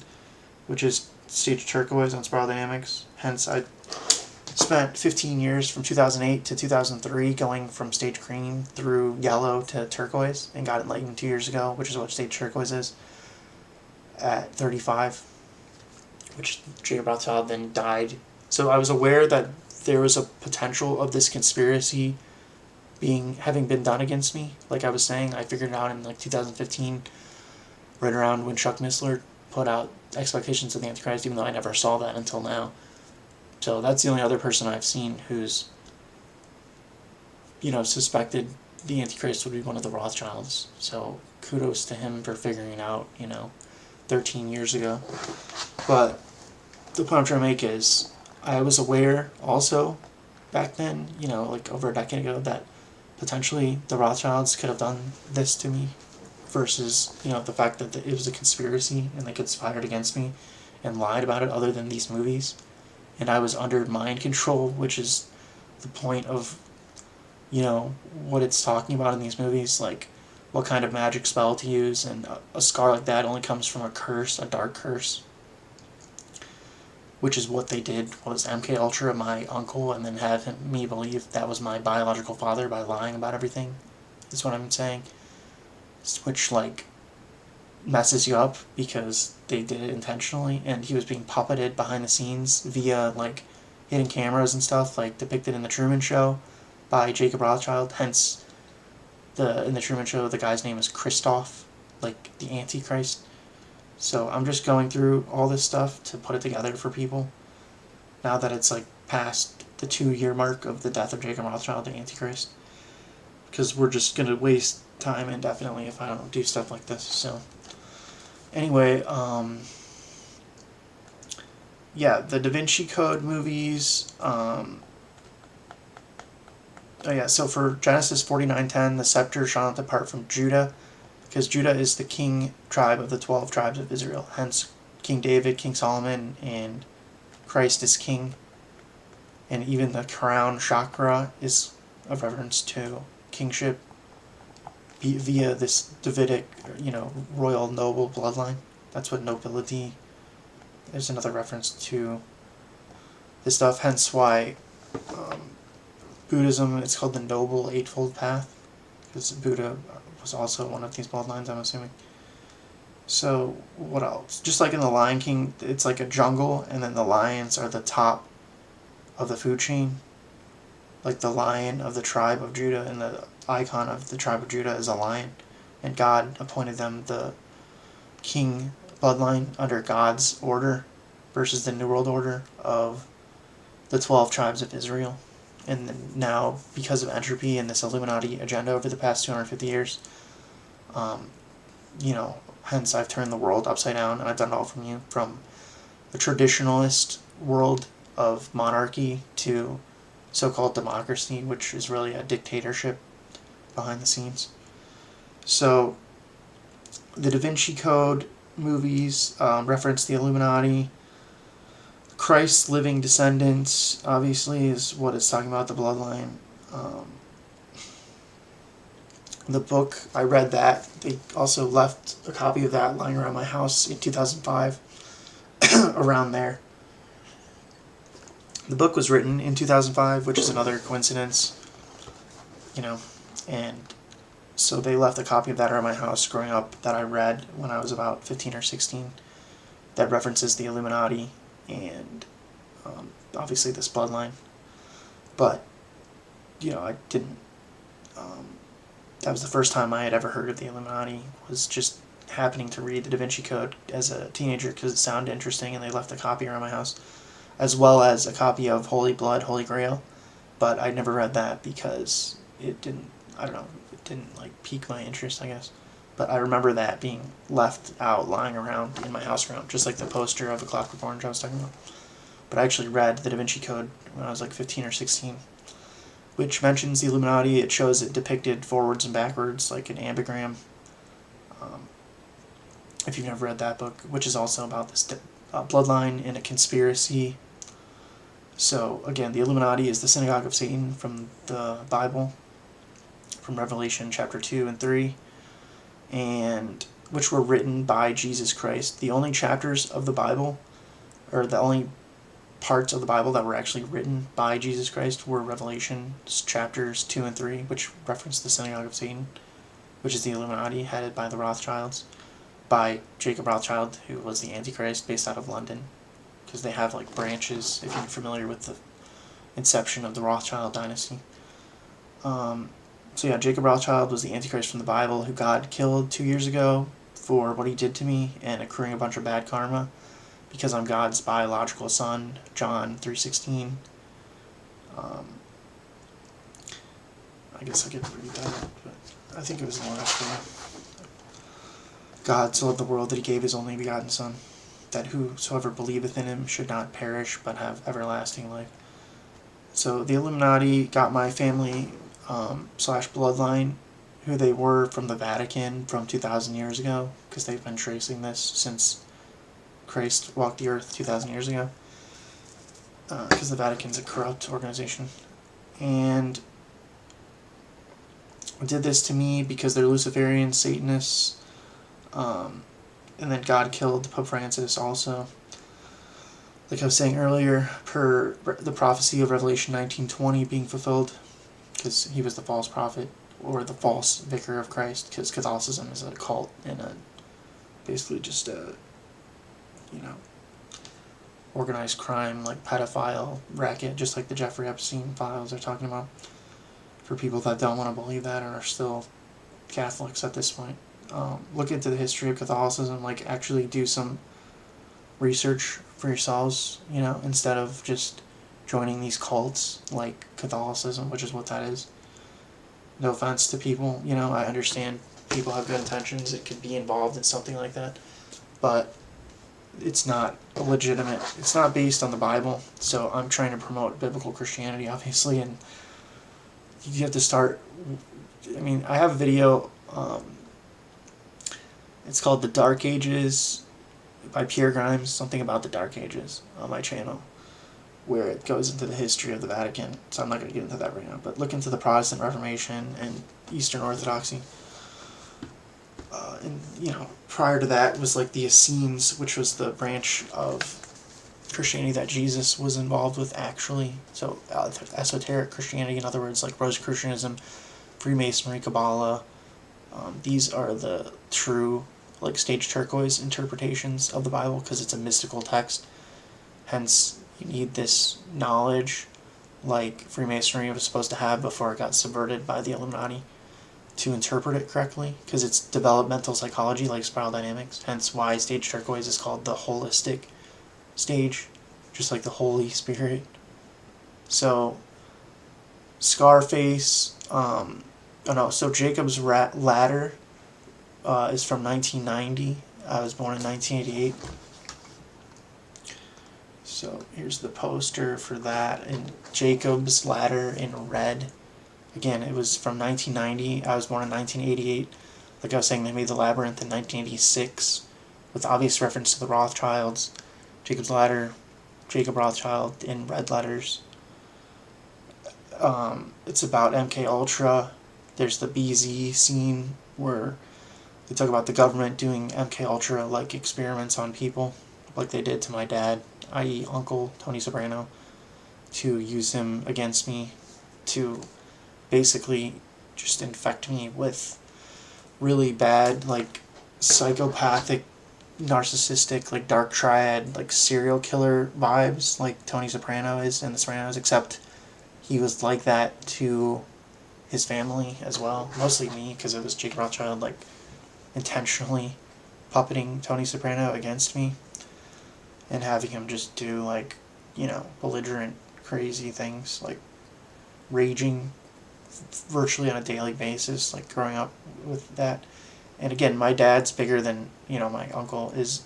which is stage turquoise on Spiral Dynamics. Hence, I spent 15 years from 2008 to 2003 going from stage green through yellow to turquoise, and got enlightened 2 years ago, which is what stage turquoise is, at 35, which Jacob Rothschild then died. So I was aware that there was a potential of this conspiracy having been done against me. Like I was saying, I figured it out in like 2015, right around when Chuck Missler put out Expectations of the Antichrist, even though I never saw that until now. So that's the only other person I've seen who's, suspected the Antichrist would be one of the Rothschilds. So kudos to him for figuring it out, 13 years ago. But the point I'm trying to make is, I was aware also back then, like over a decade ago, that potentially the Rothschilds could have done this to me, versus, the fact that it was a conspiracy and they conspired against me and lied about it, other than these movies. And I was under mind control, which is the point of, what it's talking about in these movies, like what kind of magic spell to use, and a scar like that only comes from a curse, a dark curse, which is what they did, was MK Ultra my uncle, and then have me believe that was my biological father by lying about everything, is what I'm saying. Which, like, messes you up, because they did it intentionally, and he was being puppeted behind the scenes via, like, hidden cameras and stuff, like depicted in The Truman Show by Jacob Rothschild. Hence, in The Truman Show, the guy's name is Christoph, like the Antichrist. So I'm just going through all this stuff to put it together for people, now that it's, like, past the 2-year mark of the death of Jacob Rothschild, the Antichrist. Because we're just going to waste time indefinitely if I don't do stuff like this. So anyway, yeah, the Da Vinci Code movies. Oh yeah, so for Genesis 49:10, the scepter shall not depart from Judah, because Judah is the king tribe of the 12 tribes of Israel. Hence, King David, King Solomon, and Christ is king. And even the crown chakra is a reference to kingship via this Davidic, royal noble bloodline. That's what nobility. There's another reference to this stuff. Hence why Buddhism, it's called the Noble Eightfold Path, because Buddha was also one of these bloodlines, I'm assuming. So, what else? Just like in The Lion King, it's like a jungle, and then the lions are the top of the food chain. Like the lion of the tribe of Judah, and the icon of the tribe of Judah is a lion. And God appointed them the king bloodline under God's order versus the New World Order of the 12 tribes of Israel. And now, because of entropy and this Illuminati agenda over the past 250 years, hence I've turned the world upside down, and I've done it all from the traditionalist world of monarchy to so-called democracy, which is really a dictatorship behind the scenes. So, the Da Vinci Code movies reference the Illuminati. Christ's living descendants, obviously, is what it's talking about, the bloodline. The book, I read that. They also left a copy of that lying around my house in 2005, around there. The book was written in 2005, which is another coincidence, and so they left a copy of that around my house growing up that I read when I was about 15 or 16 that references the Illuminati and obviously this bloodline. But, I didn't, that was the first time I had ever heard of the Illuminati, was just happening to read the Da Vinci Code as a teenager because it sounded interesting, and they left a copy around my house, as well as a copy of Holy Blood, Holy Grail, but I never read that because it didn't pique my interest, I guess. But I remember that being left out, lying around in my house room, just like the poster of A Clockwork Orange I was talking about. But I actually read the Da Vinci Code when I was like 15 or 16, which mentions the Illuminati. It shows it depicted forwards and backwards, like an ambigram. If you've never read that book, which is also about this bloodline and a conspiracy. So, again, the Illuminati is the synagogue of Satan from the Bible, from Revelation chapter 2 and 3, and which were written by Jesus Christ. The only chapters of the Bible, or the only parts of the Bible that were actually written by Jesus Christ, were Revelation chapters 2 and 3, which reference the synagogue of Satan, which is the Illuminati, headed by the Rothschilds, by Jacob Rothschild, who was the Antichrist, based out of London, because they have like branches, if you're familiar with the inception of the Rothschild dynasty. So yeah, Jacob Rothschild was the Antichrist from the Bible, who God killed 2 years ago for what he did to me and accruing a bunch of bad karma, because I'm God's biological son, John 3:16. I guess I could read that, but I think it was the last one. God so loved the world that he gave his only begotten Son, that whosoever believeth in him should not perish, but have everlasting life. So the Illuminati got my family slash bloodline, who they were, from the Vatican from 2,000 years ago, because they've been tracing this since Christ walked the earth 2,000 years ago, because the Vatican's a corrupt organization. And did this to me because they're Luciferian Satanists, and then God killed Pope Francis also. Like I was saying earlier, per the prophecy of Revelation 19:20 being fulfilled, because he was the false prophet, or the false vicar of Christ, because Catholicism is a cult and basically just a, organized crime, like pedophile racket, just like the Jeffrey Epstein files are talking about, for people that don't want to believe that and are still Catholics at this point. Look into the history of Catholicism, like actually do some research for yourselves, instead of just joining these cults like Catholicism, which is what that is. No offense to people, I understand people have good intentions, it could be involved in something like that, but it's not legitimate. It's not based on the Bible. So I'm trying to promote biblical Christianity, obviously, and you have to start. I mean, I have a video. It's called "The Dark Ages" by Pierre Grimes. Something about the Dark Ages on my channel, where it goes into the history of the Vatican. So I'm not going to get into that right now. But look into the Protestant Reformation and Eastern Orthodoxy. And prior to that was like the Essenes, which was the branch of Christianity that Jesus was involved with actually. So esoteric Christianity, in other words, like Rosicrucianism, Freemasonry, Kabbalah. These are the true, like, stage turquoise interpretations of the Bible, because it's a mystical text. Hence, you need this knowledge, like Freemasonry was supposed to have before it got subverted by the Illuminati, to interpret it correctly, because it's developmental psychology, like spiral dynamics. Hence why stage turquoise is called the holistic stage, just like the Holy Spirit. So, Scarface, so Jacob's Ladder is from 1990. I was born in 1988. So here's the poster for that, and Jacob's Ladder in red. Again, it was from 1990. I was born in 1988. Like I was saying, they made the Labyrinth in 1986, with obvious reference to the Rothschilds. Jacob's Ladder, Jacob Rothschild in red letters. It's about MK Ultra. There's the BZ scene where they talk about the government doing MK Ultra like experiments on people, like they did to my dad, i.e. Uncle Tony Soprano, to use him against me, to basically just infect me with really bad, like, psychopathic, narcissistic, like, dark triad, like, serial killer vibes, like Tony Soprano is in The Sopranos, except he was like that to his family as well, mostly me, because it was Jake Rothschild, like, intentionally puppeting Tony Soprano against me, and having him just do, like, belligerent, crazy things, like raging virtually on a daily basis, like growing up with that. And again, my dad's bigger than, my uncle is,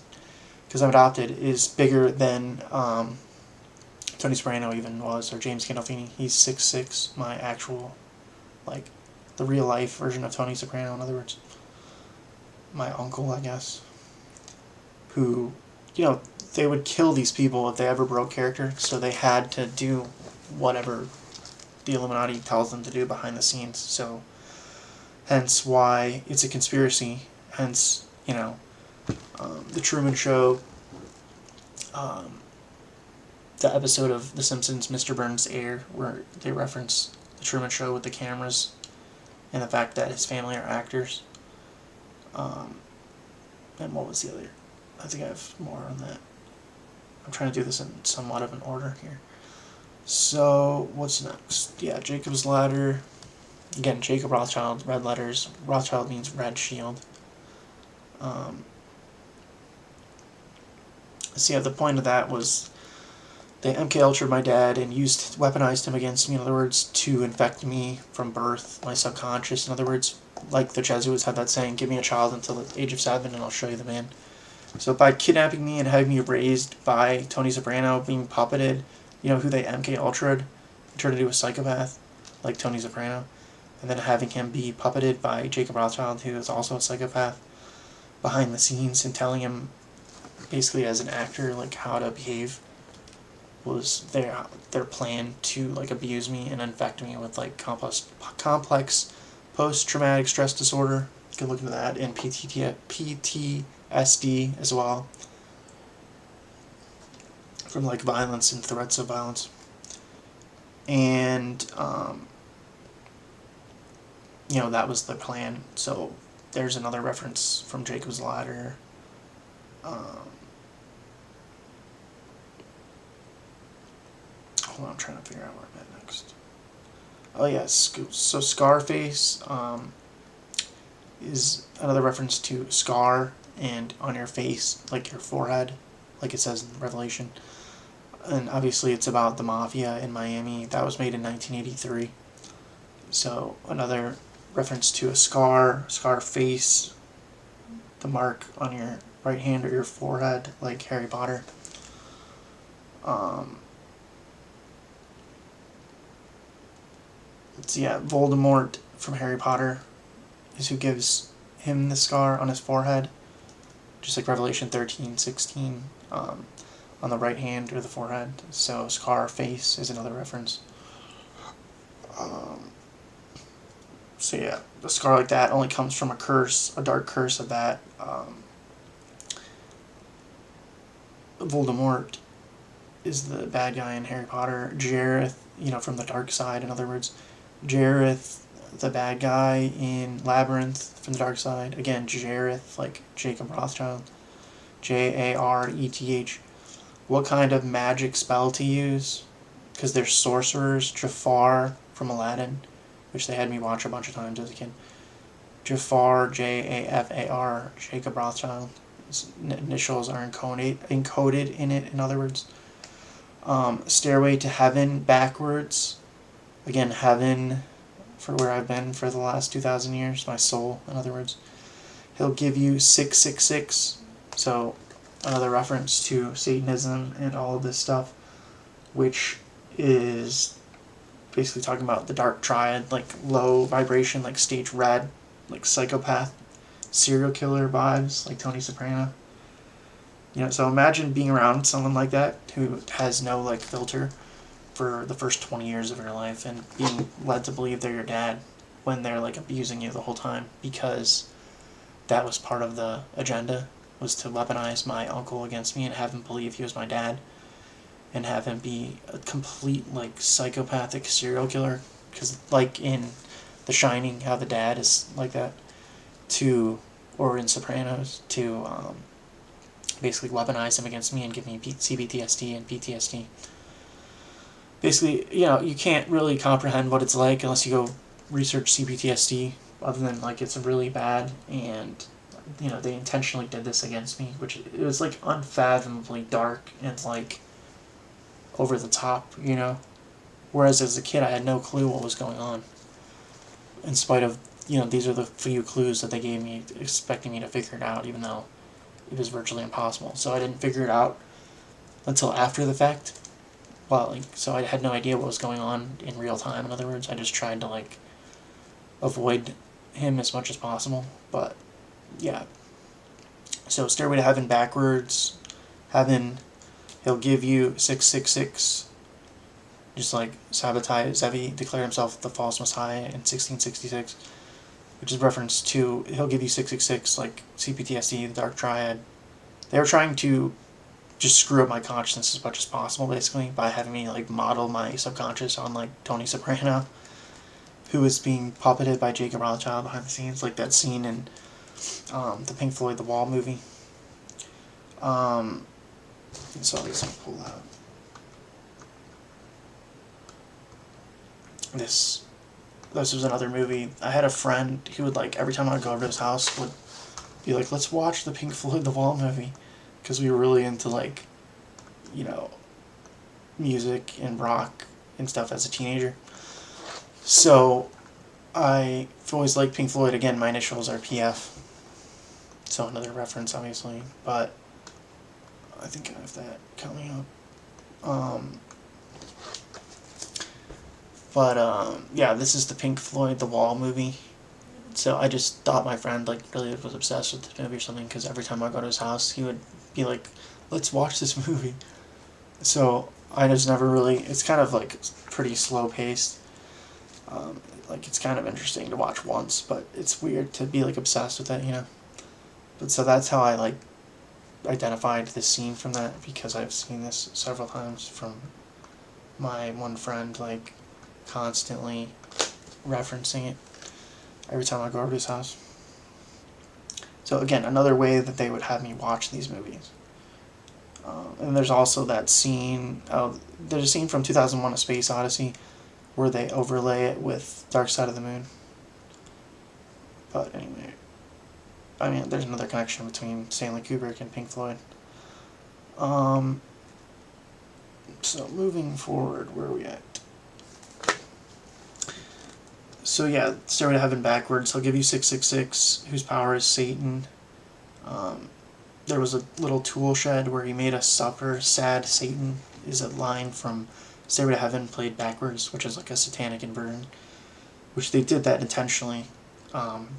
because I'm adopted, is bigger than Tony Soprano even was, or James Gandolfini. He's 6'6", my actual, like, the real life version of Tony Soprano, in other words. My uncle, I guess, who, they would kill these people if they ever broke character, so they had to do whatever the Illuminati tells them to do behind the scenes. So, hence why it's a conspiracy. Hence, the Truman Show, the episode of The Simpsons, Mr. Burns' Air, where they reference the Truman Show with the cameras and the fact that his family are actors. And what was the other? I think I have more on that. I'm trying to do this in somewhat of an order here. So, what's next? Yeah, Jacob's Ladder. Again, Jacob Rothschild, red letters. Rothschild means red shield. So yeah, the point of that was they MK Ultra'd my dad and weaponized him against me, in other words, to infect me from birth, my subconscious, in other words, like the Jesuits had that saying, give me a child until the age of 7 and I'll show you the man. So by kidnapping me and having me raised by Tony Soprano, being puppeted, who they MK Ultra'd, and turned into a psychopath, like Tony Soprano, and then having him be puppeted by Jacob Rothschild, who is also a psychopath, behind the scenes, and telling him, basically as an actor, like, how to behave, was their plan to, like, abuse me and infect me with, like, complex post-traumatic stress disorder. You can look into that, and PTSD as well, from, like, violence and threats of violence. And that was the plan. So there's another reference from Jacob's Ladder. Hold on, I'm trying to figure out where I'm at next. Oh yes, so Scarface is another reference to scar and on your face, like your forehead, like it says in Revelation. And obviously it's about the mafia in Miami. That was made in 1983. So another reference to a scar face, the mark on your right hand or your forehead, like Harry Potter. Voldemort from Harry Potter is who gives him the scar on his forehead, just like Revelation 13:16, on the right hand or the forehead. So scar face is another reference. So yeah, a scar like that only comes from a curse, a dark curse of that. Voldemort is the bad guy in Harry Potter. Jareth, from the dark side, in other words. Jareth, the bad guy in Labyrinth from the dark side. Again, Jareth, like Jacob Rothschild. Jareth. What kind of magic spell to use? Because they're sorcerers. Jafar from Aladdin, which they had me watch a bunch of times as a kid. Jafar, Jafar, Jacob Rothschild. His initials are encoded in it, in other words. Stairway to Heaven backwards. Again, heaven for where I've been for the last 2,000 years. My soul, in other words. He'll give you 666. So another reference to Satanism and all of this stuff, which is basically talking about the dark triad, like low vibration, like stage red, like psychopath, serial killer vibes, like Tony Soprano. So imagine being around someone like that who has no like filter for the first 20 years of your life and being led to believe they're your dad when they're like abusing you the whole time, because that was part of the agenda, was to weaponize my uncle against me and have him believe he was my dad and have him be a complete like psychopathic serial killer, because like in The Shining, how the dad is like that, or in Sopranos, to basically weaponize him against me and give me CPTSD and PTSD. Basically, you can't really comprehend what it's like unless you go research CPTSD, other than like it's really bad and they intentionally did this against me, which it was like unfathomably dark and like over the top, whereas as a kid I had no clue what was going on, in spite of these are the few clues that they gave me, expecting me to figure it out, even though it was virtually impossible. So I didn't figure it out until after the fact. So I had no idea what was going on in real time. In other words, I just tried to like avoid him as much as possible. But yeah. So Stairway to Heaven backwards. Heaven, he'll give you 666. Just like Zevi declared himself the false messiah in 1666, which is reference to he'll give you 666, like CPTSD, the dark triad. They were trying to just screw up my consciousness as much as possible, basically, by having me like model my subconscious on like Tony Soprano, who was being puppeted by Jacob Rothschild behind the scenes, like that scene in the Pink Floyd The Wall movie. So let me pull that up. This was another movie. I had a friend who would like, every time I would go over to his house, would be like, let's watch the Pink Floyd The Wall movie, because we were really into like, music and rock and stuff as a teenager. So I've always liked Pink Floyd. Again, my initials are PF, so another reference obviously, but I think I have that coming up. This is the Pink Floyd The Wall movie. So I just thought my friend like really was obsessed with the movie or something, because every time I go to his house he would be like, let's watch this movie. So I just never really, it's kind of like pretty slow paced. Like it's kind of interesting to watch once, but it's weird to be like obsessed with it, But so that's how I like identified this scene from that, because I've seen this several times from my one friend, like constantly referencing it every time I go over to his house. So again, another way that they would have me watch these movies. And there's also that scene, there's a scene from 2001 A Space Odyssey where they overlay it with Dark Side of the Moon. But anyway, there's another connection between Stanley Kubrick and Pink Floyd. So moving forward, where are we at? So yeah, Stairway to Heaven backwards. He'll give you 666, whose power is Satan. there was a little tool shed where he made a supper. Sad Satan is a line from Stairway to Heaven played backwards, which is like a satanic inversion, which they did that intentionally.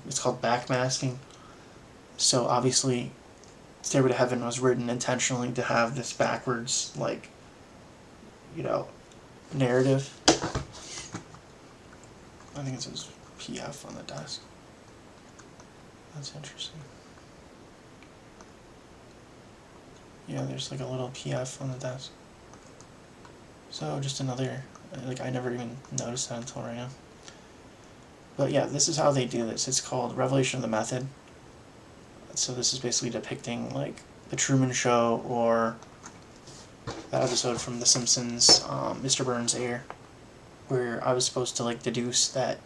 It's called backmasking. So obviously, Stairway to Heaven was written intentionally to have this backwards, like, narrative. I think it says PF on the desk. That's interesting. Yeah, there's like a little PF on the desk. So just another, like, I never even noticed that until right now. But yeah, this is how they do this. It's called Revelation of the Method. So this is basically depicting like the Truman Show or that episode from The Simpsons, Mr. Burns' Heir, where I was supposed to like deduce that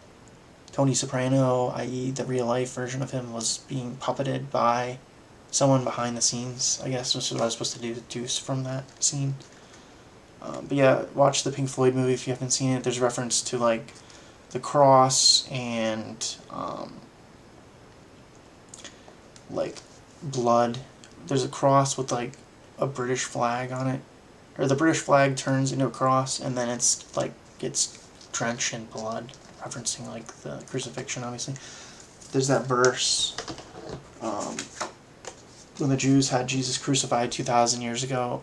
Tony Soprano, i.e. the real life version of him, was being puppeted by someone behind the scenes, I guess, which is what I was supposed to deduce from that scene. But yeah, watch the Pink Floyd movie if you haven't seen it. There's reference to like the cross and like blood. There's a cross with like a British flag on it, or the British flag turns into a cross and then it's like gets drenched in blood, referencing like the crucifixion. Obviously, there's that verse when the Jews had Jesus crucified 2,000 years ago.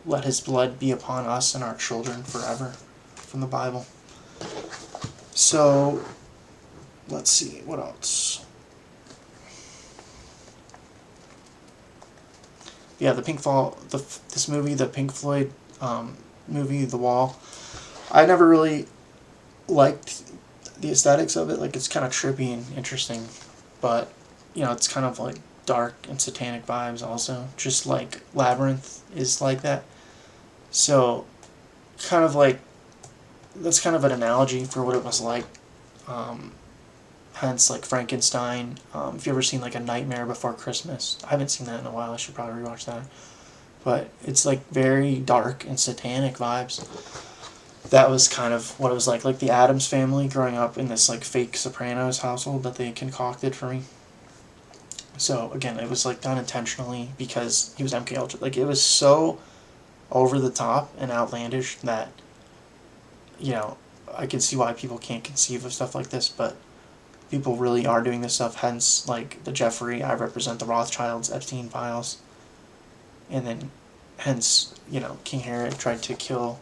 Let his blood be upon us and our children forever, from the Bible. So let's see what else. Yeah, this movie, the Pink Floyd movie, The Wall. I never really liked the aesthetics of it. Like, it's kind of trippy and interesting, but it's kind of like dark and satanic vibes also, just like Labyrinth is like that. So kind of like, that's kind of an analogy for what it was like. Hence, like Frankenstein. If you ever seen like A Nightmare Before Christmas, I haven't seen that in a while. I should probably rewatch that. But it's like very dark and satanic vibes. That was kind of what it was like the Addams Family growing up in this like fake Sopranos household that they concocted for me. So again, it was like done intentionally because he was MK Ultra. Like, it was so over the top and outlandish that I can see why people can't conceive of stuff like this, but people really are doing this stuff. Hence, like the Jeffrey, I represent the Rothschilds, Epstein files, and then hence King Herod tried to kill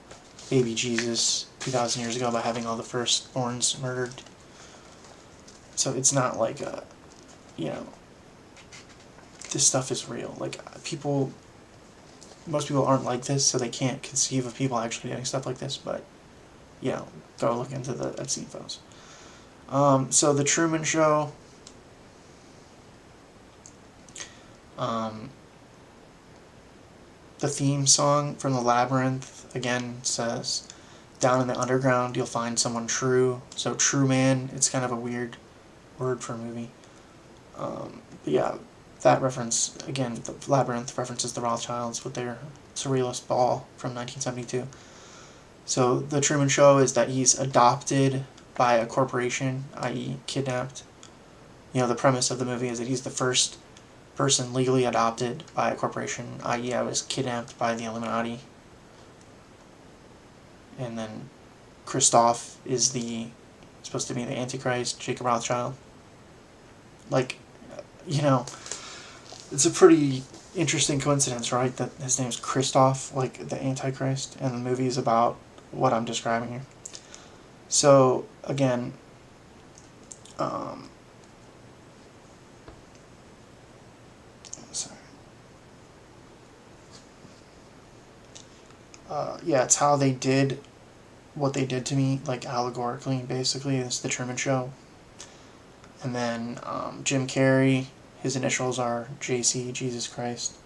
baby Jesus 2,000 years ago by having all the firstborns murdered. So it's not like this stuff is real. Like, most people aren't like this, so they can't conceive of people actually doing stuff like this, but go look into the Epstein files. So the Truman Show, the theme song from the Labyrinth again says, "Down in the underground you'll find someone true." So true man, it's kind of a weird word for a movie. But yeah, that reference, again, the Labyrinth references the Rothschilds with their surrealist ball from 1972. So the Truman Show is that he's adopted by a corporation, i.e. kidnapped. The premise of the movie is that he's the first person legally adopted by a corporation, i.e. I was kidnapped by the Illuminati. And then Christoph is supposed to be the Antichrist, Jacob Rothschild. Like, it's a pretty interesting coincidence, right? That his name's Christoph, like the Antichrist, and the movie is about what I'm describing here. So, again, yeah, it's how they did what they did to me, like allegorically, basically. It's the Truman Show. And then Jim Carrey, his initials are JC, Jesus Christ.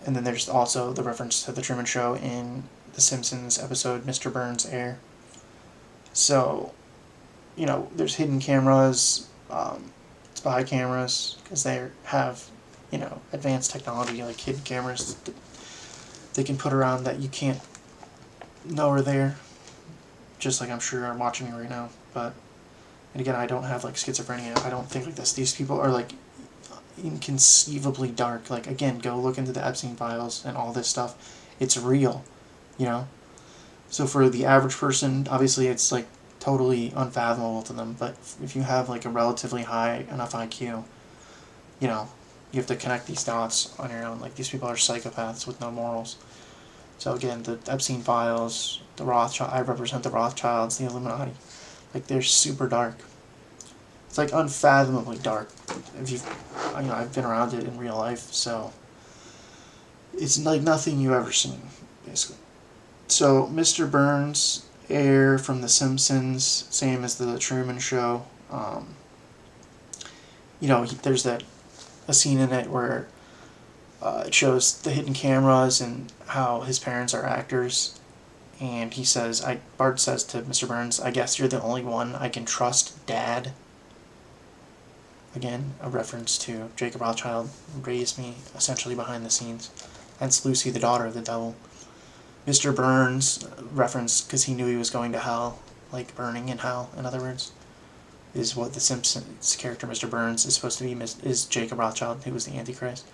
And then there's also the reference to the Truman Show in The Simpsons episode Mr. Burns' Heir. So, there's hidden cameras, spy cameras, because they have, advanced technology, like hidden cameras that they can put around that you can't know are there, just like I'm sure are watching me right now. But, and again, I don't have like schizophrenia. I don't think like this. These people are like inconceivably dark. Like, again, go look into the Epstein files and all this stuff. It's real, you know? So for the average person, obviously it's like totally unfathomable to them, but if you have like a relatively high enough IQ, you know, you have to connect these dots on your own. Like, these people are psychopaths with no morals. So again, the Epstein files, the Rothschild, I represent the Rothschilds, the Illuminati. Like, they're super dark. It's like unfathomably dark. If you, I've been around it in real life, so it's like nothing you've ever seen, basically. So Mr. Burns, heir from The Simpsons, same as the Truman Show. There's a scene in it where it shows the hidden cameras and how his parents are actors. And he says, Bart says to Mr. Burns, "I guess you're the only one I can trust, Dad." Again, a reference to Jacob Rothschild, who raised me essentially behind the scenes. Hence Lucy, the daughter of the devil. Mr. Burns, reference because he knew he was going to hell, like burning in hell, in other words, is what the Simpsons character Mr. Burns is supposed to be, is Jacob Rothschild, who was the Antichrist.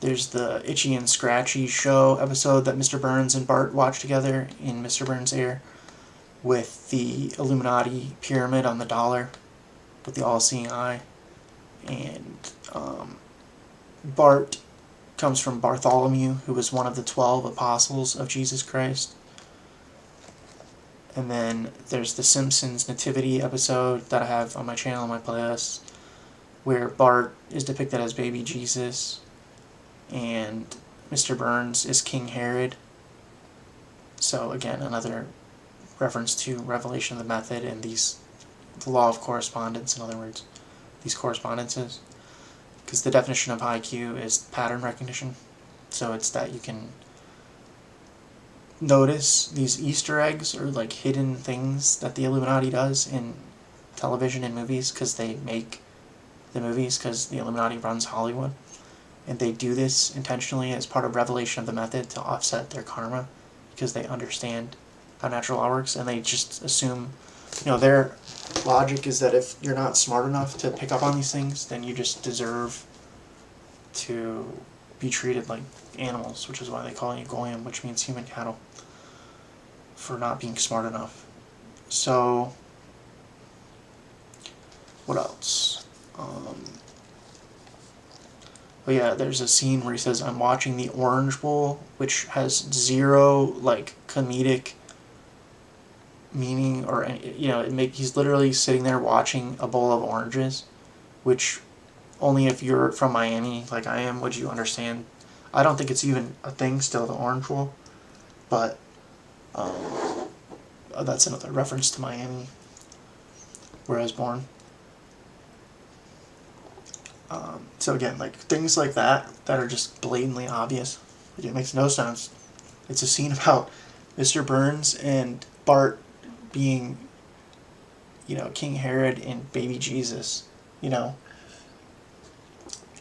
There's the Itchy and Scratchy Show episode that Mr. Burns and Bart watch together in Mr. Burns' Heir, with the Illuminati pyramid on the dollar, with the all-seeing eye. And Bart comes from Bartholomew, who was one of the 12 apostles of Jesus Christ. And then there's the Simpsons Nativity episode that I have on my channel, on my playlist, where Bart is depicted as baby Jesus, and Mr. Burns is King Herod. So again, another reference to Revelation of the Method and the law of correspondence, in other words, these correspondences. Because the definition of IQ is pattern recognition. So it's that you can notice these Easter eggs or like hidden things that the Illuminati does in television and movies, because they make the movies, because the Illuminati runs Hollywood. And they do this intentionally as part of Revelation of the Method to offset their karma, because they understand how natural law works, and they just assume, their logic is that if you're not smart enough to pick up on these things, then you just deserve to be treated like animals, which is why they call you goyim, which means human cattle, for not being smart enough. So, what else? Oh yeah, there's a scene where he says, "I'm watching the Orange Bowl," which has zero like comedic meaning, or he's literally sitting there watching a bowl of oranges, which only if you're from Miami, like I am, would you understand. I don't think it's even a thing still, the Orange Bowl, but that's another reference to Miami, where I was born. So again, like things like that are just blatantly obvious. It makes no sense. It's a scene about Mr. Burns and Bart being, King Herod and baby Jesus,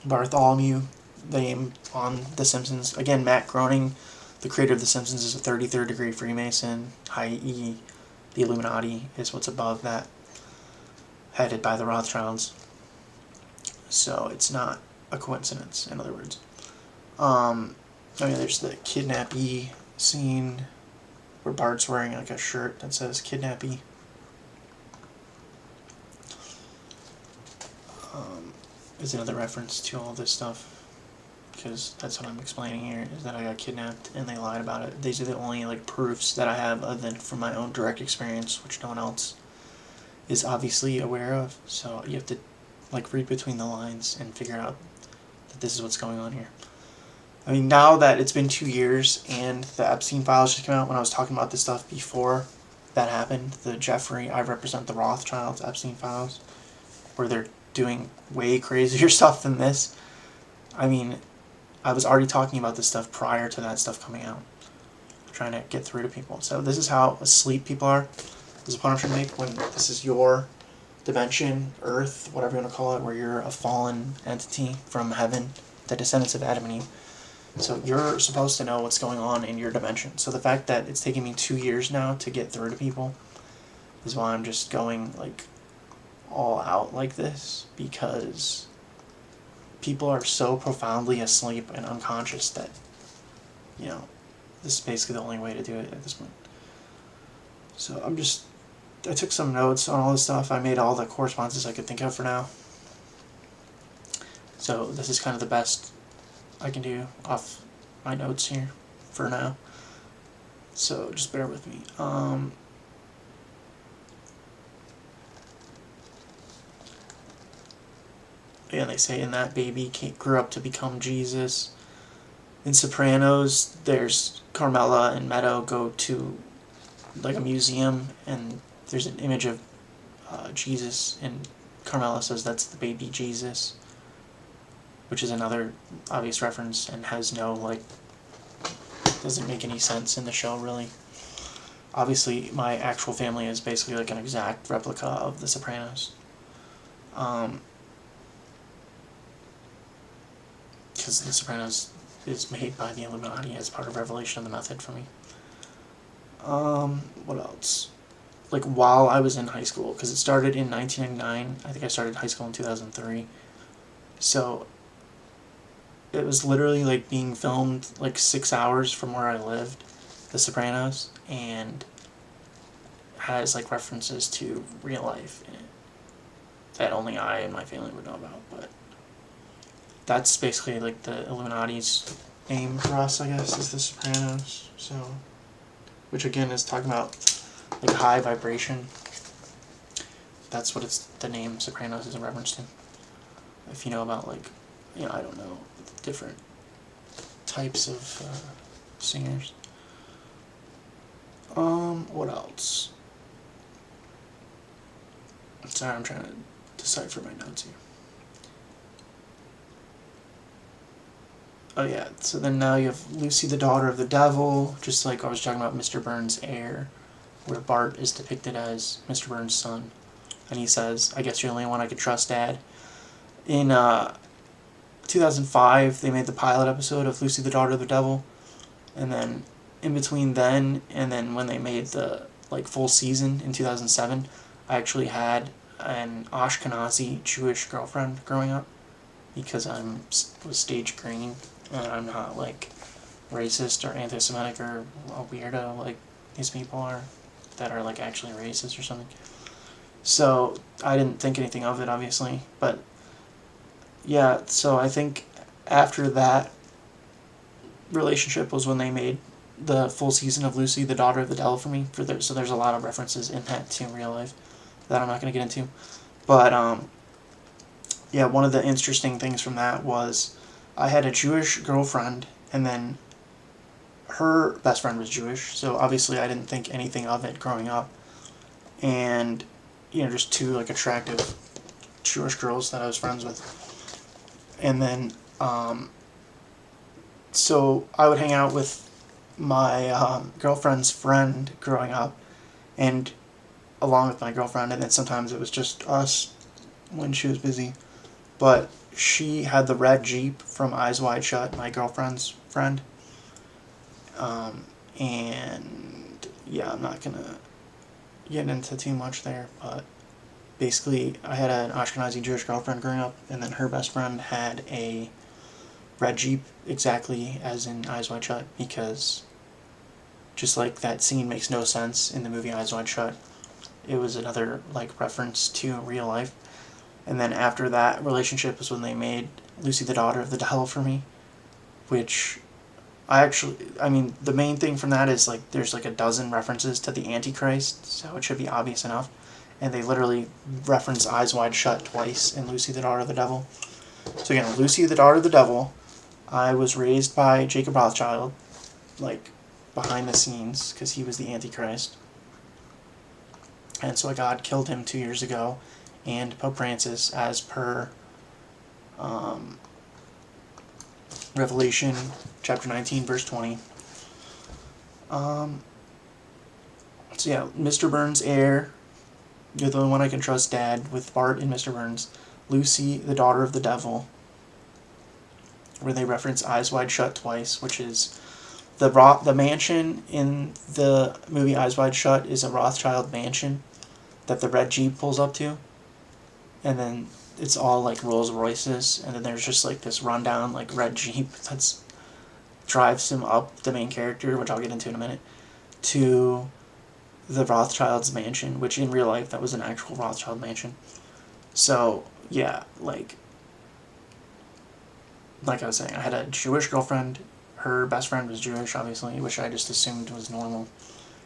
Bartholomew, the name on The Simpsons. Again, Matt Groening, the creator of The Simpsons, is a 33rd degree Freemason, i.e. the Illuminati is what's above that, headed by the Rothschilds. So it's not a coincidence, in other words. There's the kidnappee scene where Bart's wearing like a shirt that says kidnappee. Is another reference to all this stuff, because that's what I'm explaining here, is that I got kidnapped and they lied about it. These are the only like proofs that I have other than from my own direct experience, which no one else is obviously aware of. So you have to like read between the lines and figure out that this is what's going on here. I mean, now that it's been 2 years and the Epstein files just came out, when I was talking about this stuff before that happened, the Jeffrey, I represent the Rothschilds Epstein files, where they're doing way crazier stuff than this. I mean, I was already talking about this stuff prior to that stuff coming out, trying to get through to people. So this is how asleep people are. This is a point I'm trying to make when this is your dimension, Earth, whatever you want to call it, where you're a fallen entity from heaven, the descendants of Adam and Eve. So you're supposed to know what's going on in your dimension. So the fact that it's taking me 2 years now to get through to people is why I'm just going like all out like this because people are so profoundly asleep and unconscious that, this is basically the only way to do it at this point. So I took some notes on all this stuff. I made all the correspondences I could think of for now. So this is kind of the best I can do off my notes here for now. So just bear with me. Yeah, they say in that baby grew up to become Jesus. In Sopranos, there's Carmela and Meadow go to like a museum, and there's an image of Jesus, and Carmela says that's the baby Jesus, which is another obvious reference and has no, doesn't make any sense in the show, really. Obviously, my actual family is basically like an exact replica of The Sopranos. Because The Sopranos is made by the Illuminati as part of Revelation of the Method for me. What else? Like, while I was in high school, because it started in 1999, I think I started high school in 2003, so it was literally, like, being filmed, 6 hours from where I lived, The Sopranos, and has, references to real life in it that only I and my family would know about, but that's basically, the Illuminati's aim for us, I guess, is The Sopranos, so, which, again, is talking about, high vibration. That's what the name Sopranos is a reference to. If you know about, I don't know, different types of singers. What else? Sorry, I'm trying to decipher my notes here. Oh yeah, so then now you have Lucy, the daughter of the devil, just like I was talking about Mr. Burns' heir, where Bart is depicted as Mr. Burns' son. And he says, I guess you're the only one I could trust, Dad. In 2005, they made the pilot episode of Lucy, the daughter of the devil. And then in between then and then when they made the full season in 2007, I actually had an Ashkenazi Jewish girlfriend growing up because was stage green and I'm not racist or anti-Semitic or a weirdo like these people are that are actually racist or something. So I didn't think anything of it, obviously, but yeah, so I think after that relationship was when they made the full season of Lucy, the daughter of the devil for me. So there's a lot of references in that to real life that I'm not going to get into. But yeah, one of the interesting things from that was I had a Jewish girlfriend, and then her best friend was Jewish, so obviously I didn't think anything of it growing up. And, just two attractive Jewish girls that I was friends with. And then, so I would hang out with my girlfriend's friend growing up, and along with my girlfriend, and then sometimes it was just us when she was busy. But she had the red Jeep from Eyes Wide Shut, my girlfriend's friend. And yeah, I'm not gonna get into too much there, but basically I had an Ashkenazi Jewish girlfriend growing up, and then her best friend had a red Jeep exactly as in Eyes Wide Shut, because just like that scene makes no sense in the movie Eyes Wide Shut, it was another reference to real life. And then after that relationship was when they made Lucy, the daughter of the devil for me, which the main thing from that is there's a dozen references to the Antichrist, so it should be obvious enough. And they literally reference Eyes Wide Shut twice in Lucy, the daughter of the devil. So again, Lucy, the daughter of the devil, I was raised by Jacob Rothschild, behind the scenes, because he was the Antichrist. And so God killed him 2 years ago, and Pope Francis, as per Revelation chapter 19, verse 20. So yeah, Mr. Burns' heir, you're the only one I can trust, Dad, with Bart and Mr. Burns. Lucy, the daughter of the devil, where they reference Eyes Wide Shut twice, which is the mansion in the movie Eyes Wide Shut is a Rothschild mansion that the red Jeep pulls up to. and then it's all like Rolls Royces, and then there's just like this rundown like red Jeep that's drives him up, the main character, which I'll get into in a minute, to the Rothschild's mansion, which in real life that was an actual Rothschild mansion. So yeah, like I was saying, I had a Jewish girlfriend. Her best friend was Jewish, obviously, which I just assumed was normal,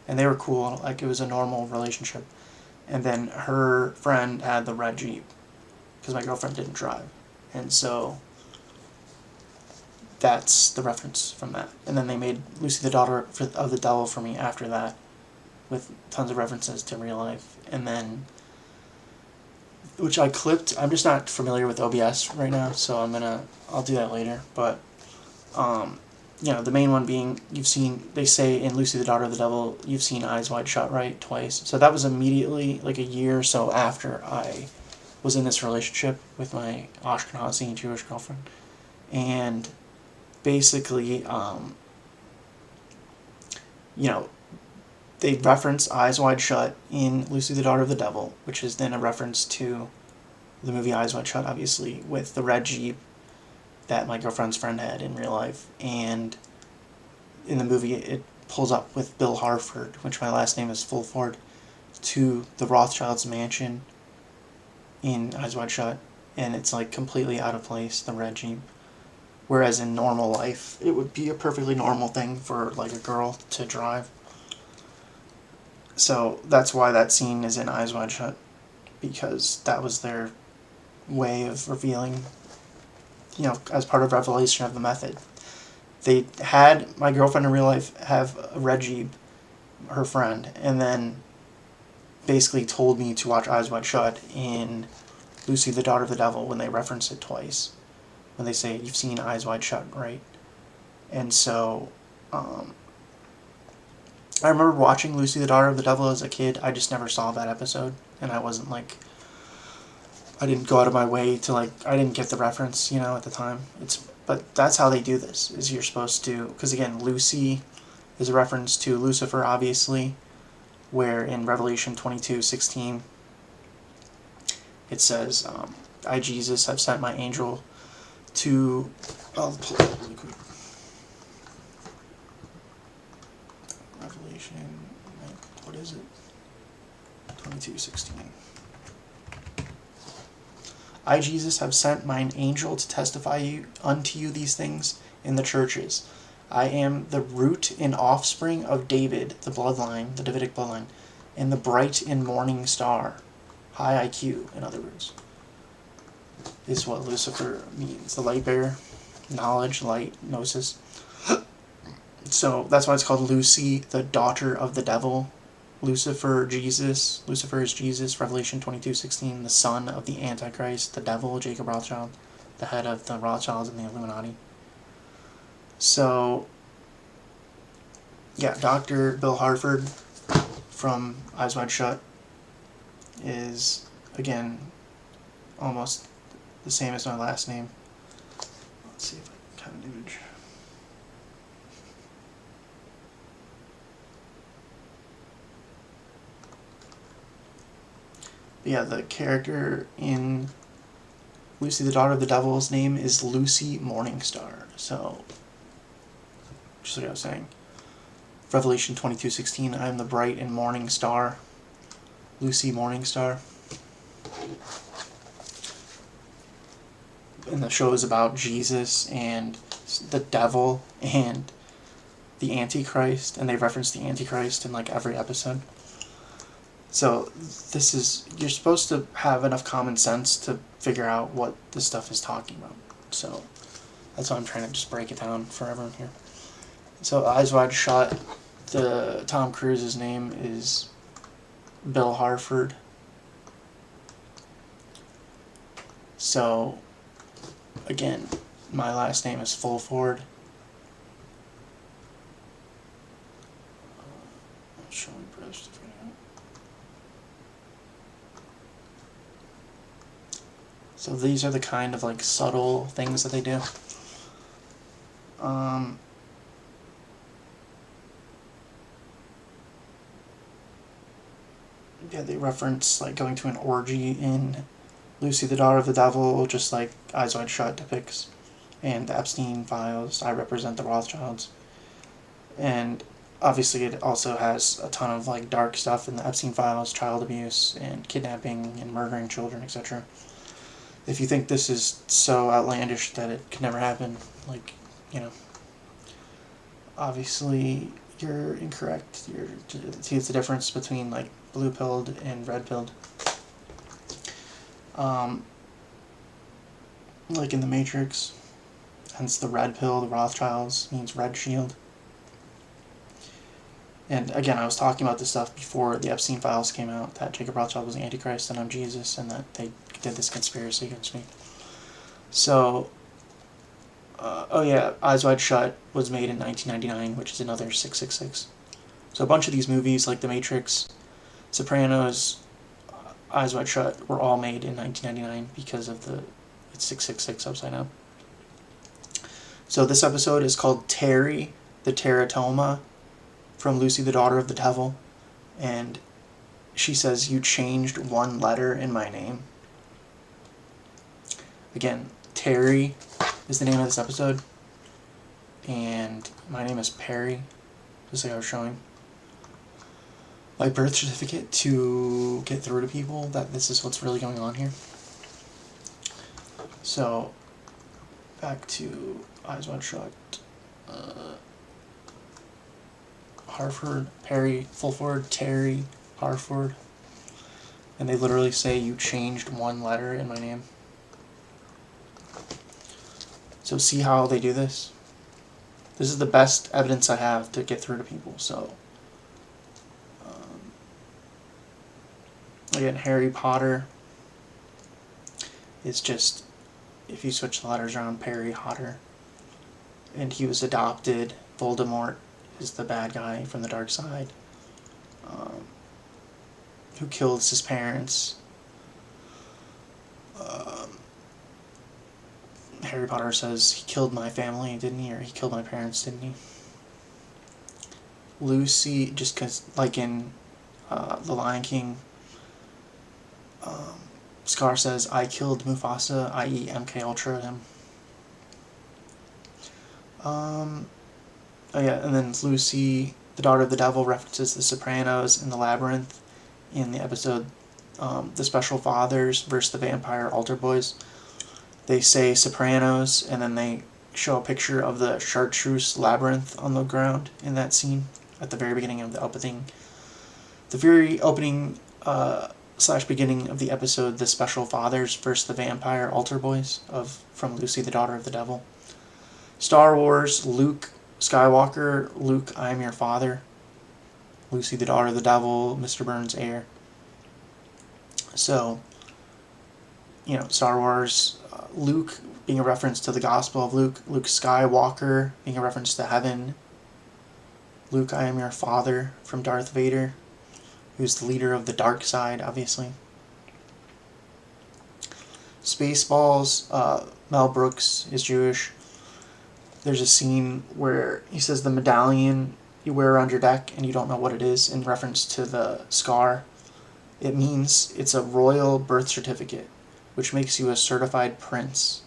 and they were cool. Like it was a normal relationship. And then her friend had the red Jeep because my girlfriend didn't drive, and so that's the reference from that. And then they made Lucy the Daughter of the Devil for me after that, with tons of references to real life. And then, which I clipped. I'm just not familiar with OBS right now, so I'll do that later. But the main one being, they say in Lucy the Daughter of the Devil, you've seen Eyes Wide Shut, right? Twice. So that was immediately, like a year or so after I was in this relationship with my Ashkenazi Jewish girlfriend. And basically, they reference Eyes Wide Shut in Lucy the Daughter of the Devil, which is then a reference to the movie Eyes Wide Shut, obviously, with the red Jeep that my girlfriend's friend had in real life. And in the movie, it pulls up with Bill Harford, which my last name is Fulford, to the Rothschild's mansion in Eyes Wide Shut, and it's like completely out of place, the red Jeep. Whereas in normal life, it would be a perfectly normal thing for like a girl to drive. So that's why that scene is in Eyes Wide Shut, because that was their way of revealing, as part of revelation of the method. They had my girlfriend in real life have a red Jeep, her friend, and then basically told me to watch Eyes Wide Shut in Lucy the Daughter of the Devil when they reference it twice. When they say, you've seen Eyes Wide Shut, right? And so, I remember watching Lucy the Daughter of the Devil as a kid. I just never saw that episode, and I didn't go out of my way to I didn't get the reference, at the time. But that's how they do this, is you're supposed to, because again, Lucy is a reference to Lucifer, obviously, where in Revelation 22:16, it says, I, Jesus, have sent my angel to, I'll pull it up really quick. Revelation, what is it? 22:16. I, Jesus, have sent mine angel to testify unto you these things in the churches. I am the root and offspring of David, the bloodline, the Davidic bloodline, and the bright and morning star. High IQ, in other words, is what Lucifer means. The light bearer, knowledge, light, gnosis. So that's why it's called Lucy, the daughter of the devil. Lucifer is Jesus, Revelation 22:16, the son of the Antichrist, the devil, Jacob Rothschild, the head of the Rothschilds and the Illuminati. So, yeah, Dr. Bill Harford from Eyes Wide Shut is, again, almost the same as my last name. Let's see if I can have an image. But yeah, the character in Lucy the Daughter of the Devil's name is Lucy Morningstar. So, just what I was saying. Revelation 22:16, I am the bright and morning star. Lucy Morningstar. And the show is about Jesus and the devil and the Antichrist, and they reference the Antichrist in every episode. So you're supposed to have enough common sense to figure out what this stuff is talking about. So that's why I'm trying to just break it down for everyone here. So Eyes Wide Shut, the Tom Cruise's name is Bill Harford. So again, my last name is Fulford. Showing post. So these are the kind of subtle things that they do. Yeah, they reference going to an orgy in Lucy, the Daughter of the Devil, just like Eyes Wide Shut depicts, and the Epstein Files, I Represent the Rothschilds. And obviously it also has a ton of like dark stuff in the Epstein Files, child abuse and kidnapping and murdering children, etc. If you think this is so outlandish that it could never happen, like, you know, obviously you're incorrect. See, it's the difference between like blue-pilled and red-pilled. Like in the Matrix, hence the red pill, the Rothschilds means red shield. And again, I was talking about this stuff before the Epstein Files came out, that Jacob Rothschild was the Antichrist and I'm Jesus, and that they did this conspiracy against me. So, oh yeah, Eyes Wide Shut was made in 1999, which is another 666. So a bunch of these movies, like The Matrix, Sopranos, Eyes Wide Shut, were all made in 1999 because of it's 666 upside down. So this episode is called Terry, the Teratoma, from Lucy, the Daughter of the Devil, and she says, "You changed one letter in my name." Again, Terry is the name of this episode, and my name is Perry, just like I was showing my birth certificate to get through to people that this is what's really going on here. So, back to Eyes Wide Shut. Harford, Perry, Fulford, Terry, Harford. And they literally say, "You changed one letter in my name." So see how they do this? This is the best evidence I have to get through to people. So, again, Harry Potter is just, if you switch the letters around, Perry Hotter. And he was adopted. Voldemort is the bad guy from the dark side, who kills his parents. Harry Potter says, "He killed my family, didn't he?" Or "He killed my parents, didn't he?" Lucy, just because, like in The Lion King, Scar says, "I killed Mufasa," i.e. MK Ultra him. Oh yeah, and then Lucy, the Daughter of the Devil, references The Sopranos in the Labyrinth in the episode The Special Fathers versus the Vampire Altar Boys. They say Sopranos, and then they show a picture of the chartreuse labyrinth on the ground in that scene at the very beginning of the opening. The very opening / beginning of the episode The Special Fathers versus the Vampire Altar Boys from Lucy, the Daughter of the Devil. Star Wars, Luke Skywalker, "Luke, I am your father." Lucy, the Daughter of the Devil, Mr. Burns' heir. So, you know, Star Wars, Luke being a reference to the Gospel of Luke, Luke Skywalker being a reference to heaven, "Luke, I am your father," from Darth Vader, who's the leader of the dark side, obviously. Spaceballs, Mel Brooks is Jewish. There's a scene where he says the medallion you wear around your neck and you don't know what it is, in reference to the scar. It means it's a royal birth certificate, which makes you a certified prince.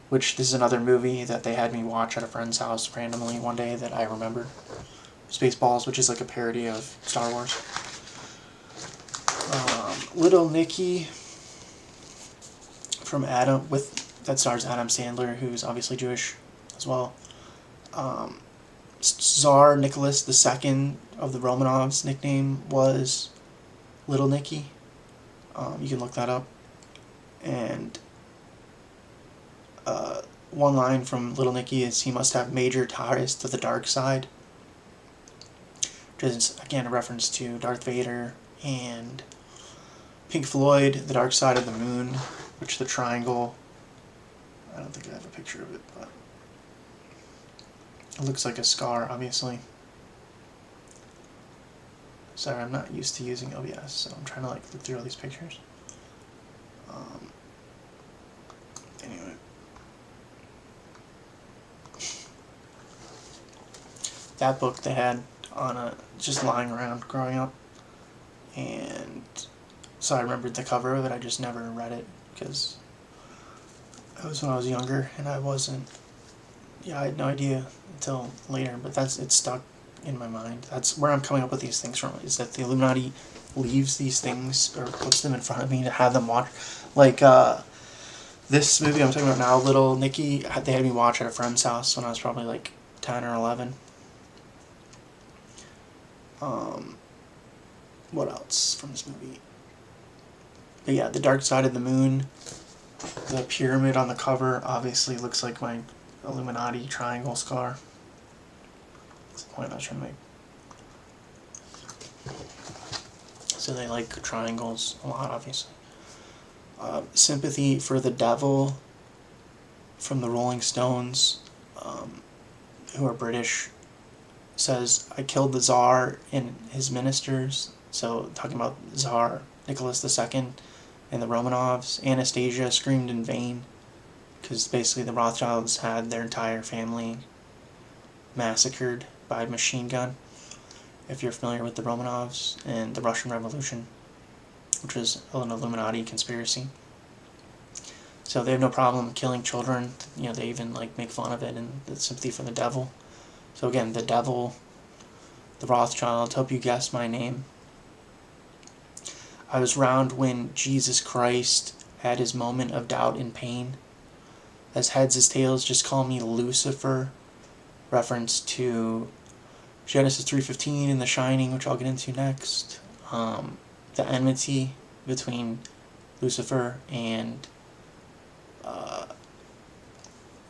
Which, this is another movie that they had me watch at a friend's house randomly one day that I remember. Spaceballs, which is like a parody of Star Wars. Little Nicky from Adam, that stars Adam Sandler, who's obviously Jewish as well. Tsar Nicholas II of the Romanovs' nickname was Little Nicky. You can look that up. And one line from Little Nicky is, "He must have major ties to the dark side," which is, again, a reference to Darth Vader. And Pink Floyd, "The Dark Side of the Moon," which the triangle, I don't think I have a picture of it, but it looks like a scar, obviously. Sorry, I'm not used to using OBS, so I'm trying to look through all these pictures. Anyway. That book they had just lying around growing up, and so I remembered the cover of it, I just never read it. because that was when I was younger, and I wasn't. Yeah, I had no idea until later, but it's stuck in my mind. That's where I'm coming up with these things from. Is that the Illuminati leaves these things or puts them in front of me to have them watch, like this movie I'm talking about now, Little Nicky. They had me watch at a friend's house when I was probably like 10 or 11. What else from this movie? But yeah, The Dark Side of the Moon. The pyramid on the cover obviously looks like my Illuminati triangle scar. That's the point I was trying to make. So they like triangles a lot, obviously. Sympathy for the Devil from the Rolling Stones, who are British, says, I killed the Tsar and his ministers. So talking about Tsar Nicholas II and the Romanovs. Anastasia screamed in vain, because basically the Rothschilds had their entire family massacred by a machine gun. If you're familiar with the Romanovs and the Russian Revolution, which was an Illuminati conspiracy. So they have no problem killing children. They even make fun of it in the Sympathy for the Devil. So again, the devil, the Rothschilds, hope you guessed my name. I was round when Jesus Christ had his moment of doubt and pain. As heads as tails, just call me Lucifer. Reference to Genesis 3:15 and The Shining, which I'll get into next. The enmity between Lucifer and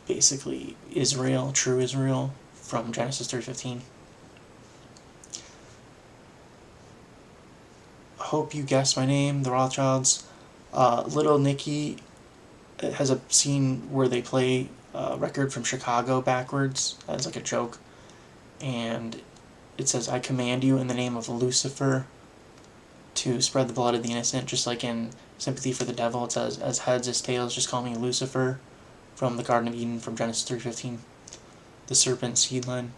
basically Israel, true Israel, from Genesis 3:15. Hope you guessed my name, the Rothschilds. Little Nicky has a scene where they play a record from Chicago backwards as a joke, and it says, I command you in the name of Lucifer to spread the blood of the innocent, just like in Sympathy for the Devil. It says, as heads as tails, just call me Lucifer, from the Garden of Eden from Genesis 3:15, the serpent seed line.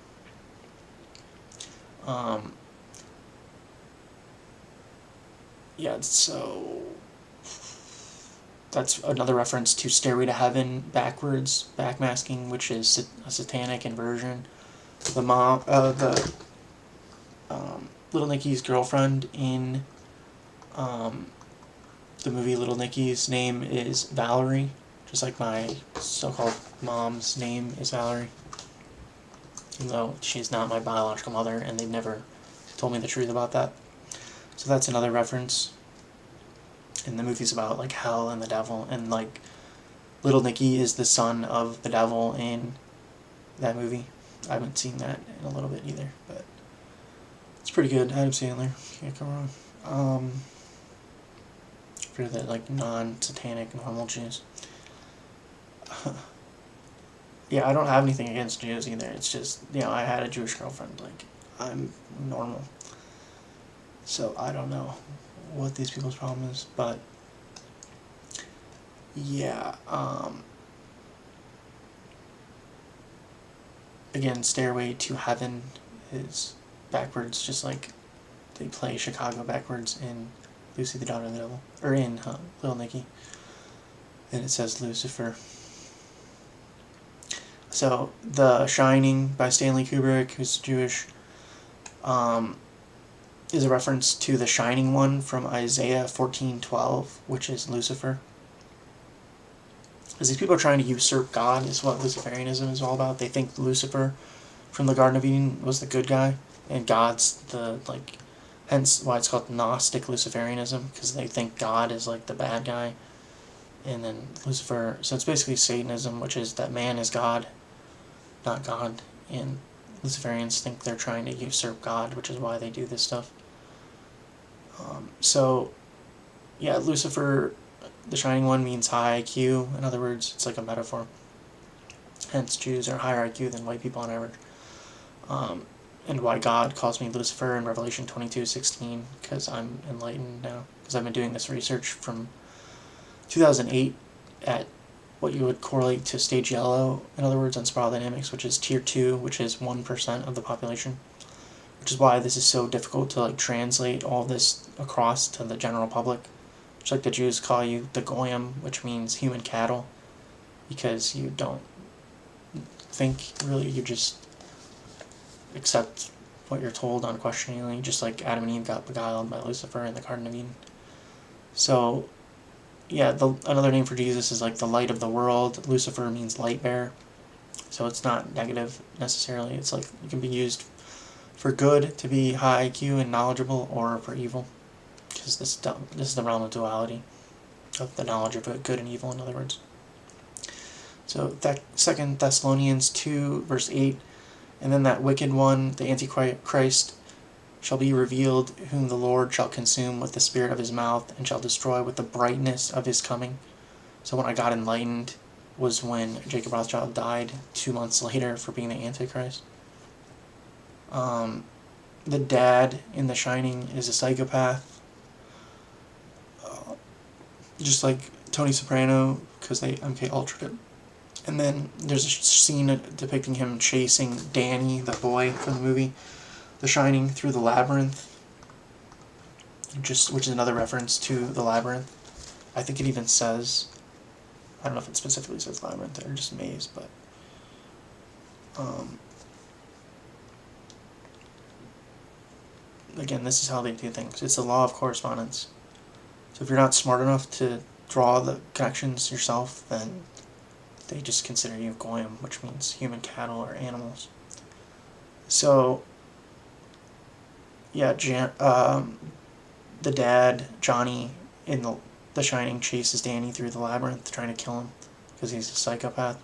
So that's another reference to Stairway to Heaven backwards, backmasking, which is a satanic inversion. The Little Nicky's girlfriend in the movie Little Nicky's name is Valerie, just like my so-called mom's name is Valerie, even though she's not my biological mother, and they've never told me the truth about that. So that's another reference. And the movie's about hell and the devil, and Little Nicky is the son of the devil in that movie. I haven't seen that in a little bit either, but it's pretty good. Adam Sandler, can't go wrong. For the non-satanic normal Jews. Yeah, I don't have anything against Jews either. It's just I had a Jewish girlfriend. I'm normal. So I don't know what these people's problem is, but yeah. Again, Stairway to Heaven is backwards, just like they play Chicago backwards in Lucy the Daughter of the Devil, or in Little Nicky, and it says Lucifer. So, The Shining by Stanley Kubrick, who's Jewish, is a reference to the Shining One from Isaiah 14:12, which is Lucifer. Because these people are trying to usurp God, is what Luciferianism is all about. They think Lucifer from the Garden of Eden was the good guy, and God's hence why it's called Gnostic Luciferianism, because they think God is the bad guy, and then Lucifer, so it's basically Satanism, which is that man is God, not God, and Luciferians think they're trying to usurp God, which is why they do this stuff. Lucifer, the Shining One, means high IQ. In other words, it's a metaphor. Hence, Jews are higher IQ than white people on average. And why God calls me Lucifer in Revelation 22:16, because I'm enlightened now. Because I've been doing this research from 2008 at what you would correlate to stage yellow, in other words, on spiral dynamics, which is tier 2, which is 1% of the population. Which is why this is so difficult to translate all this across to the general public, Just like the Jews call you the goyim, which means human cattle, because you don't think, really, you just accept what you're told unquestioningly, just like Adam and Eve got beguiled by Lucifer in the Garden of Eden. So, yeah, another name for Jesus is like the light of the world. Lucifer means light bearer, so it's not negative necessarily. It's like it can be used for good, to be high IQ and knowledgeable, or for evil, because this is the realm of duality, of the knowledge of good and evil, in other words. So that 2 Thessalonians 2 verse 8, and then that wicked one, the Antichrist, shall be revealed, whom the Lord shall consume with the spirit of his mouth, and shall destroy with the brightness of his coming. So when I got enlightened was when Jacob Rothschild died 2 months later for being the Antichrist. The dad in The Shining is a psychopath, just like Tony Soprano, because they MK Ultra'd it. And then there's a scene depicting him chasing Danny, the boy from the movie The Shining, through the labyrinth, which is another reference to the labyrinth. I think it even says, I don't know if it specifically says labyrinth or just maze, but again, this is how they do things. It's the law of correspondence. So if you're not smart enough to draw the connections yourself, then they just consider you goyim, which means human cattle or animals. So, yeah, the dad, Johnny, in the Shining, chases Danny through the labyrinth trying to kill him because he's a psychopath,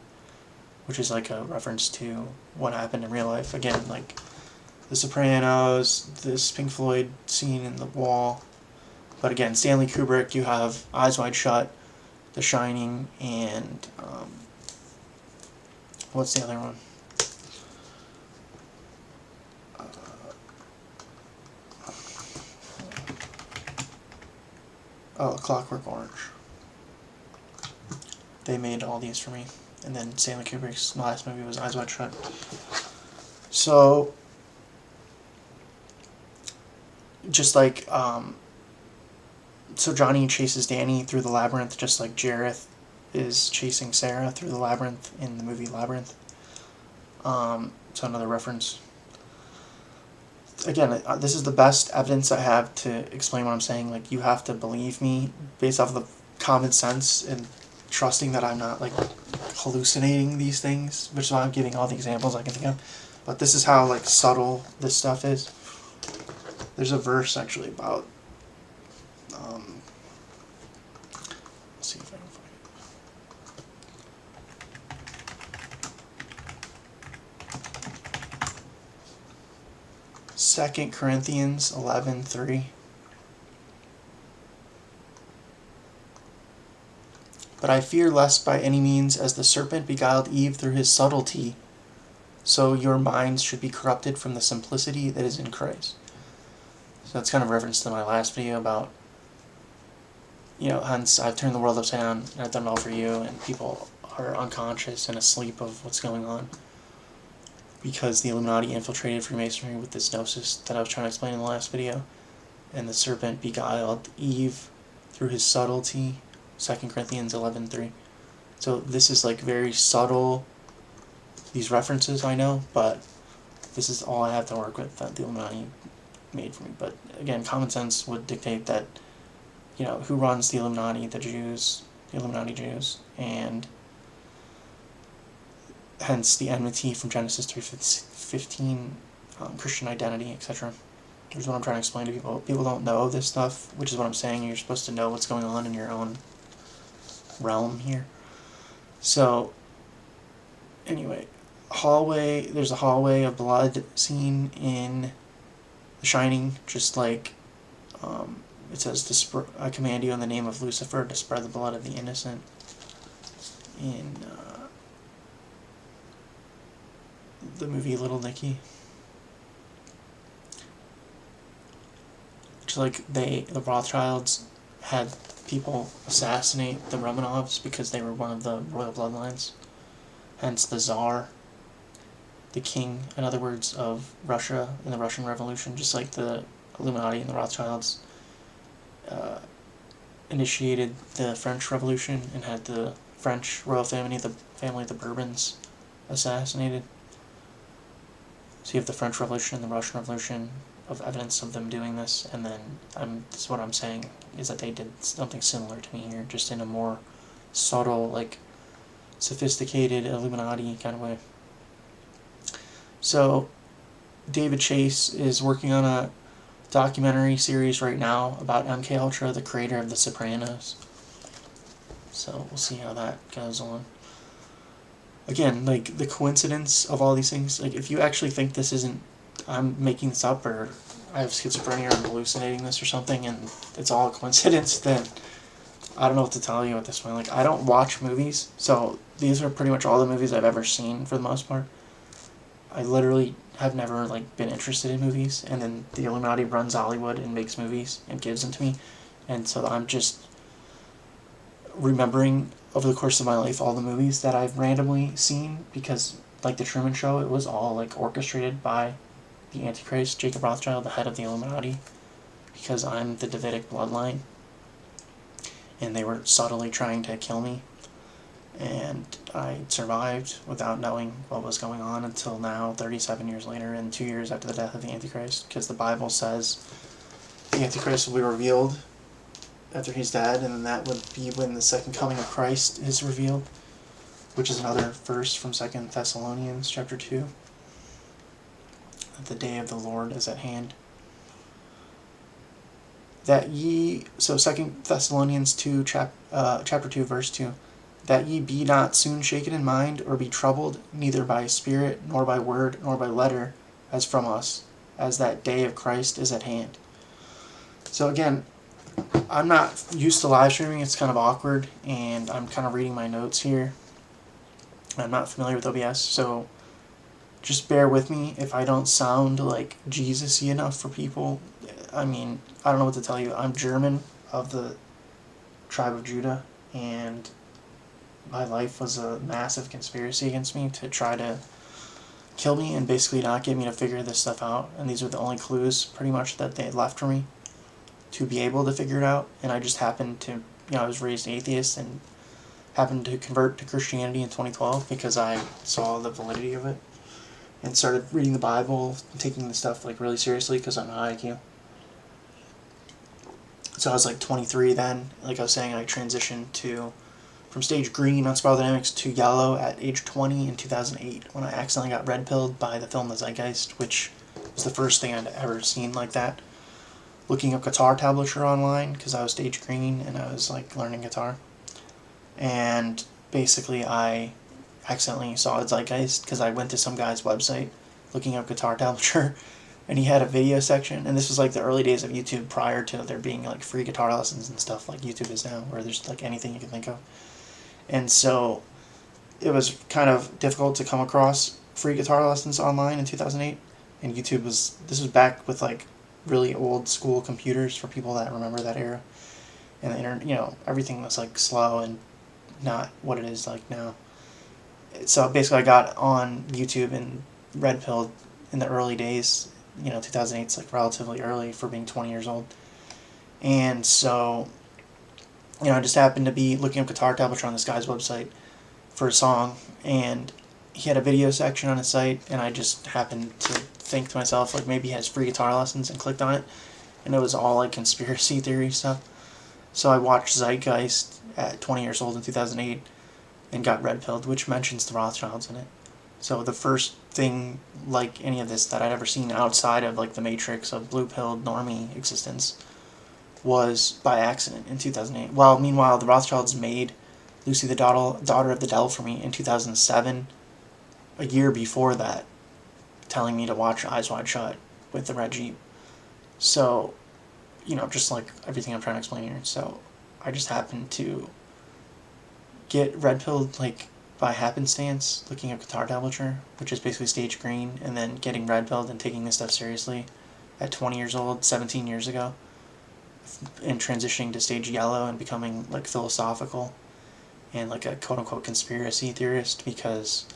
which is like a reference to what happened in real life. Again, like The Sopranos, this Pink Floyd scene in the wall. But again, Stanley Kubrick, you have Eyes Wide Shut, The Shining, and what's the other one? Clockwork Orange. They made all these for me. And then Stanley Kubrick's last movie was Eyes Wide Shut. So, just like, so Johnny chases Danny through the labyrinth, just like Jareth is chasing Sarah through the labyrinth in the movie Labyrinth. So another reference. Again, this is the best evidence I have to explain what I'm saying. Like, you have to believe me based off of the common sense and trusting that I'm not, like, hallucinating these things, which is why I'm giving all the examples I can think of. But this is how, like, subtle this stuff is. There's a verse, actually, about, let's see if I can find it. 2 Corinthians 11:3. But I fear lest by any means, as the serpent beguiled Eve through his subtlety, so your minds should be corrupted from the simplicity that is in Christ. So that's kind of reference to my last video about, hence I've turned the world upside down and I've done it all for you, and people are unconscious and asleep of what's going on because the Illuminati infiltrated Freemasonry with this gnosis that I was trying to explain in the last video, and the serpent beguiled Eve through his subtlety. 2 Corinthians 11:3. So this is like very subtle, these references I know, but this is all I have to work with that the Illuminati made for me. But again, common sense would dictate that, who runs the Illuminati? The Jews, the Illuminati Jews, and hence the enmity from Genesis 3:15, Christian identity, etc. Here's what I'm trying to explain to people. People don't know this stuff, which is what I'm saying. You're supposed to know what's going on in your own realm here. So, anyway, there's a hallway of blood scene in The Shining, just like it says, I command you in the name of Lucifer to spread the blood of the innocent. In the movie Little Nicky. Just like the Rothschilds had people assassinate the Romanovs because they were one of the royal bloodlines. Hence the Tsar, the king, in other words, of Russia in the Russian Revolution, just like the Illuminati and the Rothschilds initiated the French Revolution and had the French royal family, the family of the Bourbons, assassinated. So you have the French Revolution and the Russian Revolution of evidence of them doing this, and then this is what I'm saying is that they did something similar to me here, just in a more subtle, like sophisticated Illuminati kind of way. So David Chase is working on a documentary series right now about MK Ultra, the creator of The Sopranos. So we'll see how that goes on. Again, like the coincidence of all these things, like if you actually think this isn't, I'm making this up or I have schizophrenia or I'm hallucinating this or something and it's all a coincidence, then I don't know what to tell you at this point. Like, I don't watch movies, so these are pretty much all the movies I've ever seen for the most part. I literally have never, like, been interested in movies, and then the Illuminati runs Hollywood and makes movies and gives them to me, and so I'm just remembering over the course of my life all the movies that I've randomly seen, because, like The Truman Show, it was all, like, orchestrated by the Antichrist, Jacob Rothschild, the head of the Illuminati, because I'm the Davidic bloodline. And they were subtly trying to kill me, and I survived without knowing what was going on until now, 37 years later, and 2 years after the death of the Antichrist, because the Bible says the Antichrist will be revealed after he's dead, and then that would be when the second coming of Christ is revealed, which is another verse from 2 Thessalonians chapter 2, that the day of the Lord is at hand. So 2 Thessalonians 2, chapter 2, verse 2, that ye be not soon shaken in mind, or be troubled, neither by spirit, nor by word, nor by letter, as from us, as that day of Christ is at hand. So again, I'm not used to live streaming, it's kind of awkward, and I'm kind of reading my notes here. I'm not familiar with OBS, so just bear with me if I don't sound like Jesus-y enough for people. I mean, I don't know what to tell you. I'm German, of the tribe of Judah, and my life was a massive conspiracy against me to try to kill me and basically not get me to figure this stuff out. And these are the only clues, pretty much, that they had left for me to be able to figure it out. And I just happened to, I was raised atheist and happened to convert to Christianity in 2012 because I saw the validity of it and started reading the Bible and taking the stuff like really seriously because I'm high IQ. So I was like 23 then. Like I was saying, I transitioned from stage green on Spiral Dynamics to yellow at age 20 in 2008 when I accidentally got red-pilled by the film The Zeitgeist, which was the first thing I'd ever seen like that. Looking up guitar tablature online because I was stage green and I was like learning guitar. And basically I accidentally saw a Zeitgeist because I went to some guy's website looking up guitar tablature, and he had a video section, and this was like the early days of YouTube prior to there being like free guitar lessons and stuff like YouTube is now, where there's like anything you can think of. And so it was kind of difficult to come across free guitar lessons online in 2008, and this was back with like really old school computers for people that remember that era, and the internet, everything was like slow and not what it is like now. So basically I got on YouTube and red-pilled in the early days. 2008's like relatively early for being 20 years old. And so, I just happened to be looking up guitar tablature on this guy's website for a song, and he had a video section on his site, and I just happened to think to myself, like, maybe he has free guitar lessons, and clicked on it, and it was all like conspiracy theory stuff. So I watched Zeitgeist at 20 years old in 2008 and got red-pilled, which mentions the Rothschilds in it. So the first thing like any of this that I'd ever seen outside of like the matrix of blue-pilled normie existence was by accident in 2008. Well, meanwhile, the Rothschilds made Lucy the Daughter of the Devil for me in 2007, a year before that, telling me to watch Eyes Wide Shut with the red Jeep. So, just like everything I'm trying to explain here. So I just happened to get red-pilled like by happenstance, looking at guitar tablature, which is basically stage green, and then getting red-pilled and taking this stuff seriously at 20 years old, 17 years ago, and transitioning to stage yellow and becoming like philosophical and like a quote-unquote conspiracy theorist, because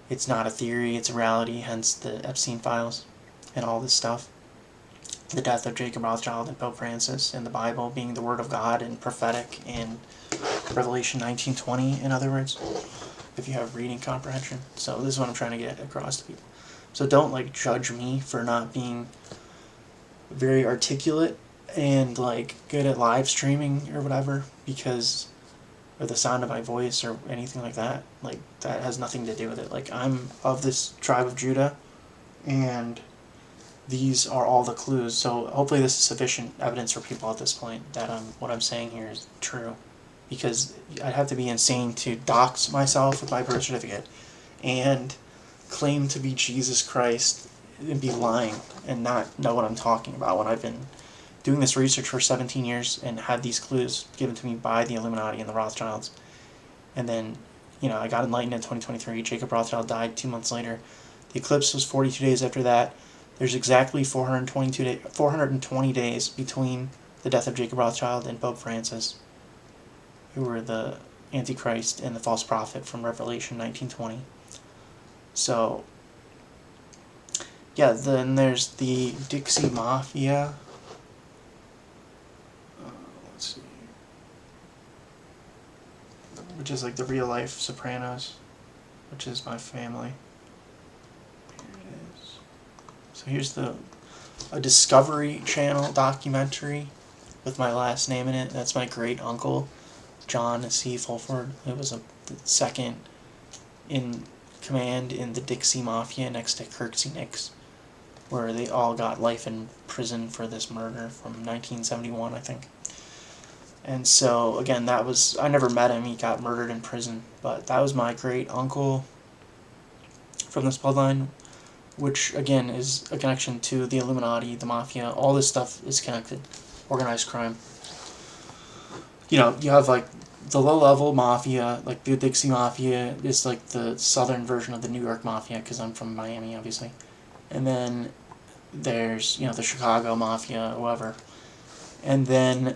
it's not a theory, it's a reality, hence the Epstein files and all this stuff. the death of Jacob Rothschild and Pope Francis, and the Bible being the Word of God and prophetic, and Revelation 19:20, in other words, if you have reading comprehension. So this is what I'm trying to get across to people. So don't like judge me for not being very articulate and like good at live streaming or whatever, because or the sound of my voice or anything like that. Like that has nothing to do with it. Like I'm of this tribe of Judah, and these are all the clues. So hopefully this is sufficient evidence for people at this point that what I'm saying here is true, because I'd have to be insane to dox myself with my birth certificate and claim to be Jesus Christ and be lying and not know what I'm talking about when I've been doing this research for 17 years and had these clues given to me by the Illuminati and the Rothschilds. And then, I got enlightened in 2023. Jacob Rothschild died 2 months later. The eclipse was 42 days after that. There's exactly 420 days between the death of Jacob Rothschild and Pope Francis, who were the Antichrist and the false prophet from Revelation 19:20. So, yeah, then there's the Dixie Mafia. Let's see. Which is like the real life Sopranos, which is my family. Here it is. So here's a Discovery Channel documentary with my last name in it. That's my great uncle, John C. Fulford. It was the second in command in the Dixie Mafia next to Kirksey Nix, where they all got life in prison for this murder from 1971, I think. And so, again, I never met him, he got murdered in prison, but that was my great uncle from this bloodline, which, again, is a connection to the Illuminati, the Mafia. All this stuff is connected. Organized crime. You have, like, the low-level Mafia, like the Dixie Mafia is, like, the southern version of the New York Mafia, because I'm from Miami, obviously. And then there's, the Chicago Mafia, whoever. And then,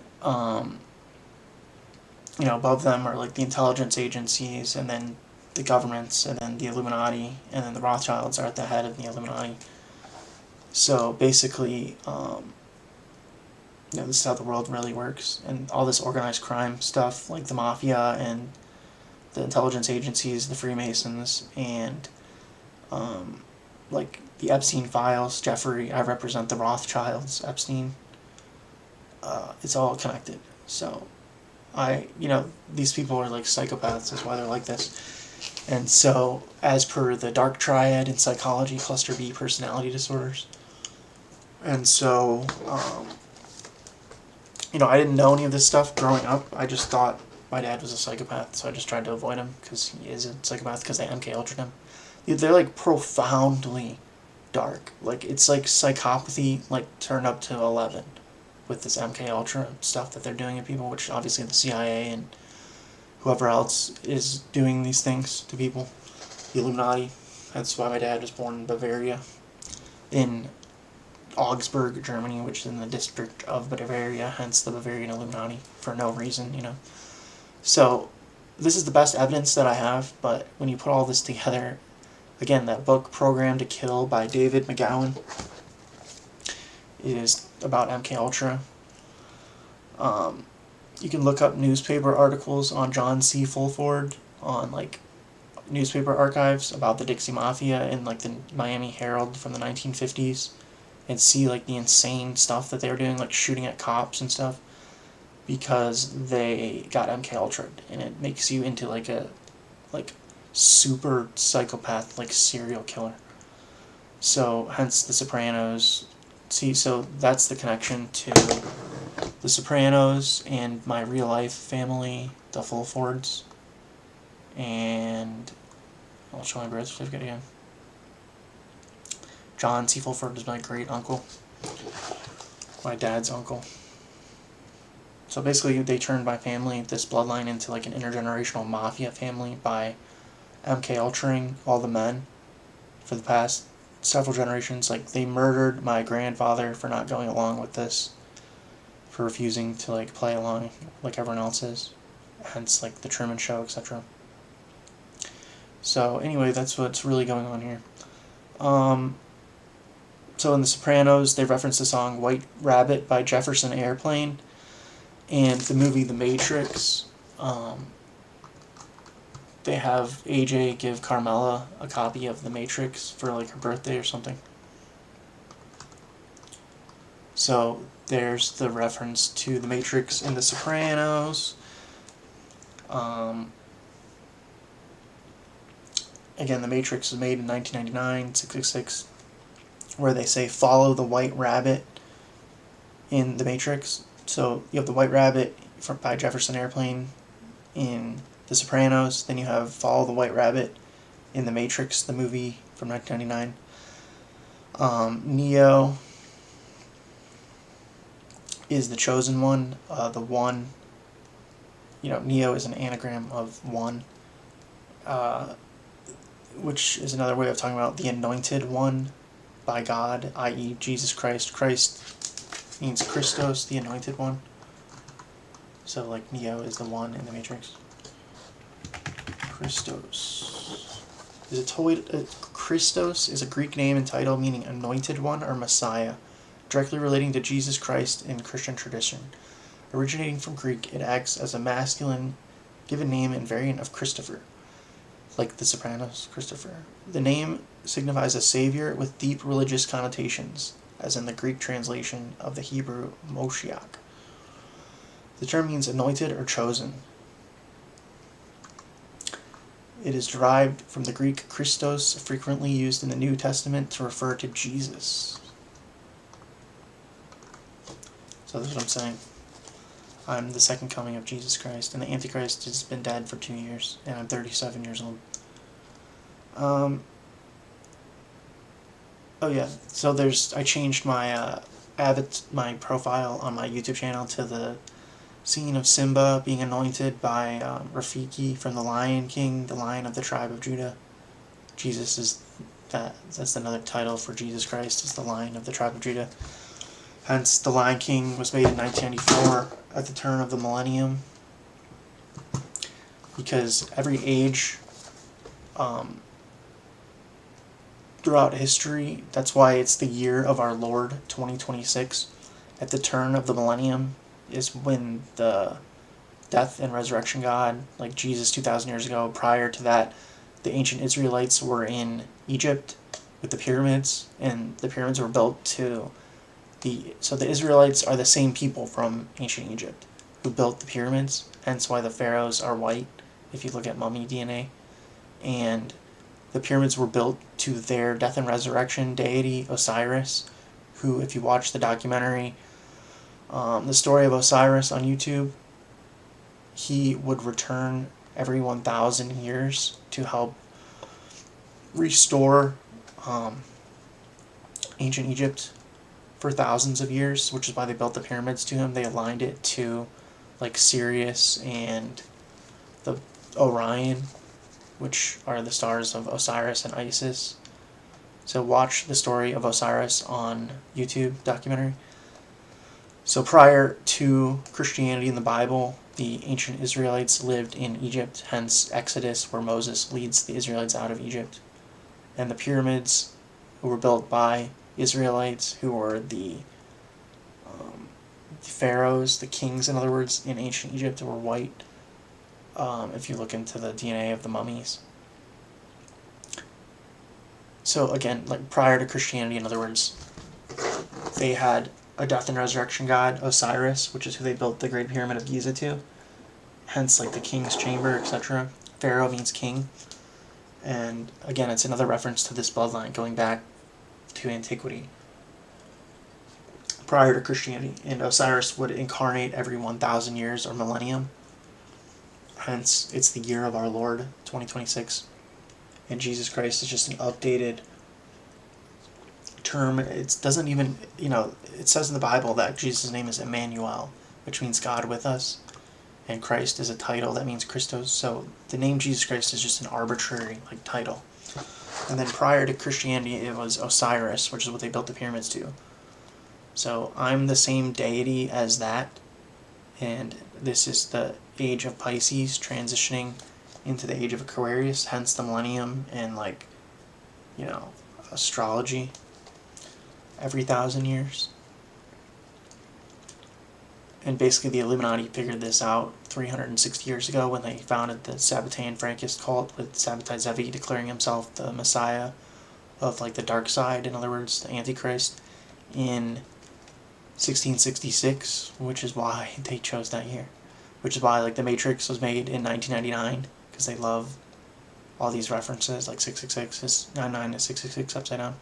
above them are like the intelligence agencies, and then the governments, and then the Illuminati, and then the Rothschilds are at the head of the Illuminati. So basically, this is how the world really works, and all this organized crime stuff, like the Mafia and the intelligence agencies, the Freemasons, and like the Epstein files, Jeffrey, I represent the Rothschilds, Epstein. It's all connected. So these people are like psychopaths, that's why they're like this. And so, as per the dark triad in psychology, cluster B personality disorders. And so, I didn't know any of this stuff growing up. I just thought my dad was a psychopath, so I just tried to avoid him because he is a psychopath, because they MK Ultra'd him. They're like profoundly dark. Like, it's like psychopathy, like, turned up to 11. With this MK Ultra stuff that they're doing to people, which obviously the CIA and whoever else is doing these things to people. The Illuminati. That's why my dad was born in Bavaria, in Augsburg, Germany, which is in the district of Bavaria, hence the Bavarian Illuminati, for no reason, So, this is the best evidence that I have, but when you put all this together, again, that book, Programmed to Kill, by David McGowan, is about MK Ultra. You can look up newspaper articles on John C. Fulford on like newspaper archives about the Dixie Mafia and like the Miami Herald from the 1950s, and see like the insane stuff that they were doing, like shooting at cops and stuff, because they got MK Ultra'd, and it makes you into like a super psychopath, like serial killer. So hence the Sopranos. See, so that's the connection to the Sopranos and my real life family, the Fulfords. And I'll show my birth certificate again. John C. Fulford is my great uncle, my dad's uncle. So basically, they turned my family, this bloodline, into like an intergenerational mafia family by MK Ultraing all the men for the past several generations. Like, they murdered my grandfather for not going along with this, for refusing to like play along like everyone else is, hence like the Truman Show, etc. So anyway, that's what's really going on here. So in The Sopranos, they reference the song White Rabbit by Jefferson Airplane, and the movie The Matrix. They have AJ give Carmela a copy of The Matrix for like her birthday or something. So there's the reference to The Matrix in The Sopranos. Again, The Matrix was made in 1999, 666, where they say follow the white rabbit in The Matrix. So you have the White Rabbit by Jefferson Airplane in The Sopranos. Then you have Follow the White Rabbit in The Matrix, the movie from 1999. Neo is the chosen one. The one, Neo is an anagram of one, which is another way of talking about the anointed one by God, i.e. Jesus Christ. Christ means Christos, the anointed one. So, like, Neo is the one in the Matrix. Christos. Christos is a Greek name and title meaning anointed one or Messiah, directly relating to Jesus Christ in Christian tradition. Originating from Greek, it acts as a masculine given name and variant of Christopher, like The Sopranos, Christopher. The name signifies a savior with deep religious connotations, as in the Greek translation of the Hebrew Moshiach. The term means anointed or chosen. It is derived from the Greek Christos, frequently used in the New Testament to refer to Jesus. So that's what I'm saying. I'm the second coming of Jesus Christ, and the Antichrist has been dead for 2 years, and I'm 37 years old. Oh yeah, so I changed my my profile on my YouTube channel to the scene of Simba being anointed by Rafiki from The Lion King, the Lion of the tribe of Judah. Jesus is that's another title for Jesus Christ, is the Lion of the tribe of Judah. Hence, The Lion King was made in 1994 at the turn of the millennium, because every age throughout history, that's why it's the year of our Lord 2026. At the turn of the millennium is when the death and resurrection God, like Jesus 2,000 years ago, prior to that, the ancient Israelites were in Egypt with the pyramids, and the pyramids were built so the Israelites are the same people from ancient Egypt who built the pyramids, hence why the pharaohs are white, if you look at mummy DNA. And the pyramids were built to their death and resurrection deity, Osiris, who, if you watch the documentary, The Story of Osiris on YouTube, he would return every 1,000 years to help restore ancient Egypt for thousands of years, which is why they built the pyramids to him. They aligned it to like Sirius and the Orion, which are the stars of Osiris and Isis. So watch The Story of Osiris on YouTube documentary. So prior to Christianity in the Bible, the ancient Israelites lived in Egypt, hence Exodus, where Moses leads the Israelites out of Egypt. And the pyramids were built by Israelites, who were the pharaohs, the kings, in other words, in ancient Egypt, were white. If you look into the DNA of the mummies. So again, like prior to Christianity, in other words, they had a death and resurrection god, Osiris, which is who they built the Great Pyramid of Giza to. Hence, like the king's chamber, etc. Pharaoh means king. And again, it's another reference to this bloodline going back to antiquity, prior to Christianity. And Osiris would incarnate every 1,000 years or millennium. Hence, it's the year of our Lord, 2026. And Jesus Christ is just an updated term. It doesn't even, it says in the Bible that Jesus' name is Emmanuel, which means God with us. And Christ is a title that means Christos. So the name Jesus Christ is just an arbitrary title. And then prior to Christianity, it was Osiris, which is what they built the pyramids to. So I'm the same deity as that. And this is the age of Pisces transitioning into the age of Aquarius, hence the millennium and astrology. every 1,000 years. And basically the Illuminati figured this out 360 years ago when they founded the Sabbatean Frankist cult, with Sabbatai Zevi declaring himself the Messiah of like the dark side, in other words, the Antichrist, in 1666, which is why they chose that year. Which is why like the Matrix was made in 1999, because they love all these references, like 666 is 99 is 666 upside down.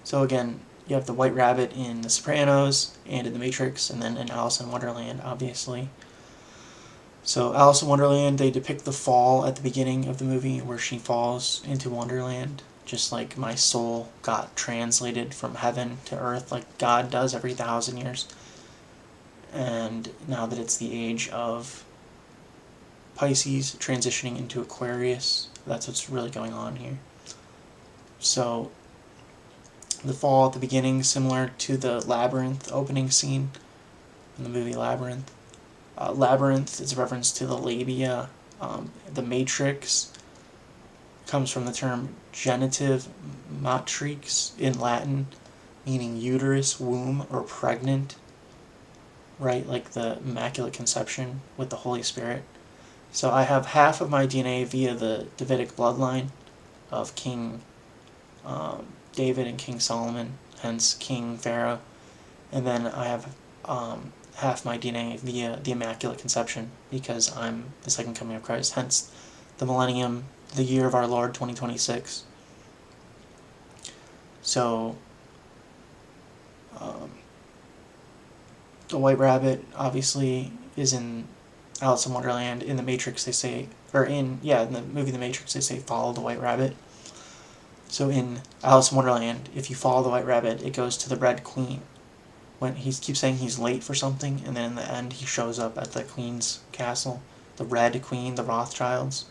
So again, you have the White Rabbit in The Sopranos and in The Matrix, and then in Alice in Wonderland, obviously. So Alice in Wonderland, they depict the fall at the beginning of the movie where she falls into Wonderland, just like my soul got translated from heaven to earth, like God does every 1,000 years. And now that it's the age of Pisces transitioning into Aquarius, that's what's really going on here. So the fall at the beginning, similar to the Labyrinth opening scene in the movie Labyrinth. Labyrinth is a reference to the labia. The matrix comes from the term genitive matrix in Latin, meaning uterus, womb, or pregnant, right? Like the Immaculate Conception with the Holy Spirit. So I have half of my DNA via the Davidic bloodline of King David and King Solomon, hence King Pharaoh, and then I have half my DNA via the Immaculate Conception, because I'm the second coming of Christ, hence the millennium, the year of our Lord 2026. So the White Rabbit obviously is in Alice in Wonderland. In The Matrix they say, or in the movie The Matrix they say follow the White Rabbit. So in Alice in Wonderland, if you follow the White Rabbit, it goes to the Red Queen. When he keeps saying he's late for something, and then in the end he shows up at the Queen's castle. The Red Queen, the Rothschilds.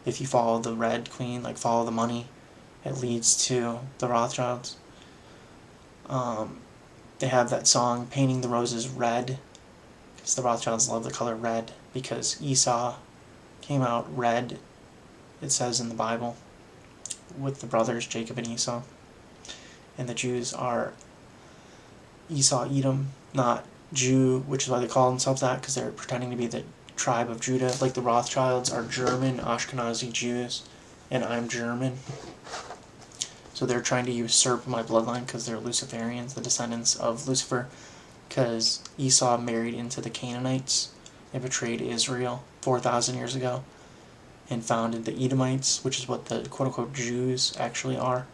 If you follow the Red Queen, like follow the money, it leads to the Rothschilds. They have that song, Painting the Roses Red, because the Rothschilds love the color red, because Esau came out red, it says in the Bible, with the brothers Jacob and Esau. And the Jews are Esau, Edom, not Jew, which is why they call themselves that, because they're pretending to be the tribe of Judah. Like the Rothschilds are German, Ashkenazi Jews, and I'm German. So they're trying to usurp my bloodline because they're Luciferians, the descendants of Lucifer, because Esau married into the Canaanites. They betrayed Israel 4,000 years ago and founded the Edomites, which is what the quote-unquote Jews actually are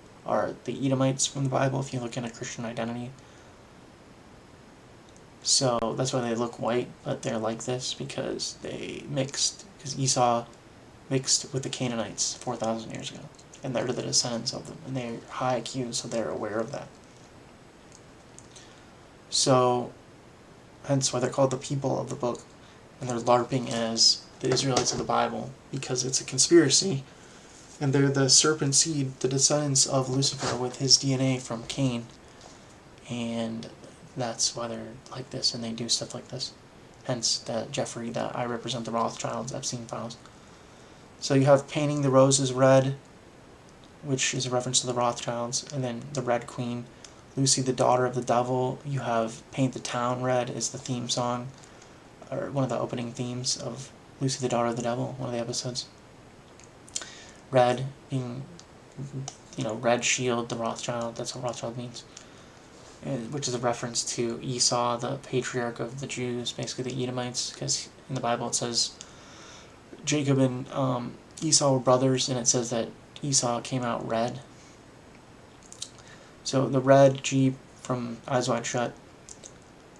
the Edomites from the Bible if you look into Christian identity. So that's why they look white, but they're like this because Esau mixed with the Canaanites 4,000 years ago, and they're the descendants of them, and they're high IQ, so they're aware of that. So, hence why they're called the people of the book, and they're LARPing as the Israelites of the Bible, because it's a conspiracy, and they're the serpent seed, the descendants of Lucifer with his DNA from Cain, and that's why they're like this, and they do stuff like this. Hence, that Jeffrey, that I represent the Rothschilds, Epstein files. So you have Painting the Roses Red, which is a reference to the Rothschilds, and then the Red Queen, Lucy the Daughter of the Devil. You have Paint the Town Red is the theme song, or one of the opening themes of Lucy the Daughter of the Devil, one of the episodes. Red being, red shield, the Rothschild, that's what Rothschild means. Which is a reference to Esau, the patriarch of the Jews, basically the Edomites, because in the Bible it says Jacob and Esau were brothers, and it says that Esau came out red. So the red Jeep from Eyes Wide Shut,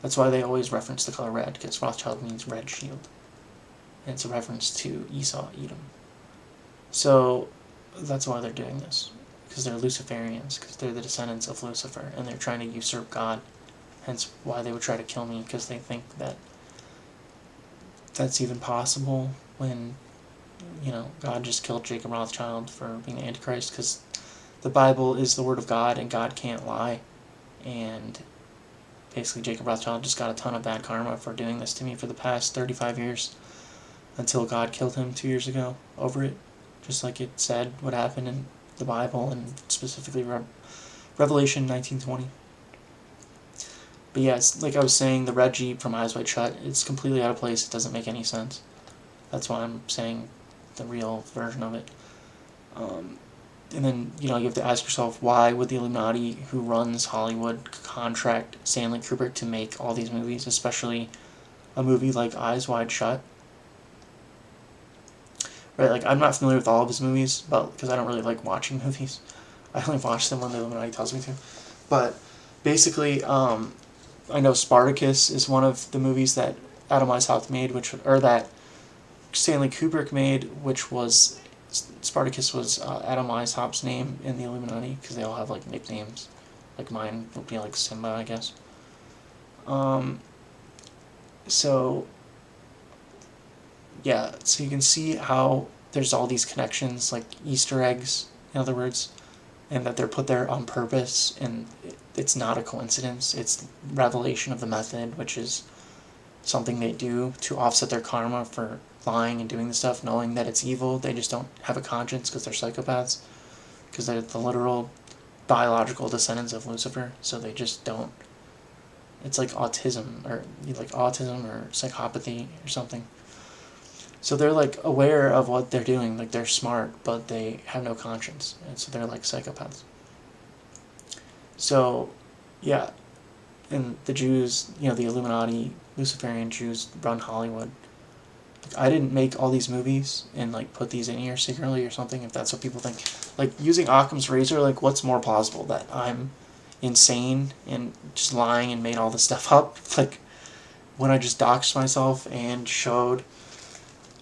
that's why they always reference the color red, because Rothschild means red shield. And it's a reference to Esau, Edom. So that's why they're doing this, because they're Luciferians, because they're the descendants of Lucifer, and they're trying to usurp God. Hence why they would try to kill me, because they think that that's even possible when, God just killed Jacob Rothschild for being the Antichrist, because the Bible is the Word of God, and God can't lie. And basically Jacob Rothschild just got a ton of bad karma for doing this to me for the past 35 years, until God killed him 2 years ago over it, just like it said would happen in the Bible, and specifically Revelation 19:20. But yeah, it's like I was saying, the red Jeep from Eyes Wide Shut, it's completely out of place. It doesn't make any sense. That's why I'm saying the real version of it. And then, you have to ask yourself, why would the Illuminati, who runs Hollywood, contract Stanley Kubrick to make all these movies, especially a movie like Eyes Wide Shut? Right, like, I'm not familiar with all of his movies, but because I don't really like watching movies. I only watch them when the Illuminati tells me to. But basically, I know Spartacus is one of the movies that Adam Weishaupt made, or that Stanley Kubrick made, which was Spartacus was Adam Weishaupt's name in the Illuminati, because they all have like nicknames. Like mine would be like Simba, I guess. So yeah, so you can see how there's all these connections, like Easter eggs, in other words, and that they're put there on purpose, and it's not a coincidence. It's revelation of the method, which is something they do to offset their karma for lying and doing this stuff, knowing that it's evil. They just don't have a conscience because they're psychopaths, because they're the literal biological descendants of Lucifer, so they just don't. It's like autism or psychopathy or something. So they're like aware of what they're doing, like they're smart, but they have no conscience, and so they're like psychopaths. So, yeah, and the Jews, the Illuminati, Luciferian Jews run Hollywood. I didn't make all these movies and like put these in here secretly or something, if that's what people think. Like, using Occam's razor, like, what's more plausible? That I'm insane and just lying and made all this stuff up? Like, when I just doxed myself and showed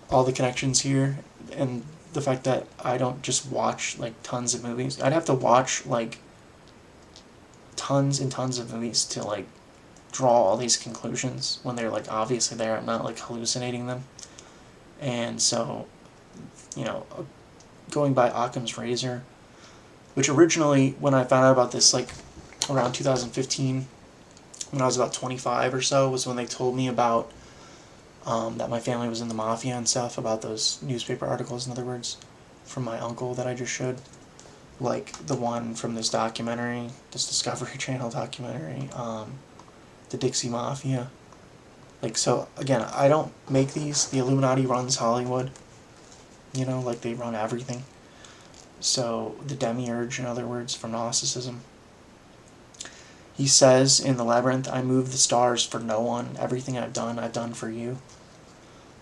all the connections here, and the fact that I don't just watch like tons of movies. I'd have to watch like tons and tons of movies to like draw all these conclusions when they're like obviously there. I'm not like hallucinating them. And so, going by Occam's razor, which originally, when I found out about this, like around 2015, when I was about 25 or so, was when they told me about that my family was in the mafia and stuff, about those newspaper articles, in other words, from my uncle that I just showed. Like the one from this documentary, this Discovery Channel documentary, the Dixie Mafia. Like, so, again, I don't make these. The Illuminati runs Hollywood. Like, they run everything. So, the demiurge, in other words, from Gnosticism. He says in the Labyrinth, I move the stars for no one. Everything I've done for you.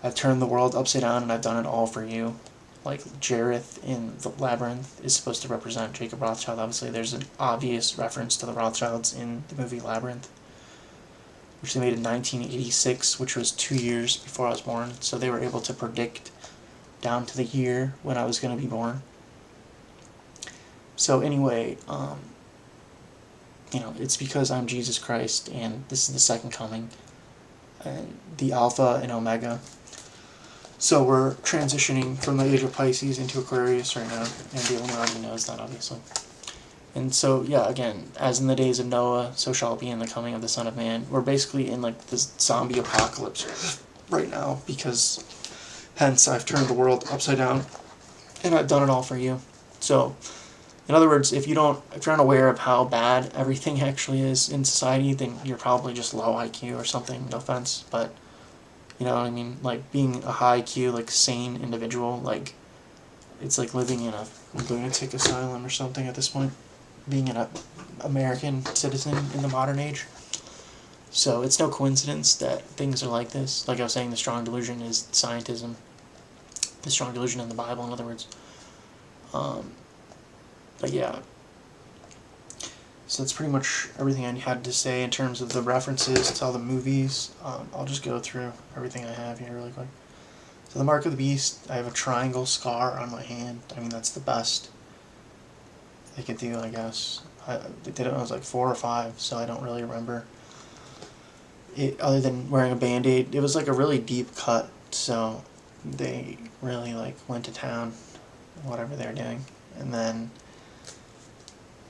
I've turned the world upside down, and I've done it all for you. Like, Jareth in the Labyrinth is supposed to represent Jacob Rothschild. Obviously, there's an obvious reference to the Rothschilds in the movie Labyrinth, which they made in 1986, which was 2 years before I was born. So they were able to predict down to the year when I was going to be born. So anyway, it's because I'm Jesus Christ, and this is the second coming, and the Alpha and Omega. So we're transitioning from the age of Pisces into Aquarius right now, and the Illuminati knows that, obviously. And so, yeah, again, as in the days of Noah, so shall it be in the coming of the Son of Man. We're basically in, like, this zombie apocalypse right now, because, hence, I've turned the world upside down, and I've done it all for you. So, in other words, if you're unaware of how bad everything actually is in society, then you're probably just low IQ or something, no offense, but, you know what I mean? Like, being a high IQ, like, sane individual, like, it's like living in a lunatic asylum or something at this point. Being an American citizen in the modern age. So it's no coincidence that things are like this. Like I was saying, the strong delusion is scientism. The strong delusion in the Bible, in other words. But yeah. So that's pretty much everything I had to say in terms of the references to all the movies. I'll just go through everything I have here really quick. So the Mark of the Beast, I have a triangle scar on my hand. I mean, that's the best they could do, I guess. They did it when I was like 4 or 5, so I don't really remember it, other than wearing a Band-Aid. It was like a really deep cut, so they really like went to town, whatever they were doing. And then,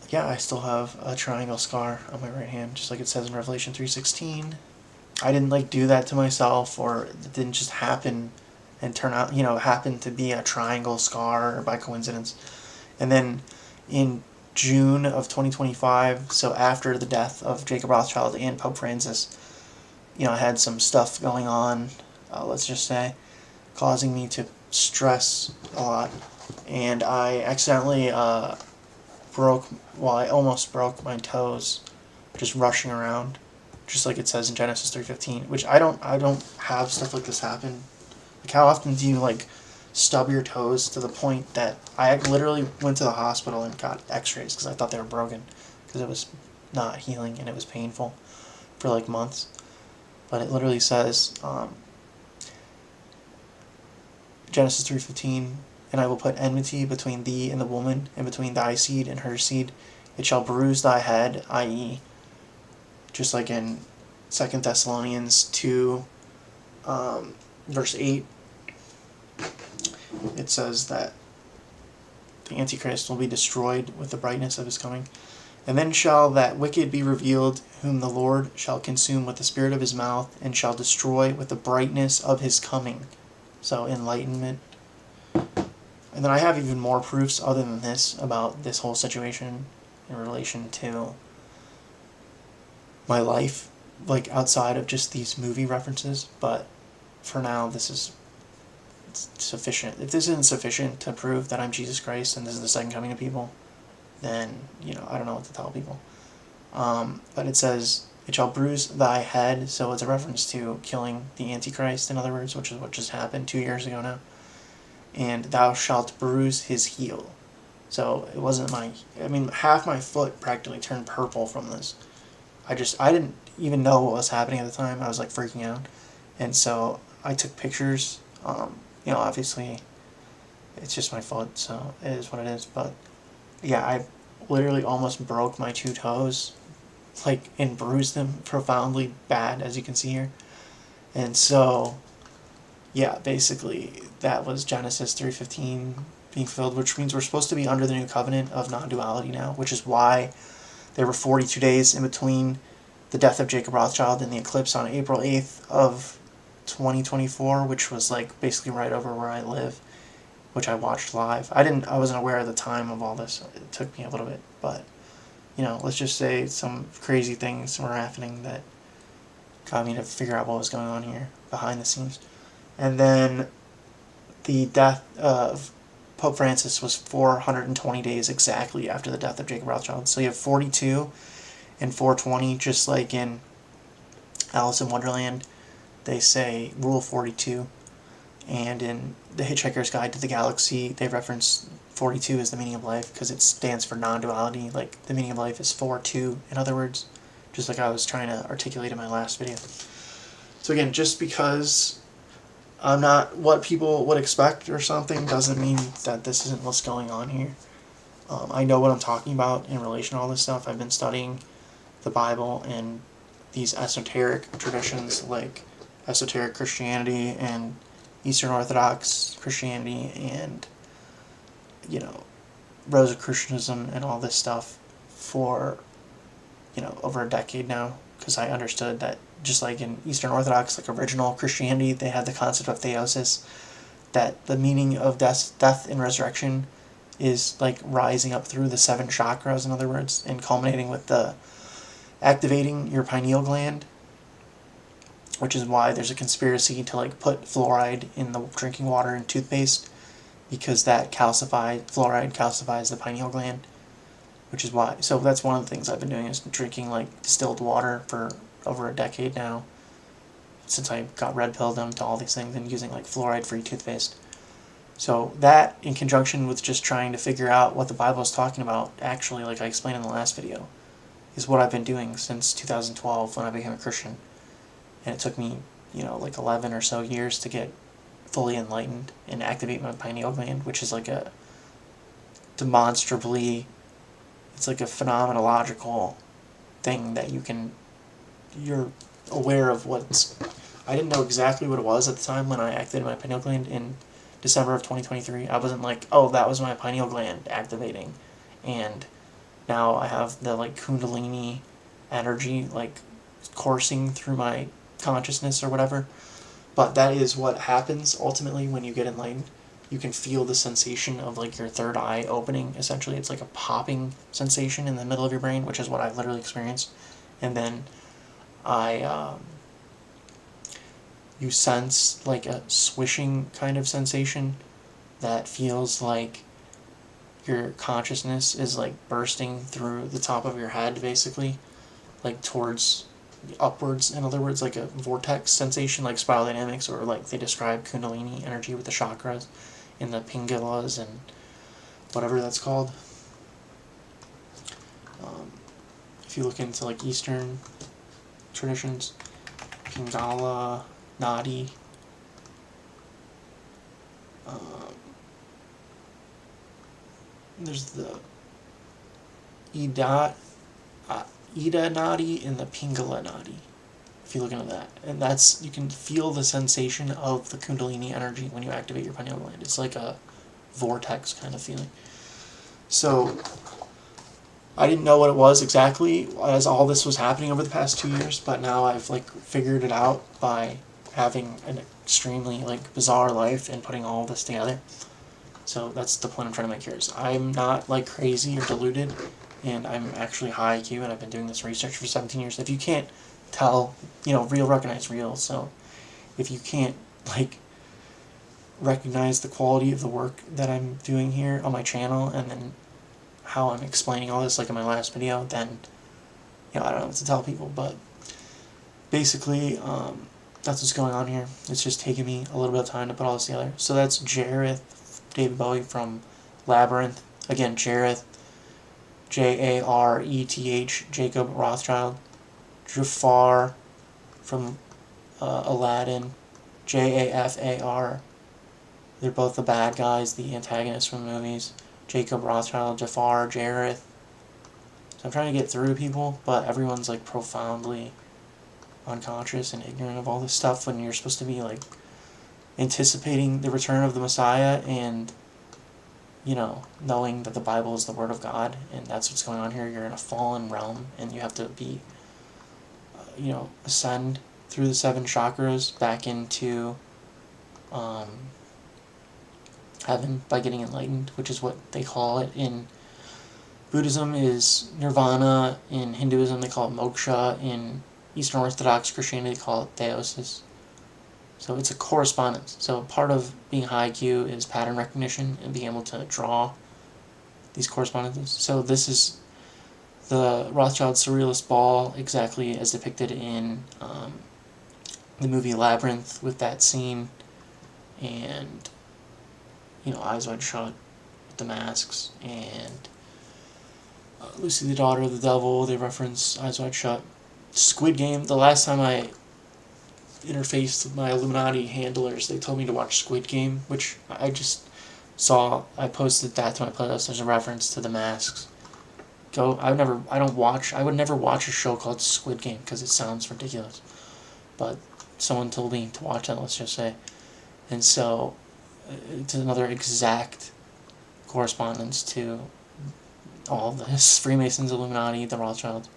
yeah, I still have a triangle scar on my right hand, just like it says in Revelation 3:16. I didn't like do that to myself, or it didn't just happen and turn out, happen to be a triangle scar by coincidence. And then in June of 2025, so after the death of Jacob Rothschild and Pope Francis, I had some stuff going on, let's just say, causing me to stress a lot. And I accidentally I almost broke my toes just rushing around, just like it says in Genesis 3:15, which I don't have stuff like this happen. Like, how often do you, like, stub your toes to the point that I literally went to the hospital and got x-rays because I thought they were broken because it was not healing and it was painful for like months. But it literally says, Genesis 3:15, and I will put enmity between thee and the woman, and between thy seed and her seed. It shall bruise thy head, i.e., just like in 2 Thessalonians 2, verse 8, it says that the Antichrist will be destroyed with the brightness of his coming. And then shall that wicked be revealed, whom the Lord shall consume with the spirit of his mouth, and shall destroy with the brightness of his coming. So, enlightenment. And then I have even more proofs other than this about this whole situation in relation to my life, like outside of just these movie references. But for now, this is sufficient. If this isn't sufficient to prove that I'm Jesus Christ and this is the second coming of people, then, I don't know what to tell people. But it says, it shall bruise thy head, so it's a reference to killing the Antichrist, in other words, which is what just happened 2 years ago now. And thou shalt bruise his heel. So it wasn't half my foot practically turned purple from this. I didn't even know what was happening at the time. I was like freaking out. And so I took pictures. Obviously it's just my foot, so it is what it is. But yeah, I literally almost broke my 2 toes, and bruised them profoundly bad, as you can see here. And so, yeah, basically that was Genesis 3:15 being fulfilled, which means we're supposed to be under the new covenant of non-duality now, which is why there were 42 days in between the death of Jacob Rothschild and the eclipse on April 8th of 2024, which was basically right over where I live, which I watched live. I wasn't aware at the time of all this. It took me a little bit, but let's just say some crazy things were happening that got me to figure out what was going on here behind the scenes. And then the death of Pope Francis was 420 days exactly after the death of Jacob Rothschild. So you have 42 and 420, just like in Alice in Wonderland, they say Rule 42. And in The Hitchhiker's Guide to the Galaxy, they reference 42 as the meaning of life because it stands for non-duality. Like, the meaning of life is 4-2, in other words, just like I was trying to articulate in my last video. So again, just because I'm not what people would expect or something doesn't mean that this isn't what's going on here. I know what I'm talking about in relation to all this stuff. I've been studying the Bible and these esoteric traditions like esoteric Christianity and Eastern Orthodox Christianity and, Rosicrucianism and all this stuff for, over a decade now, because I understood that just like in Eastern Orthodox, original Christianity, they had the concept of theosis, that the meaning of death and resurrection is rising up through the 7 chakras, in other words, and culminating with the activating your pineal gland, which is why there's a conspiracy to put fluoride in the drinking water and toothpaste, because that fluoride calcifies the pineal gland, which is why. So that's one of the things I've been doing, is drinking distilled water for over a decade now, since I got red pilled into all these things, and using fluoride-free toothpaste. So that, in conjunction with just trying to figure out what the Bible is talking about, actually, like I explained in the last video, is what I've been doing since 2012 when I became a Christian. And it took me, 11 or so years to get fully enlightened and activate my pineal gland, which is a demonstrably, it's a phenomenological thing that you're aware of what's. I didn't know exactly what it was at the time when I activated my pineal gland in December of 2023. I wasn't oh, that was my pineal gland activating, and now I have the kundalini energy coursing through my consciousness or whatever. But that is what happens ultimately when you get enlightened. you can feel the sensation of like your third eye opening. Essentially, it's like a popping sensation in the middle of your brain, which is what I literally experienced. And then you sense like a swishing kind of sensation that feels like your consciousness is like bursting through the top of your head, basically, like towards upwards. In other words, like a vortex sensation, like spiral dynamics, or like they describe Kundalini energy with the chakras in the Pingalas and whatever that's called. If you look into like Eastern traditions, Pingala, Nadi, there's the Ida Nadi and the Pingala Nadi. If you look into that, and that's, you can feel the sensation of the Kundalini energy when you activate your pineal gland. It's like a vortex kind of feeling. So I didn't know what it was exactly as all this was happening over the past 2 years, but now I've like figured it out by having an extremely like bizarre life and putting all this together. So that's the point I'm trying to make here. Is I'm not like crazy or deluded, and I'm actually high IQ, and I've been doing this research for 17 years. If you can't tell, real recognize real. So if you can't like recognize the quality of the work that I'm doing here on my channel, and then how I'm explaining all this, like in my last video, then I don't know what to tell people. But basically, that's what's going on here. It's just taking me a little bit of time to put all this together. So that's Jareth, David Bowie from Labyrinth. Again, Jareth, Jareth, Jacob Rothschild. Jafar from Aladdin, Jafar. They're both the bad guys, the antagonists from the movies. Jacob Rothschild, Jafar, Jareth. So I'm trying to get through to people, but everyone's like profoundly unconscious and ignorant of all this stuff when you're supposed to be like anticipating the return of the Messiah and knowing that the Bible is the Word of God, and that's what's going on here. You're in a fallen realm, and you have to be ascend through the 7 chakras back into heaven by getting enlightened, which is what they call it. In Buddhism is nirvana, in Hinduism they call it moksha, in Eastern Orthodox Christianity they call it theosis. So it's a correspondence. So part of being high IQ is pattern recognition and being able to draw these correspondences. So this is the Rothschild Surrealist Ball, exactly as depicted in the movie Labyrinth, with that scene, and Eyes Wide Shut with the masks, and Lucy the Daughter of the Devil, they reference Eyes Wide Shut. Squid Game, the last time I interfaced with my Illuminati handlers, they told me to watch Squid Game, which I just saw. I posted that to my playlist. There's a reference to the masks. I would never watch a show called Squid Game because it sounds ridiculous, but someone told me to watch it, let's just say. And so it's another exact correspondence to all of this: Freemasons, Illuminati, the Rothschilds.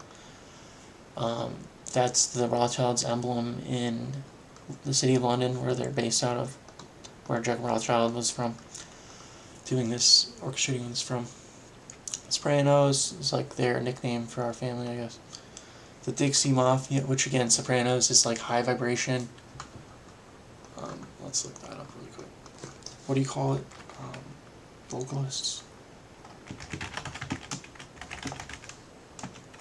That's the Rothschilds' emblem in the city of London, where they're based out of, where Jacob Rothschild was from, orchestrating this from. Sopranos is like their nickname for our family, I guess. The Dixie Mafia, which again, Sopranos is like high vibration. Let's look that up really quick. What do you call it? Vocalists?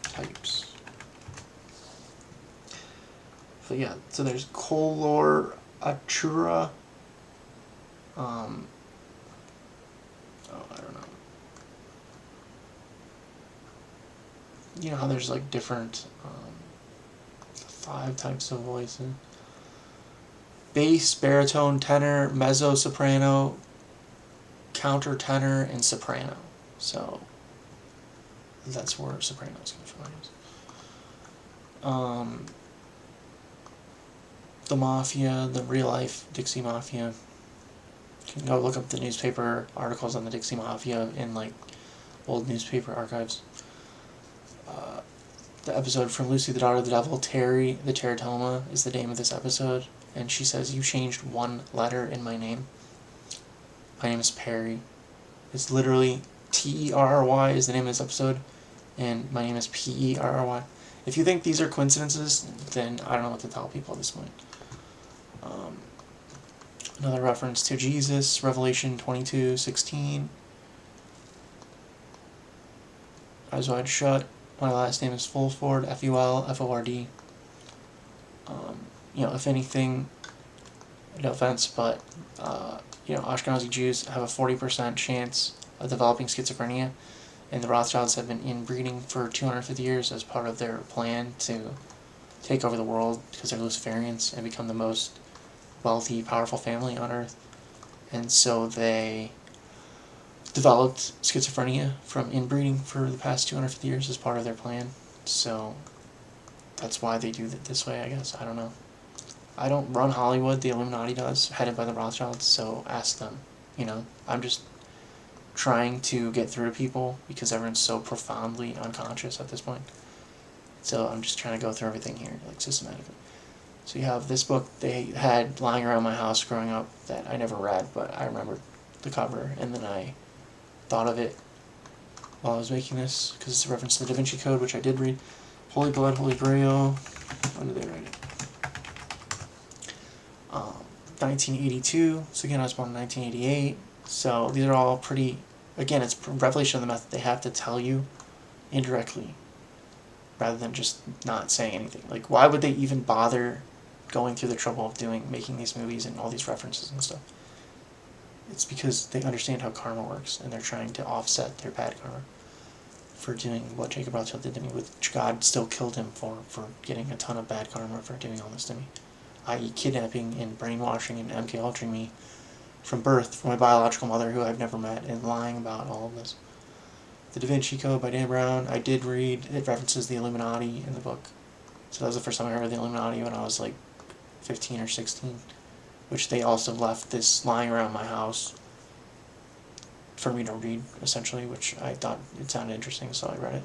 Types. So yeah, so there's Kolor Achura. I don't know. You know how there's like different 5 types of voices: bass, baritone, tenor, mezzo, soprano, countertenor, and soprano. So that's where sopranos come from, I guess. The Mafia, the real life Dixie Mafia. You can go look up the newspaper articles on the Dixie Mafia in like old newspaper archives. The episode from Lucy the Daughter of the Devil, Terry, the Teratoma, is the name of this episode, and she says, "You changed one letter in my name." My name is Perry. It's literally Terry is the name of this episode, and my name is Perry. If you think these are coincidences, then I don't know what to tell people at this point. Another reference to Jesus, Revelation 22:16. Eyes wide shut. My last name is Fulford, Fulford. If anything, no offense, but Ashkenazi Jews have a 40% chance of developing schizophrenia, and the Rothschilds have been inbreeding for 250 years as part of their plan to take over the world because they're Luciferians and become the most wealthy, powerful family on Earth. And so they developed schizophrenia from inbreeding for the past 250 years as part of their plan. So that's why they do it this way, I guess. I don't know. I don't run Hollywood, the Illuminati does, headed by the Rothschilds, so ask them. I'm just trying to get through to people because everyone's so profoundly unconscious at this point. So I'm just trying to go through everything here, systematically. So you have this book they had lying around my house growing up that I never read, but I remembered the cover, and then I thought of it while I was making this, because it's a reference to the Da Vinci Code, which I did read. Holy Blood, Holy Grail. When did they write it? 1982. So again, I was born in 1988. So these are all pretty, again, it's revelation of the method. They have to tell you indirectly rather than just not saying anything. Why would they even bother going through the trouble of making these movies and all these references and stuff? It's because they understand how karma works, and they're trying to offset their bad karma for doing what Jacob Rothschild did to me, which God still killed him for getting a ton of bad karma for doing all this to me, i.e. kidnapping and brainwashing and MK Ultraing me from birth from my biological mother, who I've never met, and lying about all of this. The Da Vinci Code by Dan Brown, I did read. It references the Illuminati in the book. So that was the first time I heard of the Illuminati, when I was 15 or 16, which they also left this lying around my house for me to read, essentially, which I thought it sounded interesting, so I read it.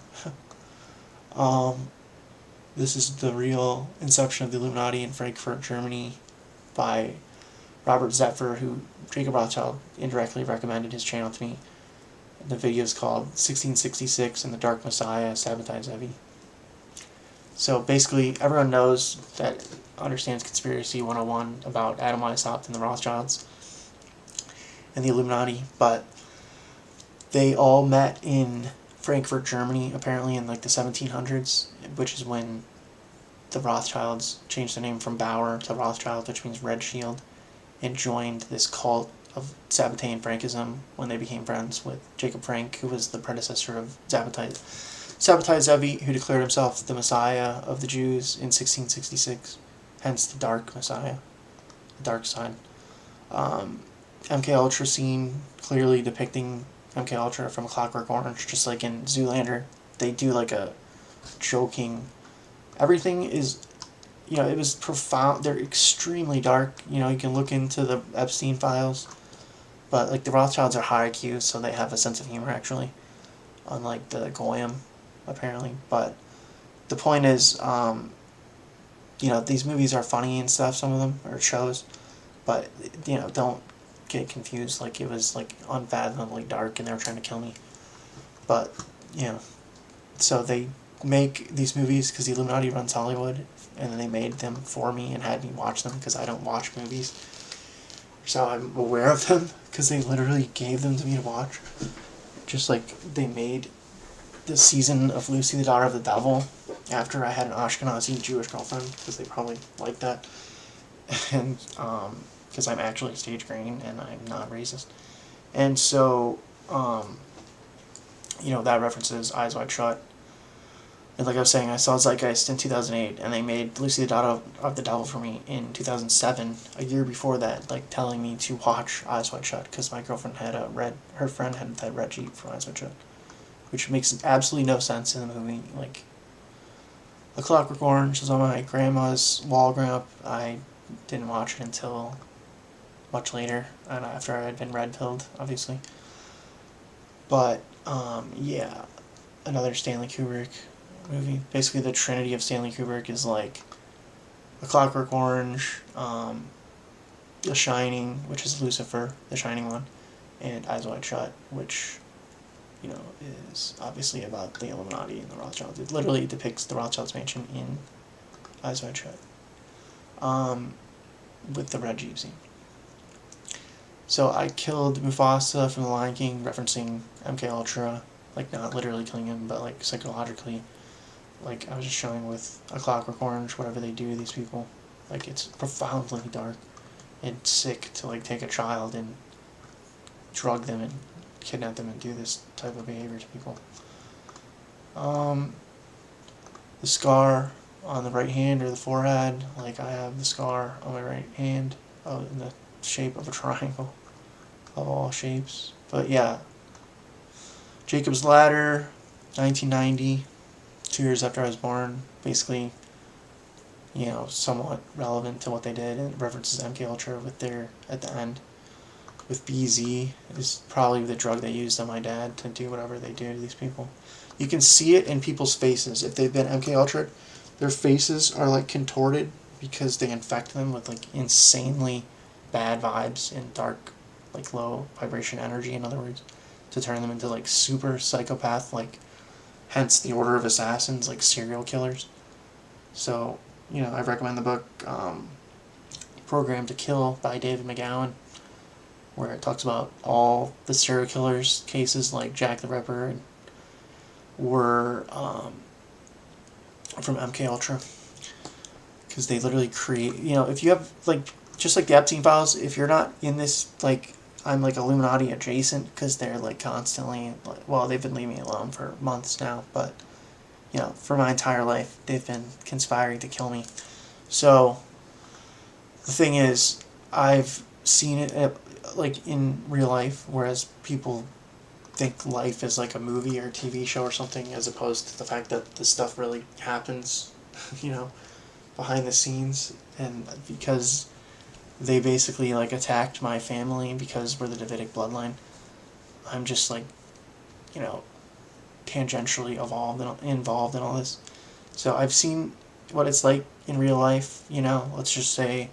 This is the real inception of the Illuminati in Frankfurt, Germany, by Robert Zephyr, who Jacob Rothschild indirectly recommended his channel to me. The video is called 1666 and the Dark Messiah, Sabotage Zevi. So basically, everyone knows that understands Conspiracy 101 about Adam Weishaupt and the Rothschilds and the Illuminati, but they all met in Frankfurt, Germany, apparently in the 1700s, which is when the Rothschilds changed their name from Bauer to Rothschild, which means Red Shield, and joined this cult of Sabbatean Frankism when they became friends with Jacob Frank, who was the predecessor of Sabbatai Zevi, who declared himself the Messiah of the Jews in 1666, hence the Dark Messiah, the dark side. MK Ultra scene, clearly depicting MK Ultra from Clockwork Orange, just like in Zoolander. They do a joking, everything is, it was profound. They're extremely dark. You can look into the Epstein files, but the Rothschilds are high IQ, so they have a sense of humor, actually, unlike the Goyim, apparently. But the point is, these movies are funny and stuff, some of them, or shows, but don't get confused it was unfathomably dark and they were trying to kill me. But so they make these movies because the Illuminati runs Hollywood, and then they made them for me and had me watch them because I don't watch movies, so I'm aware of them because they literally gave them to me to watch. Just they made the season of Lucy the Daughter of the Devil after I had an Ashkenazi Jewish girlfriend, because they probably like that, and because I'm actually stage green and I'm not racist, and so that references Eyes Wide Shut. And like I was saying, I saw Zeitgeist in 2008, and they made Lucy the Daughter of the Devil for me in 2007, a year before that, telling me to watch Eyes Wide Shut, because my girlfriend had her friend had that red Jeep from Eyes Wide Shut, which makes absolutely no sense in the movie. A Clockwork Orange was on my grandma's wall growing up. I didn't watch it until much later, and after I had been red-pilled, obviously. But, yeah, another Stanley Kubrick movie. Basically, the trinity of Stanley Kubrick is A Clockwork Orange, The Shining, which is Lucifer, the Shining one, and Eyes Wide Shut, which, you know, is obviously about the Illuminati and the Rothschilds. It literally depicts the Rothschilds mansion in Eyes Wide Shut, with the red Jeep scene. So I killed Mufasa from The Lion King, referencing MK Ultra, like not literally killing him, but like psychologically. Like I was just showing with A Clockwork Orange, whatever they do to these people, like it's profoundly dark and sick to like take a child and drug them and kidnap them and do this type of behavior to people. The scar on the right hand or the forehead, like I have the scar on my right hand in the shape of a triangle of all shapes. But yeah, Jacob's Ladder, 1990, 2 years after I was born, basically, you know, somewhat relevant to what they did, and it references MK Ultra with their, at the end, with BZ, is probably the drug they used on my dad to do whatever they do to these people. You can see it in people's faces. If they've been MK Ultra, their faces are like contorted because they infect them with like insanely bad vibes and dark, like low vibration energy, in other words, to turn them into like super psychopath, like hence the Order of Assassins, like serial killers. So, you know, I recommend the book Program to Kill by David McGowan, where it talks about all the serial killers cases like Jack the Ripper and were from MK Ultra, because they literally create, you know, if you have like, just like the Epstein files, if you're not in this, like, I'm like Illuminati adjacent, because they're like constantly, like, well, they've been leaving me alone for months now, but you know, for my entire life they've been conspiring to kill me. So the thing is, I've seen it like in real life, whereas people think life is like a movie or a TV show or something, as opposed to the fact that this stuff really happens, you know, behind the scenes. And because they basically like attacked my family because we're the Davidic bloodline, I'm just like, you know, tangentially involved in all this. So I've seen what it's like in real life, you know, let's just say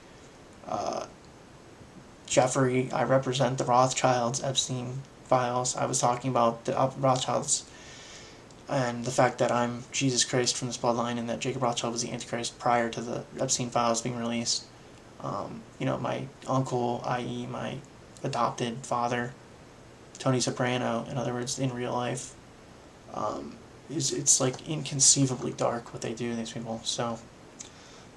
Jeffrey, I represent the Rothschilds, Epstein files. I was talking about the Rothschilds and the fact that I'm Jesus Christ from this bloodline, and that Jacob Rothschild was the Antichrist prior to the Epstein files being released. You know, my uncle, i.e. my adopted father, Tony Soprano, in other words, in real life, it's like inconceivably dark what they do to these people. So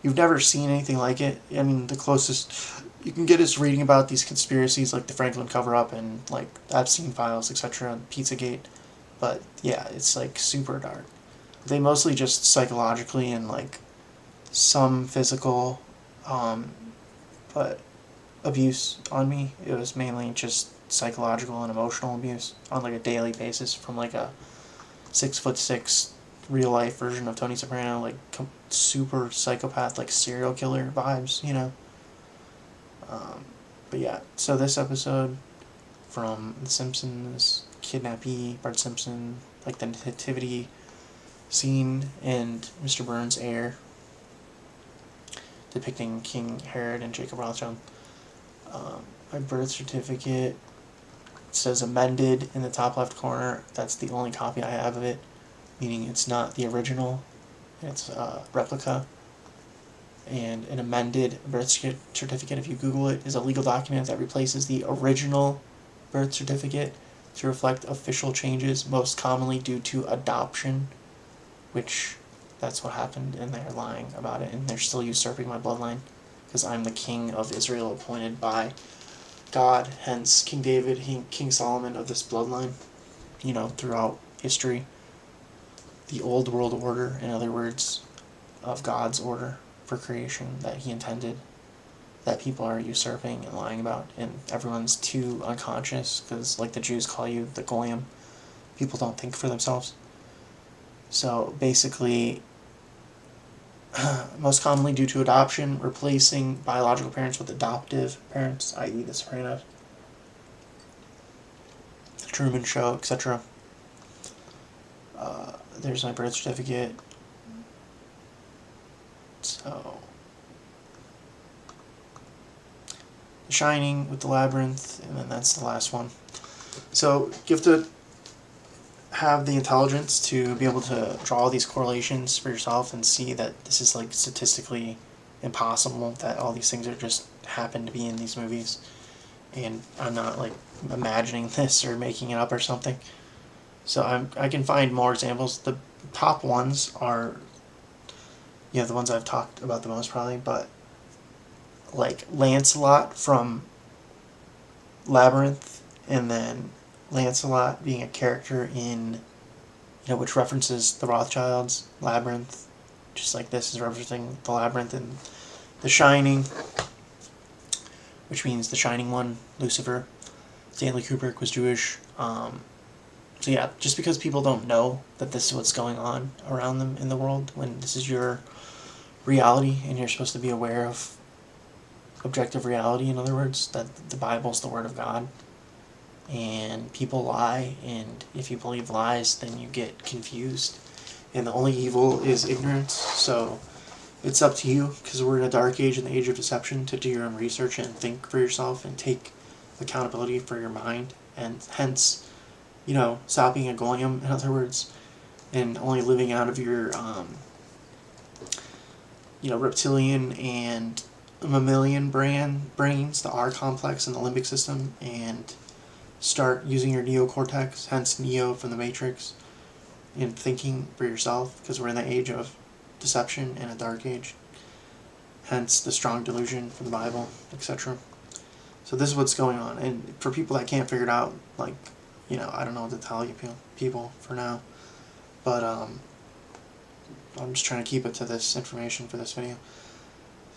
you've never seen anything like it. I mean, the closest you can get is reading about these conspiracies like the Franklin cover-up and like Epstein files, etc., and Pizzagate. But yeah, it's like super dark. They mostly just psychologically and like some physical, but abuse on me. It was mainly just psychological and emotional abuse on like a daily basis from like a 6'6" real life version of Tony Soprano, like super psychopath, like serial killer vibes, you know. But yeah, so this episode from The Simpsons, kidnappee, Bart Simpson, like the nativity scene, and Mr. Burns' heir, depicting King Herod and Jacob Rothschild. My birth certificate says amended in the top left corner. That's the only copy I have of it, meaning it's not the original, it's a replica. And an amended birth certificate, if you Google it, is a legal document that replaces the original birth certificate to reflect official changes, most commonly due to adoption, which that's what happened, and they're lying about it, and they're still usurping my bloodline, because I'm the king of Israel appointed by God, hence King David, King Solomon of this bloodline, you know, throughout history. The old world order, in other words, of God's order for creation that he intended, that people are usurping and lying about, and everyone's too unconscious, because like the Jews call you the goyim, people don't think for themselves. So basically, most commonly due to adoption, replacing biological parents with adoptive parents, i.e. the Sopranos, the Truman Show, etc. There's my birth certificate. So, The Shining with the Labyrinth, and then that's the last one. So you have to have the intelligence to be able to draw these correlations for yourself and see that this is like statistically impossible, that all these things are just happen to be in these movies, and I'm not like imagining this or making it up or something. So I can find more examples. The top ones are, the ones I've talked about the most probably, but like Lancelot from Labyrinth, and then Lancelot being a character in, which references the Rothschilds, Labyrinth, just like this is referencing the Labyrinth in The Shining, which means the Shining One, Lucifer. Stanley Kubrick was Jewish. So yeah, just because people don't know that this is what's going on around them in the world, when this is your reality and you're supposed to be aware of objective reality, in other words, that the Bible's the Word of God, and people lie, and if you believe lies, then you get confused, and the only evil is ignorance. So it's up to you, because we're in a dark age, in the age of deception, to do your own research and think for yourself and take accountability for your mind, and hence, stop being a goyim, in other words, and only living out of your, reptilian and mammalian brains, the R complex and the limbic system, and start using your neocortex, hence Neo from the Matrix, and thinking for yourself, because we're in the age of deception and a dark age, hence the strong delusion from the Bible, etc. So this is what's going on, and for people that can't figure it out, like, I don't know what to tell you people for now, but I'm just trying to keep it to this information for this video.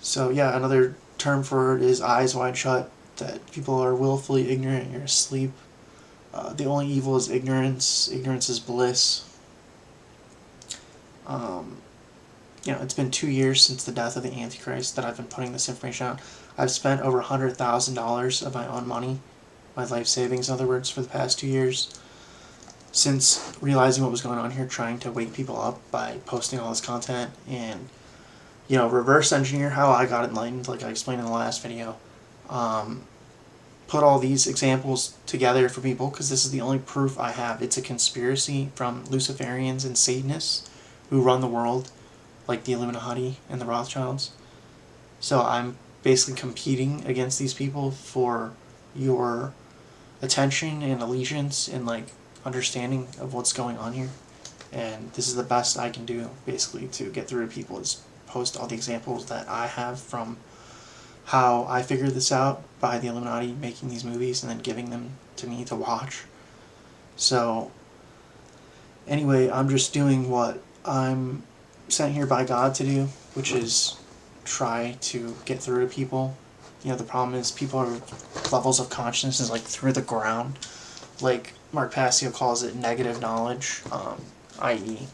So yeah, another term for it is eyes wide shut, that people are willfully ignorant, you're asleep. The only evil is ignorance. Ignorance is bliss. It's been 2 years since the death of the Antichrist that I've been putting this information out. I've spent over $100,000 of my own money, my life savings, in other words, for the past 2 years, since realizing what was going on here, trying to wake people up by posting all this content and, reverse engineer how I got enlightened, like I explained in the last video. Put all these examples together for people, because this is the only proof I have. It's a conspiracy from Luciferians and Satanists who run the world, like the Illuminati and the Rothschilds. So I'm basically competing against these people for your attention and allegiance and like understanding of what's going on here. And this is the best I can do, basically, to get through to people, is post all the examples that I have from how I figured this out by the Illuminati making these movies and then giving them to me to watch. So anyway, I'm just doing what I'm sent here by God to do, which is try to get through to people. The problem is people are levels of consciousness is like through the ground. Like Mark Passio calls it negative knowledge, i.e.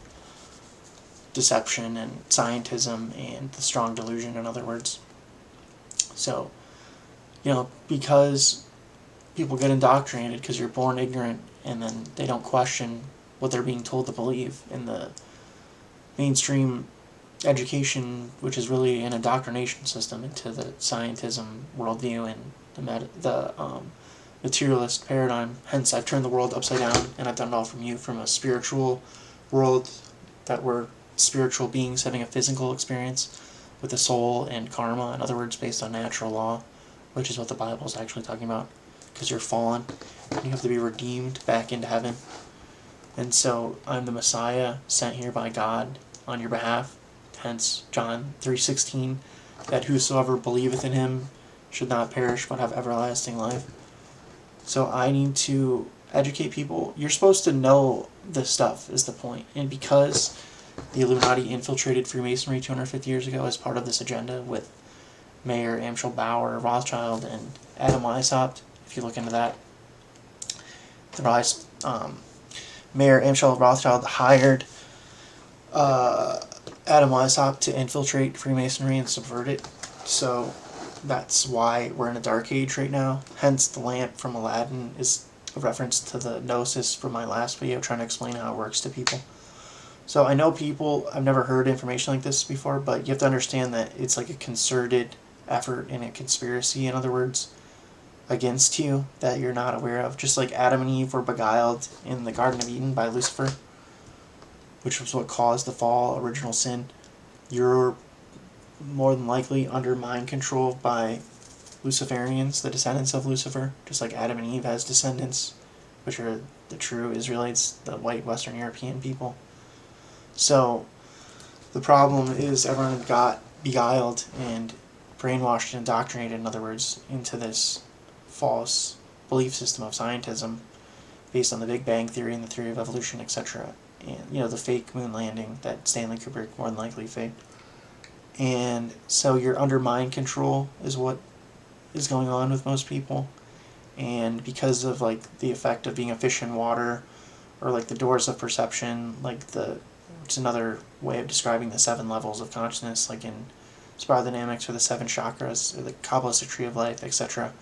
deception and scientism and the strong delusion, in other words. So, because people get indoctrinated because you're born ignorant, and then they don't question what they're being told to believe in the mainstream education, which is really an indoctrination system into the scientism worldview and the materialist paradigm. Hence, I've turned the world upside down, and I've done it all from a spiritual world, that we're spiritual beings having a physical experience with a soul and karma, in other words, based on natural law, which is what the Bible is actually talking about, because you're fallen, and you have to be redeemed back into heaven. And so I'm the Messiah sent here by God on your behalf, hence John 3:16, that whosoever believeth in him should not perish but have everlasting life. So I need to educate people. You're supposed to know this stuff, is the point. And because the Illuminati infiltrated Freemasonry 250 years ago as part of this agenda with Mayer Amschel Bauer, Rothschild, and Adam Weishaupt, if you look into that, Mayer Amschel Rothschild hired Adam Weishaupt to infiltrate Freemasonry and subvert it. So that's why we're in a dark age right now. Hence the lamp from Aladdin is a reference to the Gnosis from my last video, trying to explain how it works to people. So I know people, I've never heard information like this before, but you have to understand that it's like a concerted effort and a conspiracy, in other words, against you that you're not aware of. Just like Adam and Eve were beguiled in the Garden of Eden by Lucifer, which was what caused the fall, original sin. You're more than likely under mind control by Luciferians, the descendants of Lucifer, just like Adam and Eve has descendants, which are the true Israelites, the white Western European people. So the problem is everyone got beguiled and brainwashed and indoctrinated, in other words, into this false belief system of scientism based on the Big Bang Theory and the theory of evolution, etc. And, the fake moon landing that Stanley Kubrick more than likely faked. And so you're under mind control is what is going on with most people. And because of, the effect of being a fish in water, or, the doors of perception, it's another way of describing the 7 levels of consciousness, like in spiral dynamics, or the 7 chakras, or the Kabbalistic tree of life, etc.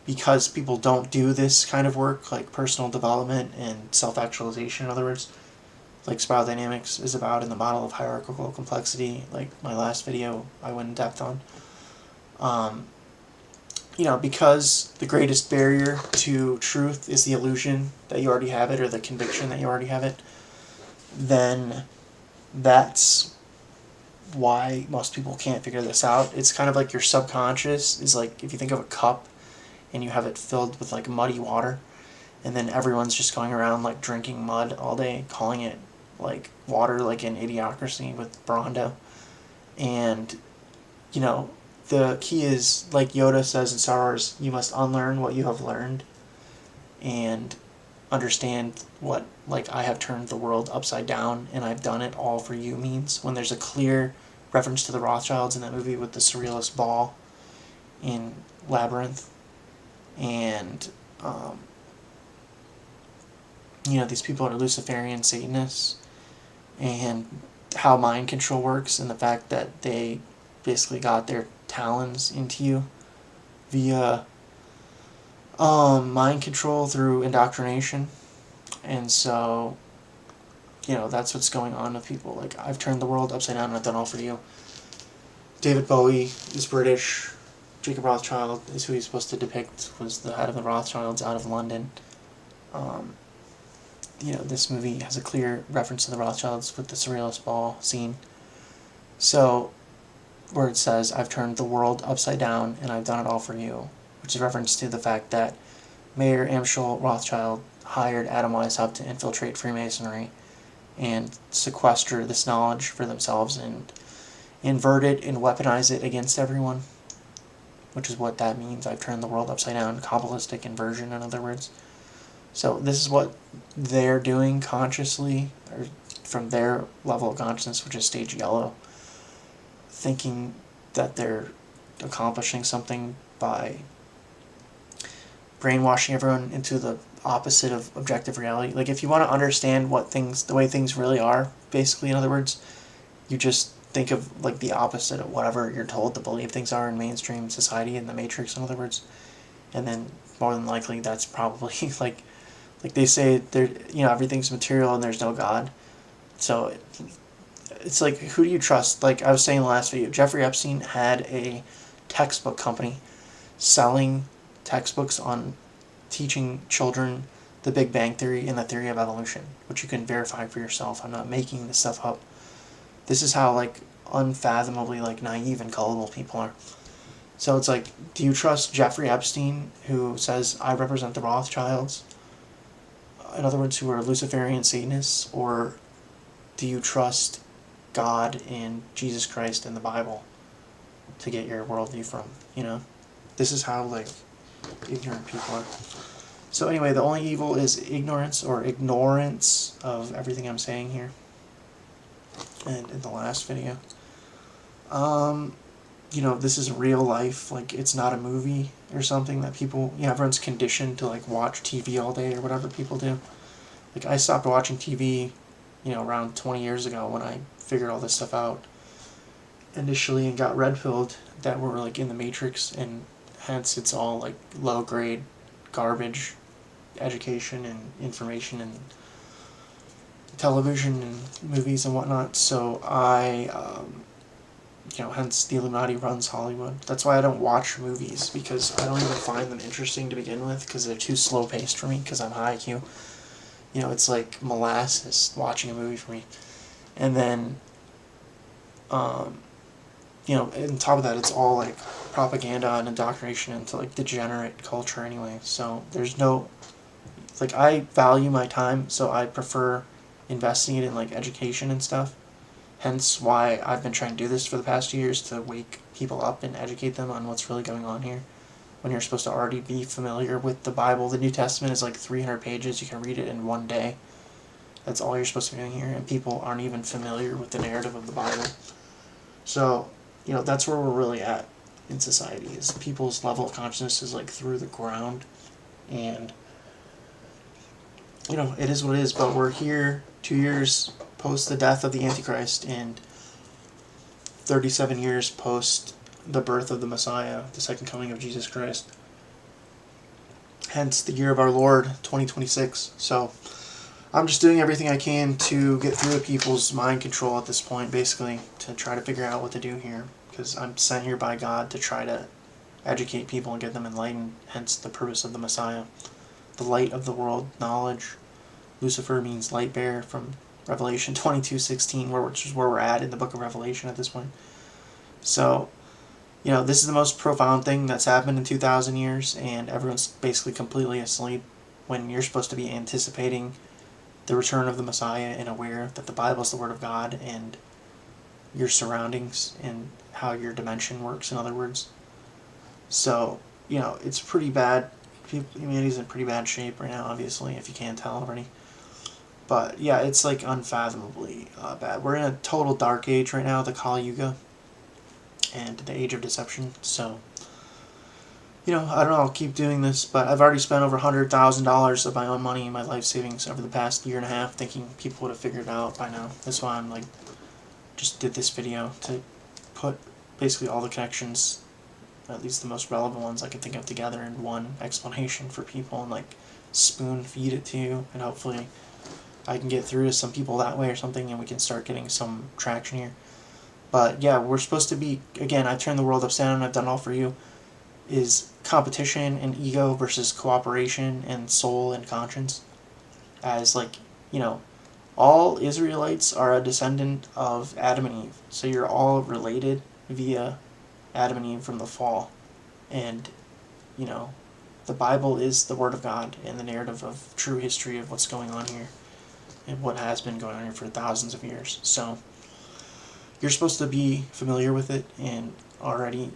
Because people don't do this kind of work, like personal development and self-actualization, in other words, like spiral dynamics is about in the model of hierarchical complexity, like my last video I went in depth on. Because the greatest barrier to truth is the illusion that you already have it, or the conviction that you already have it, then that's why most people can't figure this out. It's kind of like your subconscious is like, if you think of a cup and you have it filled with muddy water, and then everyone's just going around drinking mud all day, calling it water, like in Idiocracy with Brando. And the key is, like Yoda says in Star Wars, you must unlearn what you have learned and understand what I have turned the world upside down and I've done it all for you means, when there's a clear reference to the Rothschilds in that movie with the surrealist ball in Labyrinth. And these people are Luciferian Satanists, and how mind control works, and the fact that they basically got their talons into you via mind control through indoctrination. And so that's what's going on with people. I've turned the world upside down and I've done all for you. David Bowie is British. Jacob Rothschild is who he's supposed to depict, was the head of the Rothschilds out of London. This movie has a clear reference to the Rothschilds with the surrealist ball scene. So, where it says, I've turned the world upside down and I've done it all for you, which is a reference to the fact that Mayer Amschel Rothschild hired Adam Weishaupt to infiltrate Freemasonry and sequester this knowledge for themselves and invert it and weaponize it against everyone, which is what that means. I've turned the world upside down, Kabbalistic inversion, in other words. So this is what they're doing consciously, or from their level of consciousness, which is stage yellow, thinking that they're accomplishing something by brainwashing everyone into the opposite of objective reality. If you want to understand the way things really are, basically, in other words, you just think of the opposite of whatever you're told to believe things are in mainstream society, in the Matrix, in other words. And then more than likely that's probably like they say everything's material and there's no God. So it's who do you trust? I was saying in the last video, Jeffrey Epstein had a textbook company selling textbooks on teaching children the Big Bang Theory and the theory of evolution, which you can verify for yourself. I'm not making this stuff up. This is how unfathomably naive and gullible people are. So it's do you trust Jeffrey Epstein, who says, I represent the Rothschilds, in other words, who are Luciferian Satanists, or do you trust God and Jesus Christ and the Bible to get your worldview from? This is how ignorant people are. So anyway, the only evil is ignorance or ignorance of everything I'm saying here. And in the last video, this is real life. It's not a movie or something that people, everyone's conditioned to watch TV all day or whatever people do. I stopped watching TV, around 20 years ago when I figured all this stuff out initially and got red-pilled that we're in the Matrix, and hence it's all low grade garbage education and information and television and movies and whatnot. So I hence the Illuminati runs Hollywood. That's why I don't watch movies, because I don't even find them interesting to begin with, because they're too slow paced for me, because I'm high IQ. It's like molasses watching a movie for me. And then, on top of that, it's all like propaganda and indoctrination into like degenerate culture anyway. So there's no, like, I value my time, so I prefer investing it in like education and stuff. Hence why I've been trying to do this for the past 2 years, to wake people up and educate them on what's really going on here. When you're supposed to already be familiar with the Bible. The New Testament is like 300 pages. You can read it in one day. That's all you're supposed to be doing here, and people aren't even familiar with the narrative of the Bible. So, that's where we're really at in society, is people's level of consciousness is like through the ground, and it is what it is. But we're here 2 years post the death of the Antichrist, and 37 years post the birth of the Messiah, the second coming of Jesus Christ. Hence the year of our Lord, 2026. So I'm just doing everything I can to get through to people's mind control at this point, basically, to try to figure out what to do here, because I'm sent here by God to try to educate people and get them enlightened, hence the purpose of the Messiah. The light of the world, knowledge. Lucifer means light bearer, from Revelation 22:16, which is where we're at in the book of Revelation at this point. So, this is the most profound thing that's happened in 2,000 years, and everyone's basically completely asleep when you're supposed to be anticipating the return of the Messiah and aware that the Bible is the Word of God, and your surroundings and how your dimension works, in other words. So, it's pretty bad. Humanity's in pretty bad shape right now, obviously, if you can't tell already. But, yeah, it's like unfathomably bad. We're in a total dark age right now, the Kali Yuga, and the age of deception. So, I don't know, I'll keep doing this, but I've already spent over $100,000 of my own money and my life savings over the past year and a half, thinking people would have figured it out by now. That's why I'm like, just did this video, to put basically all the connections, at least the most relevant ones I could think of, together in one explanation for people, and like spoon feed it to you, and hopefully I can get through to some people that way or something, and we can start getting some traction here. But yeah, we're supposed to be, again, I've turned the world upside down, I've done it all for you, is competition and ego versus cooperation and soul and conscience. As like, all Israelites are a descendant of Adam and Eve. So you're all related via Adam and Eve from the fall. And, the Bible is the Word of God and the narrative of true history of what's going on here, and what has been going on here for thousands of years. So you're supposed to be familiar with it, and already,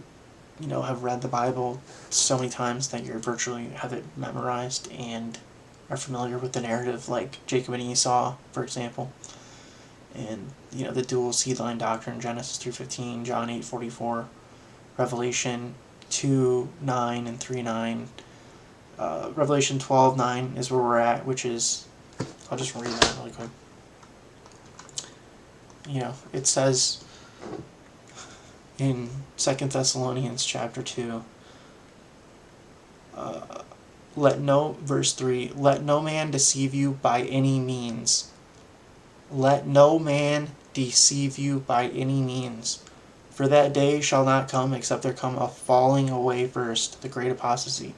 have read the Bible so many times that you're virtually have it memorized and are familiar with the narrative, like Jacob and Esau, for example. And, the dual seed line doctrine, Genesis 3:15, John 8:44, Revelation 2:9 and 3:9. Revelation 12:9 is where we're at, which is, I'll just read that really quick. It says in 2 Thessalonians chapter 2, verse 3, let no man deceive you by any means. Let no man deceive you by any means. For that day shall not come, except there come a falling away first, the great apostasy,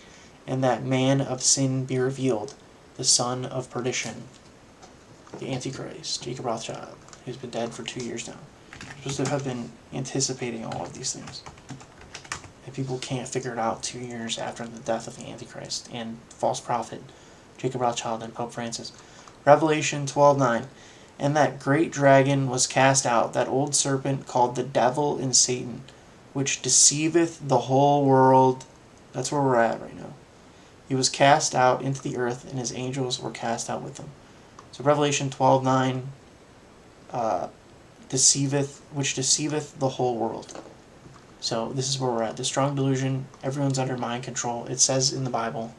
and that man of sin be revealed, the son of perdition, the Antichrist, Jacob Rothschild, who's been dead for 2 years now. You're supposed to have been anticipating all of these things. And people can't figure it out 2 years after the death of the Antichrist and false prophet, Jacob Rothschild and Pope Francis. Revelation 12:9. And that great dragon was cast out, that old serpent called the devil and Satan, which deceiveth the whole world. That's where we're at right now. He was cast out into the earth, and his angels were cast out with him. So Revelation 12:9, which deceiveth the whole world. So this is where we're at. The strong delusion, everyone's under mind control. It says in the Bible.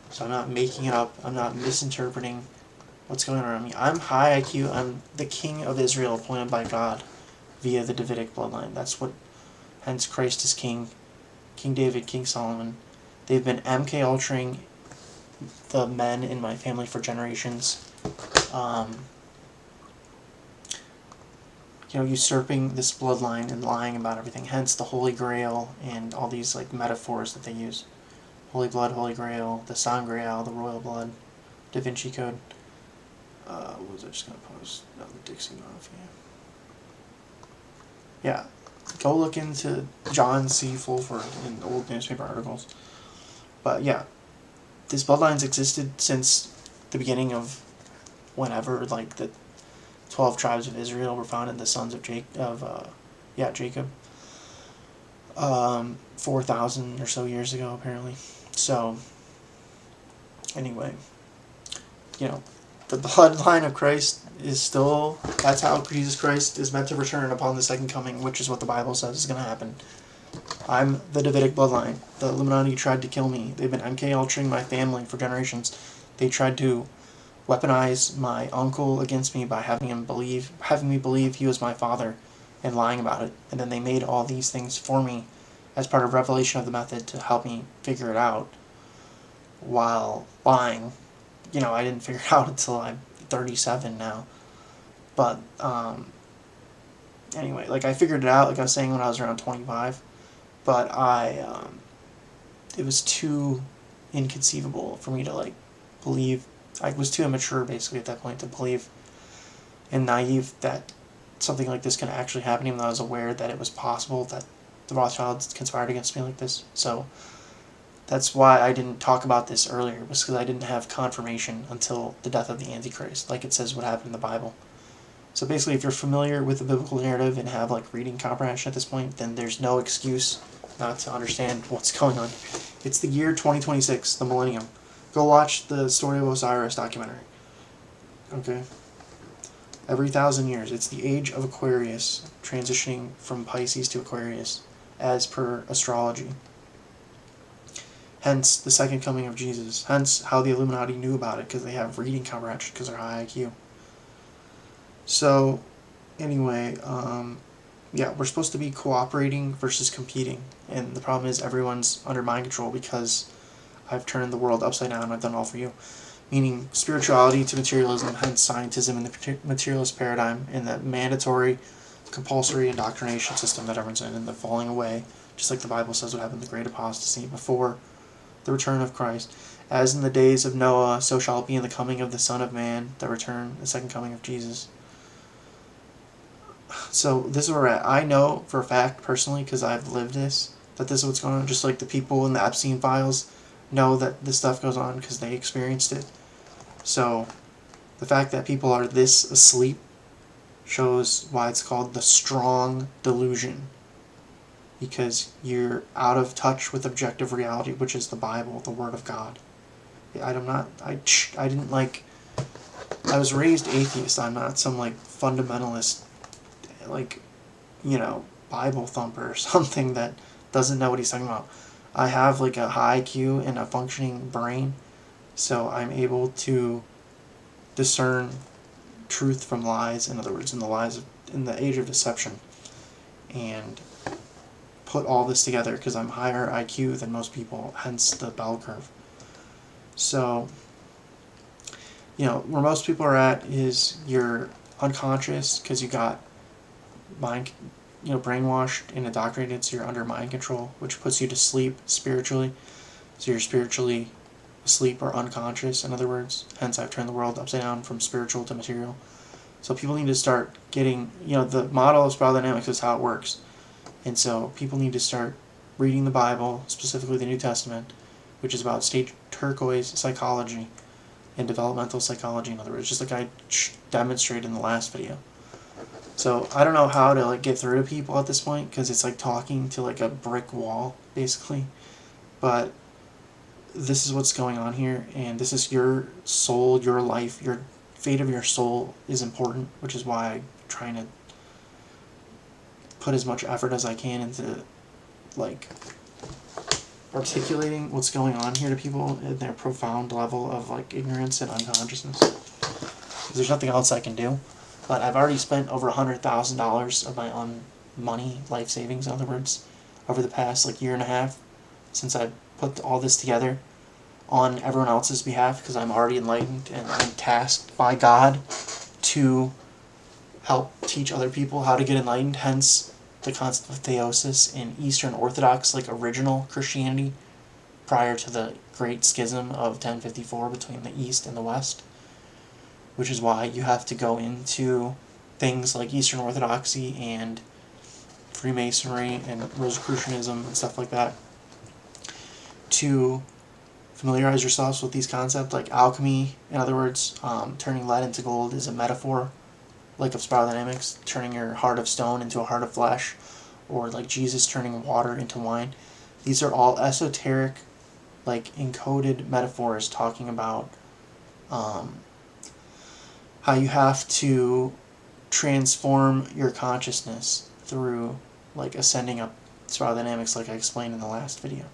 So I'm not making it up. I'm not misinterpreting what's going on around me. I'm high IQ. I'm the king of Israel, appointed by God via the Davidic bloodline. That's what, hence Christ is king. King David, King Solomon. They've been MK Ultraing the men in my family for generations. usurping this bloodline and lying about everything. Hence the Holy Grail and all these like metaphors that they use. Holy blood, Holy Grail, the Sangreal, the royal blood, Da Vinci Code. What was I just going to post? No, the Dixie Mafia. Yeah, go look into John C. Fulford in old newspaper articles. But yeah, these bloodlines existed since the beginning of whenever, like the 12 tribes of Israel were founded, the sons of Jacob. 4,000 or so years ago, apparently. So, anyway, the bloodline of Christ is still, that's how Jesus Christ is meant to return upon the second coming, which is what the Bible says is going to happen. I'm the Davidic bloodline. The Illuminati tried to kill me. They've been MK Ultraing my family for generations. They tried to weaponize my uncle against me by having me believe he was my father and lying about it. And then they made all these things for me as part of revelation of the method to help me figure it out while lying. I didn't figure it out until I'm 37 now. But, anyway, like, I figured it out, like I was saying, when I was around 25. But it was too inconceivable for me to, like, believe. I was too immature, basically, at that point to believe, and naive that something like this can actually happen, even though I was aware that it was possible that the Rothschilds conspired against me like this. So that's why I didn't talk about this earlier, was because I didn't have confirmation until the death of the Antichrist, like it says would happen in the Bible. So basically, if you're familiar with the biblical narrative and have like reading comprehension at this point, then there's no excuse not to understand what's going on. It's the year 2026, the millennium. Go watch the Story of Osiris documentary. Okay? Every 1,000 years. It's the age of Aquarius, transitioning from Pisces to Aquarius, as per astrology. Hence, the second coming of Jesus. Hence, how the Illuminati knew about it, because they have reading comprehension, because they're high IQ. So, anyway, yeah, we're supposed to be cooperating versus competing. And the problem is everyone's under mind control because I've turned the world upside down and I've done all for you. Meaning spirituality to materialism, hence scientism and the materialist paradigm, and that mandatory, compulsory indoctrination system that everyone's in, and the falling away, just like the Bible says would happen, the great apostasy before the return of Christ. As in the days of Noah, so shall it be in the coming of the Son of Man, the return, the second coming of Jesus. So this is where we're at. I know for a fact, personally, because I've lived this, that this is what's going on. Just like the people in the Epstein files know that this stuff goes on because they experienced it. So the fact that people are this asleep shows why it's called the strong delusion. Because you're out of touch with objective reality, which is the Bible, the Word of God. I was raised atheist. I'm not some like fundamentalist, like, Bible thumper or something that doesn't know what he's talking about. I have like a high IQ and a functioning brain, so I'm able to discern truth from lies, in other words, in the age of deception, and put all this together because I'm higher IQ than most people, hence the bell curve. So, where most people are at is you're unconscious because you got mind, brainwashed and indoctrinated, so you're under mind control, which puts you to sleep spiritually. So you're spiritually asleep or unconscious, in other words. Hence, I've turned the world upside down from spiritual to material. So people need to start getting, the model of spiral dynamics is how it works. And so people need to start reading the Bible, specifically the New Testament, which is about stage turquoise psychology and developmental psychology, in other words, just like I demonstrated in the last video. So I don't know how to get through to people at this point, because it's like talking to like a brick wall, basically. But this is what's going on here, and this is your soul, your life, your fate of your soul is important, which is why I'm trying to put as much effort as I can into articulating what's going on here to people at their profound level of ignorance and unconsciousness. There's nothing else I can do. But I've already spent over $100,000 of my own money, life savings, in other words, over the past year and a half, since I put all this together on everyone else's behalf, because I'm already enlightened and I'm tasked by God to help teach other people how to get enlightened, hence the concept of theosis in Eastern Orthodox, like original Christianity, prior to the Great Schism of 1054 between the East and the West, which is why you have to go into things like Eastern Orthodoxy and Freemasonry and Rosicrucianism and stuff like that to familiarize yourselves with these concepts, like alchemy. In other words, turning lead into gold is a metaphor, like of spiral dynamics, turning your heart of stone into a heart of flesh, or like Jesus turning water into wine. These are all esoteric, like encoded metaphors talking about how you have to transform your consciousness through like ascending up spiral dynamics, like I explained in the last video.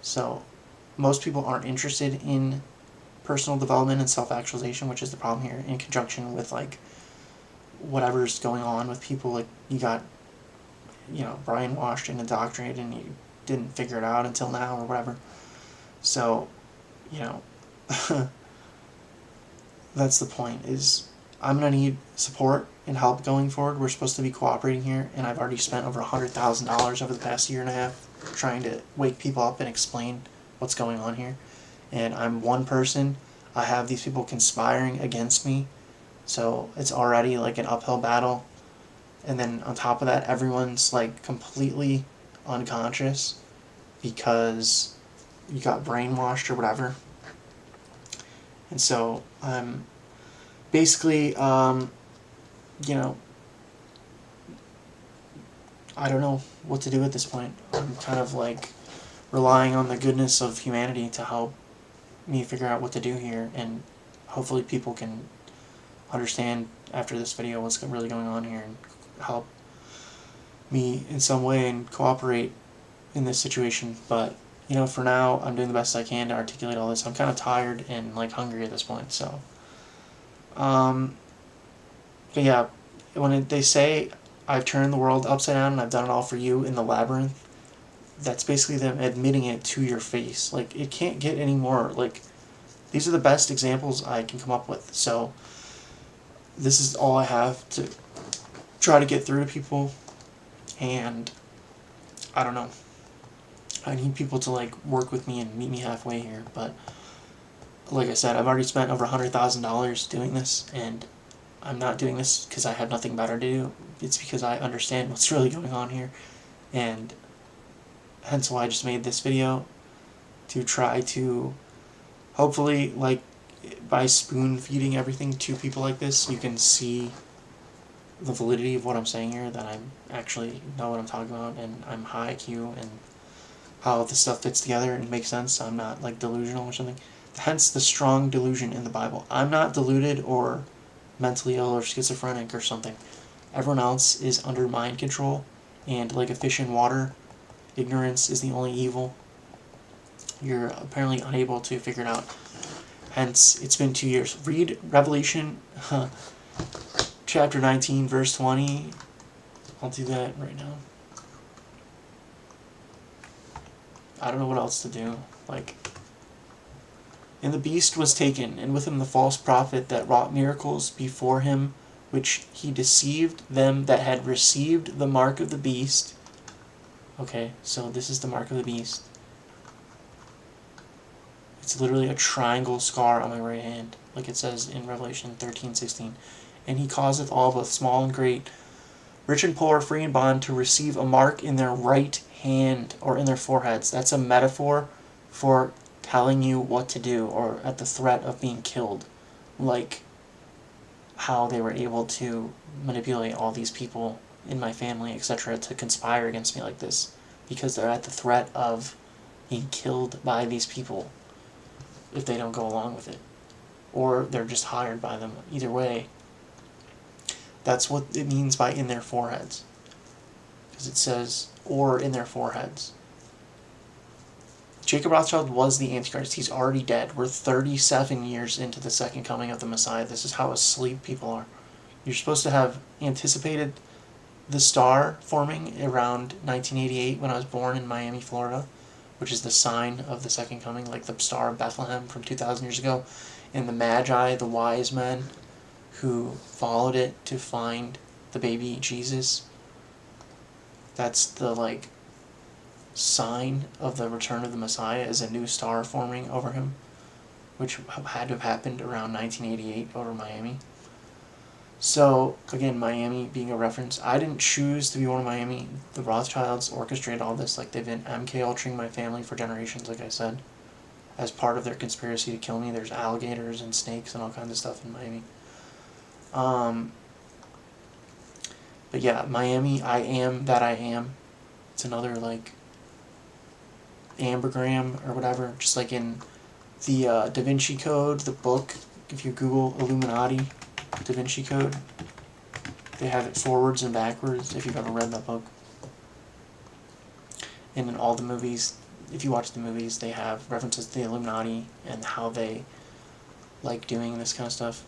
So most people aren't interested in personal development and self-actualization, which is the problem here, in conjunction with like whatever's going on with people. Like you got, brainwashed and indoctrinated and you didn't figure it out until now or whatever. So, that's the point, is I'm going to need support and help going forward. We're supposed to be cooperating here, and I've already spent over $100,000 over the past year and a half trying to wake people up and explain what's going on here. And I'm one person. I have these people conspiring against me, so it's already like an uphill battle. And then on top of that, everyone's like completely unconscious because you got brainwashed or whatever. And so I'm basically, I don't know what to do at this point. I'm kind of like relying on the goodness of humanity to help me figure out what to do here, and hopefully people can understand after this video what's really going on here and help me in some way and cooperate in this situation. But for now, I'm doing the best I can to articulate all this. I'm kind of tired and like hungry at this point, so but yeah, when they say I've turned the world upside down and I've done it all for you in the labyrinth, that's basically them admitting it to your face. Like, it can't get any more, like, these are the best examples I can come up with. So this is all I have to try to get through to people, and I don't know, I need people to like work with me and meet me halfway here. But like I said, I've already spent over $100,000 doing this, and I'm not doing this because I have nothing better to do. It's because I understand what's really going on here, and hence why I just made this video, to try to hopefully, like, by spoon feeding everything to people like this, you can see the validity of what I'm saying here, that I actually know what I'm talking about, and I'm high IQ, and how this stuff fits together and makes sense. I'm not like delusional or something. Hence the strong delusion in the Bible. I'm not deluded or mentally ill or schizophrenic or something. Everyone else is under mind control, and like a fish in water, ignorance is the only evil. You're apparently unable to figure it out. Hence, it's been 2 years. Read Revelation chapter 19, verse 20. I'll do that right now. I don't know what else to do. Like, and the beast was taken, and with him the false prophet that wrought miracles before him, which he deceived them that had received the mark of the beast. Okay, so this is the mark of the beast. It's literally a triangle scar on my right hand, like it says in Revelation 13:16. And he causeth all, both small and great, rich and poor, free and bond, to receive a mark in their right hand or in their foreheads. That's a metaphor for telling you what to do, or at the threat of being killed. Like how they were able to manipulate all these people in my family, etc., to conspire against me like this, because they're at the threat of being killed by these people if they don't go along with it, or they're just hired by them. Either way, that's what it means by in their foreheads, because it says or in their foreheads. Jacob Rothschild was the Antichrist. He's already dead. We're 37 years into the second coming of the Messiah. This is how asleep people are. You're supposed to have anticipated the star forming around 1988 when I was born in Miami, Florida, which is the sign of the second coming, like the Star of Bethlehem from 2,000 years ago, and the Magi, the wise men, who followed it to find the baby Jesus. That's the, like, sign of the return of the Messiah, is a new star forming over him, which had to have happened around 1988 over Miami. So, again, Miami being a reference. I didn't choose to be born in Miami. The Rothschilds orchestrated all this. Like, they've been MK Ultraing my family for generations, like I said. As part of their conspiracy to kill me, there's alligators and snakes and all kinds of stuff in Miami. But yeah, Miami, I am that I am. It's another, like, ambergram or whatever. Just like in the Da Vinci Code, the book, if you Google Illuminati Da Vinci Code, they have it forwards and backwards if you've ever read that book. And in all the movies, if you watch the movies, they have references to the Illuminati and how they like doing this kind of stuff.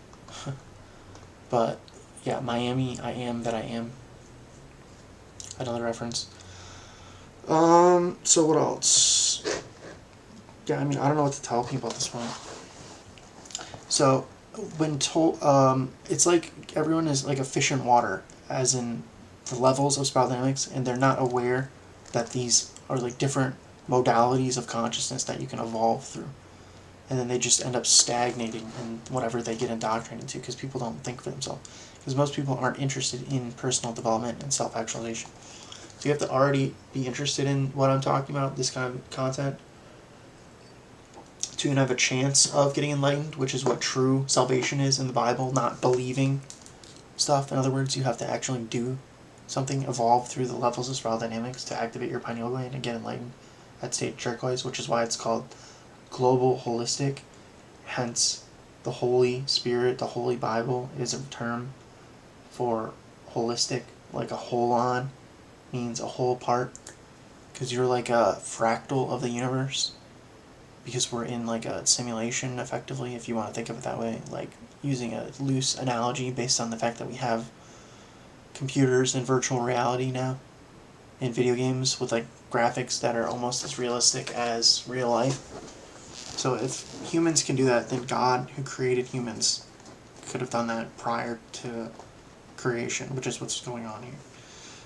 But yeah, Miami, I am that I am. Another reference. So what else? Yeah, I mean, I don't know what to tell people at this point. So, when told, it's like everyone is like a fish in water, as in the levels of spiral dynamics, and they're not aware that these are like different modalities of consciousness that you can evolve through. And then they just end up stagnating in whatever they get indoctrinated into, because people don't think for themselves. Because most people aren't interested in personal development and self-actualization. So you have to already be interested in what I'm talking about, this kind of content, to even have a chance of getting enlightened, which is what true salvation is in the Bible, not believing stuff. In other words, you have to actually do something, evolve through the levels of spiral dynamics to activate your pineal gland and get enlightened at state turquoise, which is why it's called global holistic. Hence, the Holy Spirit, the Holy Bible, is a term for holistic, like a whole on, means a whole part, because you're like a fractal of the universe, because we're in like a simulation, effectively, if you want to think of it that way, like using a loose analogy based on the fact that we have computers and virtual reality now in video games with like graphics that are almost as realistic as real life. So if humans can do that, then God, who created humans, could have done that prior to creation, which is what's going on here.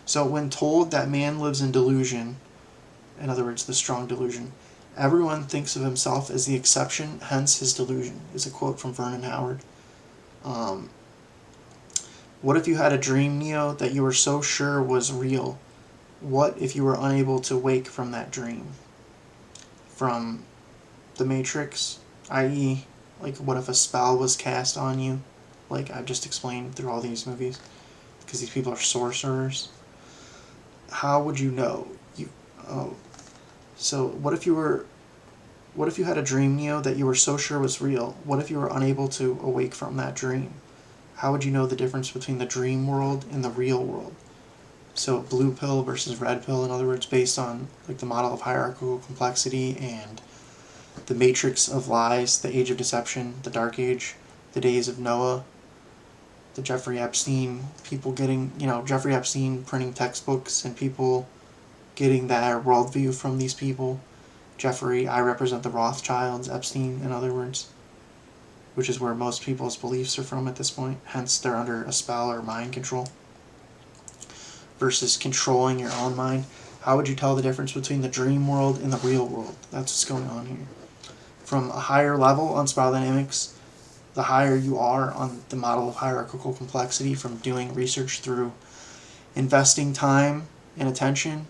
So when told that man lives in delusion, in other words, the strong delusion, everyone thinks of himself as the exception, hence his delusion, is a quote from Vernon Howard. What if you had a dream, Neo, that you were so sure was real? What if you were unable to wake from that dream? From The Matrix, i.e., like, what if a spell was cast on you? Like I've just explained through all these movies, because these people are sorcerers. How would you know? So what if you had a dream, Neo, that you were so sure was real? What if you were unable to awake from that dream? How would you know the difference between the dream world and the real world? So blue pill versus red pill, in other words, based on like the model of hierarchical complexity and the matrix of lies, the age of deception, the dark age, the days of Noah, the Jeffrey Epstein, people getting, Jeffrey Epstein printing textbooks and people getting their worldview from these people. Jeffrey, I represent the Rothschilds, Epstein, in other words, which is where most people's beliefs are from at this point. Hence, they're under a spell or mind control. Versus controlling your own mind. How would you tell the difference between the dream world and the real world? That's what's going on here. From a higher level on spiral dynamics, the higher you are on the model of hierarchical complexity, from doing research through investing time and attention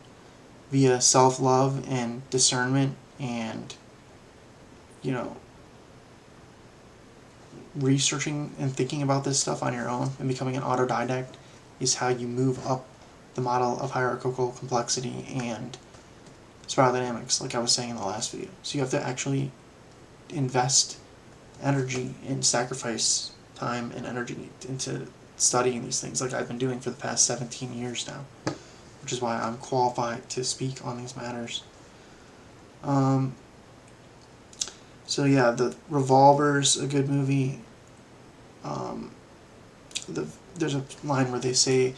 via self-love and discernment and, researching and thinking about this stuff on your own and becoming an autodidact, is how you move up the model of hierarchical complexity and spiral dynamics, like I was saying in the last video. So you have to actually invest energy and sacrifice time and energy into studying these things, like I've been doing for the past 17 years now, which is why I'm qualified to speak on these matters. So yeah, The Revolver's a good movie. There's a line where they say,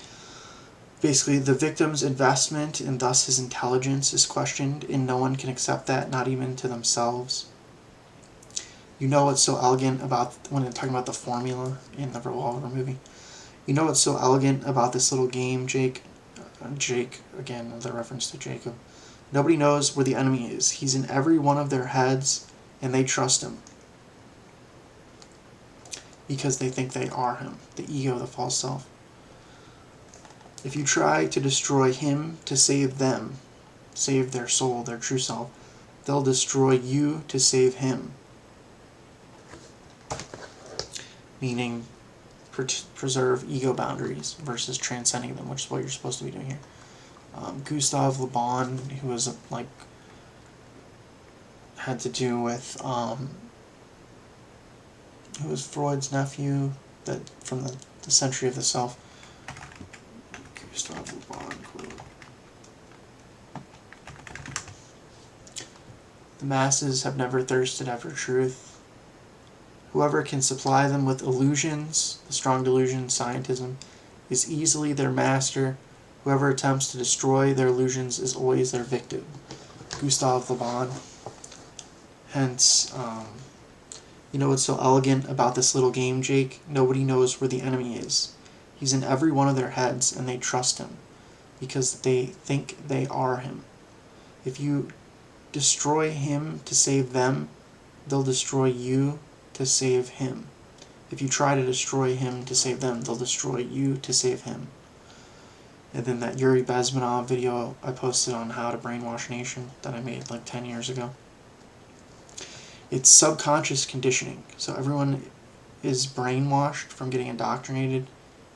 basically, the victim's investment and thus his intelligence is questioned, and no one can accept that, not even to themselves. You know what's so elegant about, when they're talking about the formula in the Revolver movie, you know what's so elegant about this little game, Jake? Jake, again, the reference to Jacob. Nobody knows where the enemy is. He's in every one of their heads, and they trust him because they think they are him, the ego, the false self. If you try to destroy him to save them, save their soul, their true self, they'll destroy you to save him. Meaning, preserve ego boundaries versus transcending them, which is what you're supposed to be doing here. Gustave Le Bon, who was like, had to do with, who was Freud's nephew, that from the Century of the Self. Gustave Le Bon quote. The masses have never thirsted after truth. Whoever can supply them with illusions, the strong delusion, scientism, is easily their master. Whoever attempts to destroy their illusions is always their victim. Gustave Le Bon. Hence, you know what's so elegant about this little game, Jake? Nobody knows where the enemy is. He's in every one of their heads, and they trust him because they think they are him. If you destroy him to save them, they'll destroy you to save him. If you try to destroy him to save them, they'll destroy you to save him. And then that Yuri Bezmenov video I posted on how to brainwash a nation that I made like 10 years ago. It's subconscious conditioning. So everyone is brainwashed from getting indoctrinated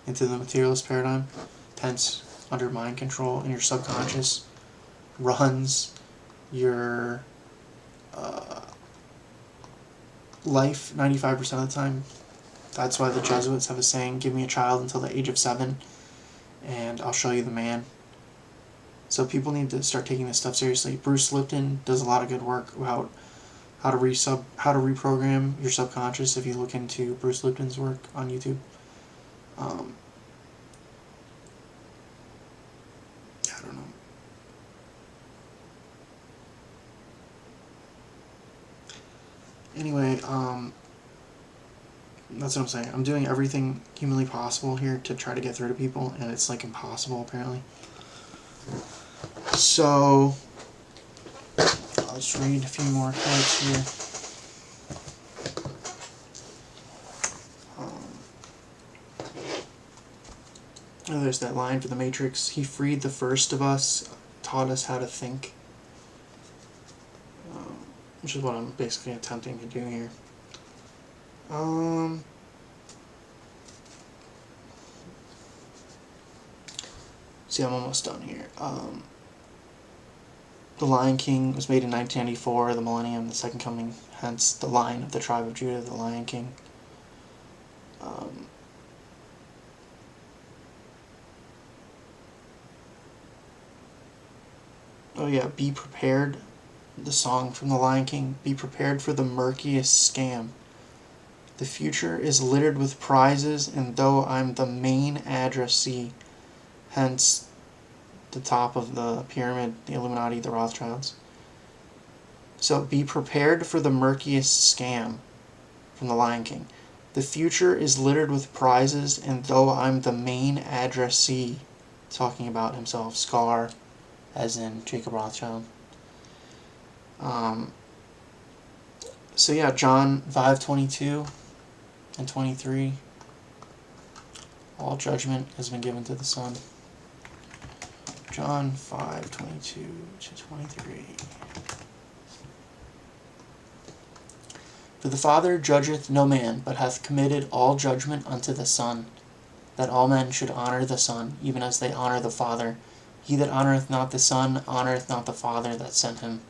into the materialist paradigm, hence under mind control, and your subconscious runs your life 95% of the time. That's why the Jesuits have a saying, give me a child until the age of 7 and I'll show you the man. So people need to start taking this stuff seriously. Bruce Lipton does a lot of good work about how to reprogram your subconscious. If you look into Bruce Lipton's work on YouTube, I don't know. Anyway, that's what I'm saying. I'm doing everything humanly possible here to try to get through to people, and it's like impossible apparently. So I'll just read a few more quotes here. There's that line for the Matrix. He freed the first of us, taught us how to think. Which is what I'm basically attempting to do here. See, I'm almost done here. The Lion King was made in 1994, the millennium, the second coming, hence the Lion of the tribe of Judah, the Lion King. Oh yeah, be prepared. The song from the Lion King, be prepared for the murkiest scam. The future is littered with prizes, and though I'm the main addressee, hence the top of the pyramid, the Illuminati, the Rothschilds. So be prepared for the murkiest scam from the Lion King. The future is littered with prizes, and though I'm the main addressee, talking about himself, Scar, as in Jacob Rothschild. So yeah, John 5:22 and 23. All judgment has been given to the Son. John 5:22 to 23. For the Father judgeth no man, but hath committed all judgment unto the Son, that all men should honor the Son, even as they honor the Father. He that honoureth not the Son honoureth not the Father that sent him.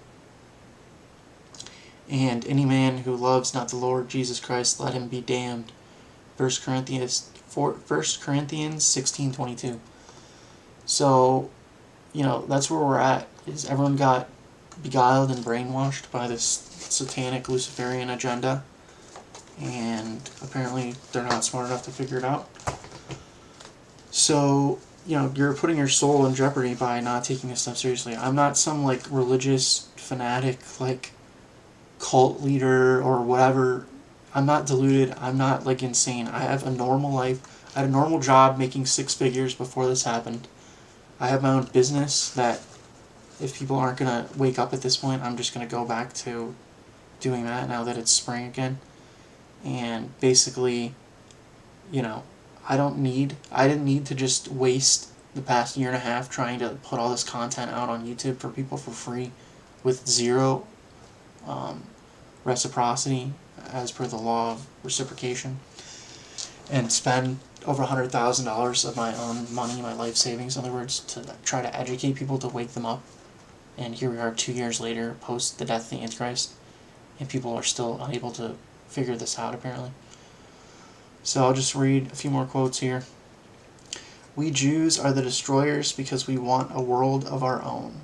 And any man who loves not the Lord Jesus Christ, let him be damned. 1 Corinthians 16:22. So, that's where we're at, is everyone got beguiled and brainwashed by this satanic Luciferian agenda, and apparently they're not smart enough to figure it out. So, you're putting your soul in jeopardy by not taking this stuff seriously. I'm not some, religious fanatic, cult leader or whatever. I'm not deluded. I'm not like insane. I have a normal life. I had a normal job making 6 figures before this happened. I have my own business that if people aren't going to wake up at this point, I'm just going to go back to doing that now that it's spring again. And basically, you know, I didn't need to just waste the past year and a half trying to put all this content out on YouTube for people for free with zero reciprocity as per the law of reciprocation, and spend over $100,000 of my own money, my life savings, in other words, to try to educate people, to wake them up. And here we are 2 years later, post the death of the Antichrist, and people are still unable to figure this out, apparently. So I'll just read a few more quotes here. We Jews are the destroyers because we want a world of our own.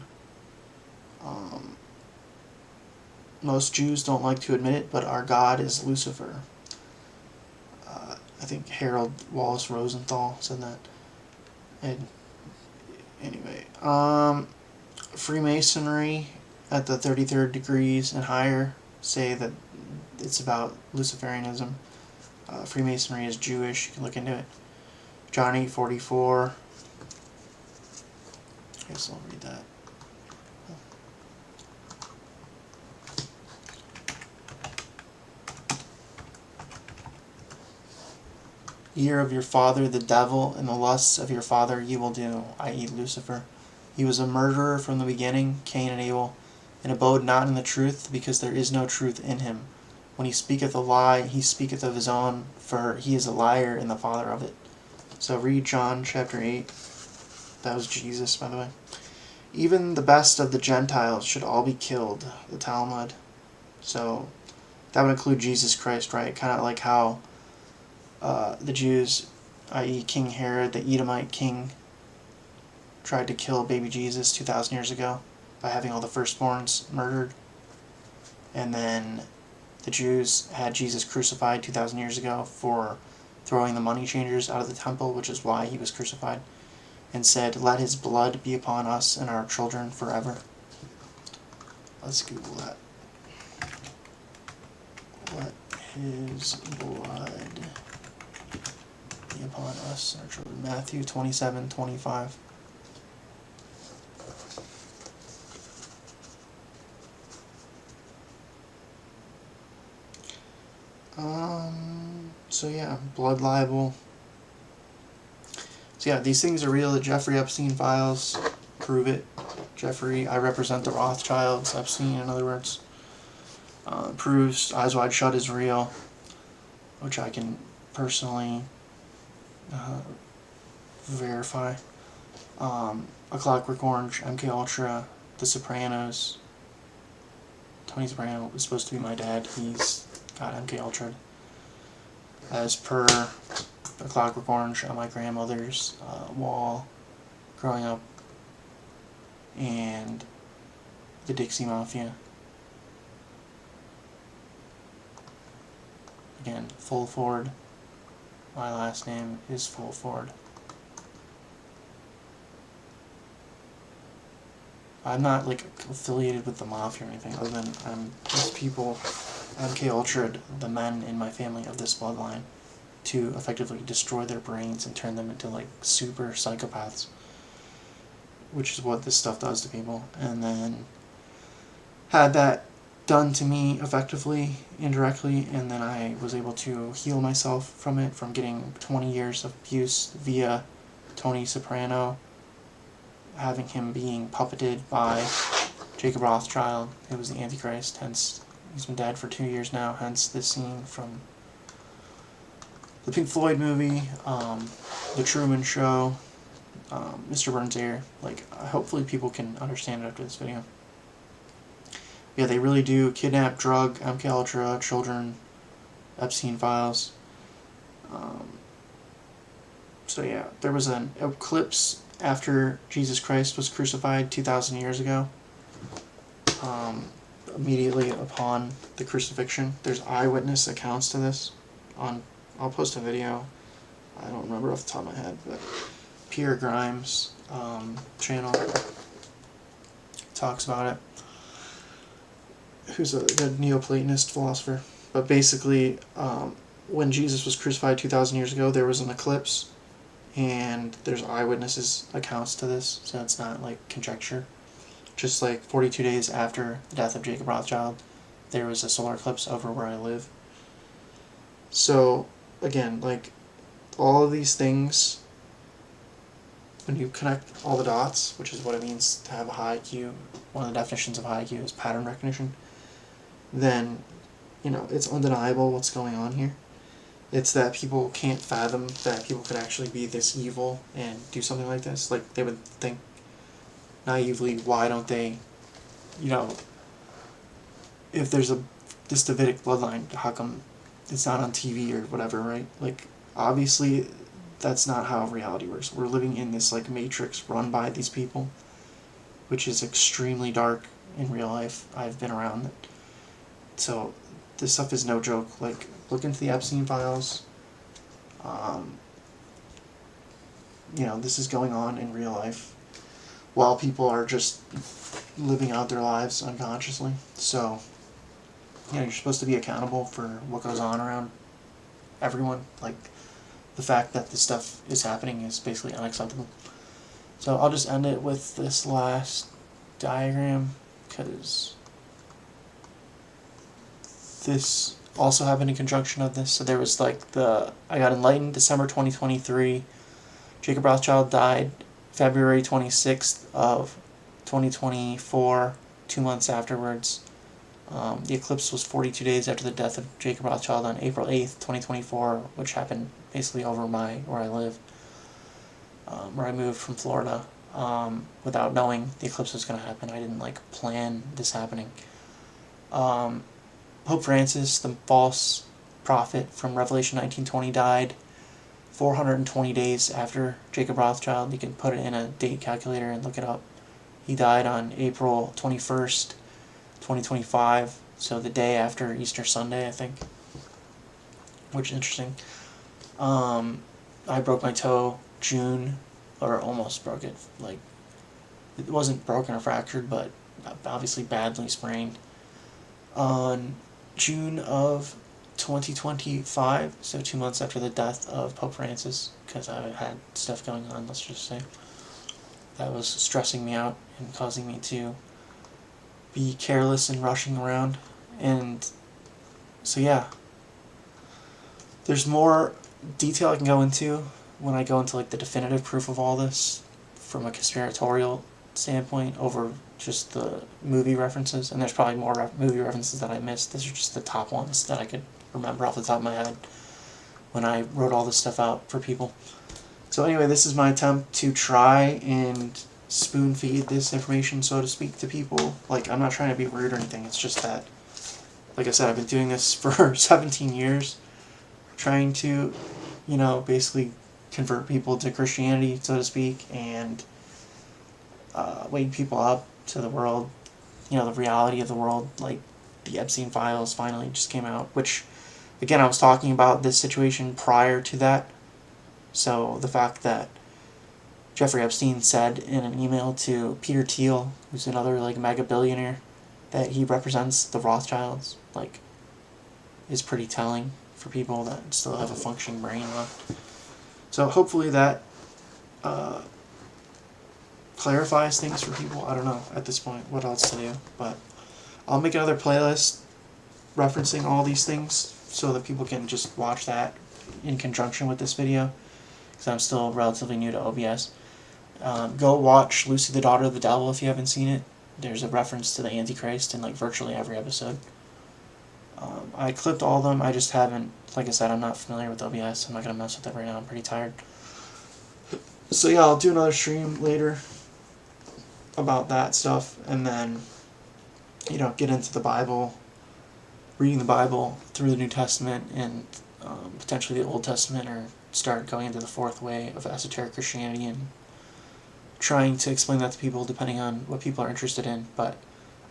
Most Jews don't like to admit it, but our God is Lucifer. I think Harold Wallace Rosenthal said that. And anyway, Freemasonry at the 33rd degrees and higher say that it's about Luciferianism. Freemasonry is Jewish. You can look into it. John 8:44. I guess I'll read that. Year of your father the devil, and the lusts of your father you will do, i.e. Lucifer. He was a murderer from the beginning, Cain and Abel, and abode not in the truth, because there is no truth in him. When he speaketh a lie, he speaketh of his own, for he is a liar and the father of it. So read John chapter 8. That was Jesus, by the way. Even the best of the Gentiles should all be killed, the Talmud. So that would include Jesus Christ, right? Kind of like how the Jews, i.e. King Herod, the Edomite king, tried to kill baby Jesus 2,000 years ago by having all the firstborns murdered. And then the Jews had Jesus crucified 2,000 years ago for throwing the money changers out of the temple, which is why he was crucified, and said, "Let his blood be upon us and our children forever." Let's Google that. Let his blood be upon us and our children. Matthew 27:25. So yeah, blood libel. So yeah, these things are real. The Jeffrey Epstein files prove it. I represent the Rothschilds, Epstein, in other words. Proves Eyes Wide Shut is real, which I can personally verify. A Clockwork Orange, MK Ultra, The Sopranos. Tony Soprano is supposed to be my dad. He's got MK Ultra. As per A Clockwork Orange on my grandmother's wall growing up, and the Dixie Mafia. Again, Fulford. My last name is Fulford. I'm not like affiliated with the mafia or anything, other than these people, MK Ultra'd the men in my family of this bloodline to effectively destroy their brains and turn them into like super psychopaths, which is what this stuff does to people. And then had that done to me effectively, indirectly, and then I was able to heal myself from it, from getting 20 years of abuse via Tony Soprano, having him being puppeted by Jacob Rothschild, who was the Antichrist, hence he's been dead for 2 years now, hence this scene from the Pink Floyd movie, The Truman Show, Mr. Burns' Ear. Like, hopefully people can understand it after this video. Yeah, they really do kidnap, drug, MK Ultra, children, Epstein files. So yeah, there was an eclipse after Jesus Christ was crucified 2,000 years ago. Immediately upon the crucifixion. There's eyewitness accounts to this. I'll post a video. I don't remember off the top of my head, but Pierre Grimes' channel talks about it. who's a Neoplatonist philosopher. But basically, when Jesus was crucified 2,000 years ago, there was an eclipse, and there's eyewitnesses accounts to this, so it's not like conjecture. Just like 42 days after the death of Jacob Rothschild, there was a solar eclipse over where I live. So, again, like, all of these things, when you connect all the dots, which is what it means to have a high IQ, one of the definitions of high IQ is pattern recognition, then, it's undeniable what's going on here. It's that people can't fathom that people could actually be this evil and do something like this. Like, they would think naively, why don't they, if there's this Davidic bloodline, how come it's not on TV or whatever, right? Like, obviously, that's not how reality works. We're living in this, like, matrix run by these people, which is extremely dark in real life. I've been around it. So, this stuff is no joke. Like, look into the Epstein files. This is going on in real life while people are just living out their lives unconsciously. So, you're supposed to be accountable for what goes on around everyone. Like, the fact that this stuff is happening is basically unacceptable. So I'll just end it with this last diagram, because this also happened in conjunction of this. So there was I got enlightened December 2023. Jacob Rothschild died February 26th of 2024, 2 months afterwards. The eclipse was 42 days after the death of Jacob Rothschild on April 8th, 2024, which happened basically over where I live, where I moved from Florida, without knowing the eclipse was going to happen. I didn't, plan this happening. Pope Francis, the false prophet from Revelation 19:20, died 420 days after Jacob Rothschild. You can put it in a date calculator and look it up. He died on April 21st, 2025, so the day after Easter Sunday, I think, which is interesting. I broke my toe June, or almost broke it. Like, it wasn't broken or fractured, but obviously badly sprained. On June of 2025, so 2 months after the death of Pope Francis, because I had stuff going on, let's just say, that was stressing me out and causing me to be careless and rushing around. And so, yeah, there's more detail I can go into when I go into the definitive proof of all this from a conspiratorial standpoint over just the movie references. And there's probably more movie references that I missed. These are just the top ones that I could remember off the top of my head when I wrote all this stuff out for people. So anyway, this is my attempt to try and spoon feed this information, so to speak, to people. I'm not trying to be rude or anything. It's just that, like I said, I've been doing this for 17 years, trying to, basically convert people to Christianity, so to speak, and wake people up to the world, the reality of the world. Like, the Epstein files finally just came out, which, again, I was talking about this situation prior to that. So the fact that Jeffrey Epstein said in an email to Peter Thiel, who's another mega billionaire, that he represents the Rothschilds, is pretty telling for people that still have a functioning brain left. So hopefully that clarifies things for people. I don't know at this point what else to do, but I'll make another playlist referencing all these things so that people can just watch that in conjunction with this video, because I'm still relatively new to OBS. Go watch Lucy the Daughter of the Devil if you haven't seen it. There's a reference to the Antichrist in virtually every episode. I clipped all of them. I just haven't, like I said, I'm not familiar with OBS. I'm not going to mess with it right now. I'm pretty tired. So yeah, I'll do another stream later about that stuff, and then, get into the Bible, reading the Bible through the New Testament and potentially the Old Testament, or start going into the fourth way of esoteric Christianity and trying to explain that to people depending on what people are interested in. But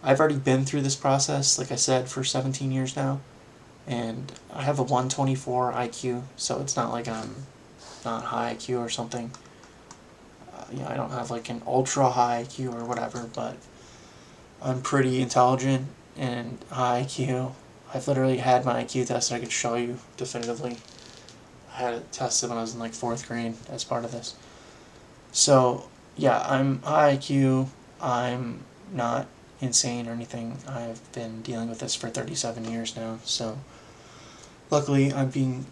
I've already been through this process, like I said, for 17 years now, and I have a 124 IQ, so it's not like I'm not high IQ or something. I don't have an ultra high IQ or whatever, but I'm pretty intelligent, and high IQ. I've literally had my IQ tested. I could show you definitively. I had it tested when I was in like 4th grade as part of this. So yeah, I'm high IQ. I'm not insane or anything. I've been dealing with this for 37 years now. So luckily, I've been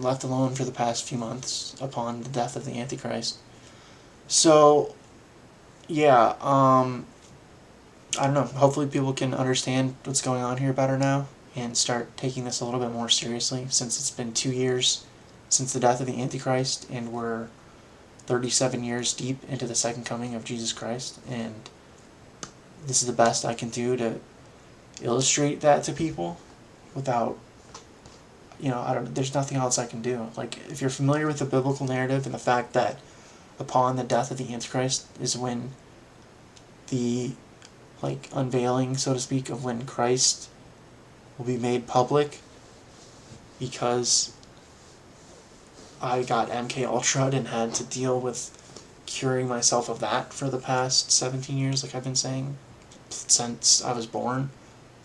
left alone for the past few months upon the death of the Antichrist. So yeah, I don't know. Hopefully, people can understand what's going on here better now and start taking this a little bit more seriously, since it's been 2 years since the death of the Antichrist, and we're 37 years deep into the second coming of Jesus Christ. And this is the best I can do to illustrate that to people without, there's nothing else I can do. Like, if you're familiar with the biblical narrative and the fact that upon the death of the Antichrist is when the unveiling, so to speak, of when Christ will be made public, because I got MK Ultra'd and had to deal with curing myself of that for the past 17 years, like I've been saying, since I was born.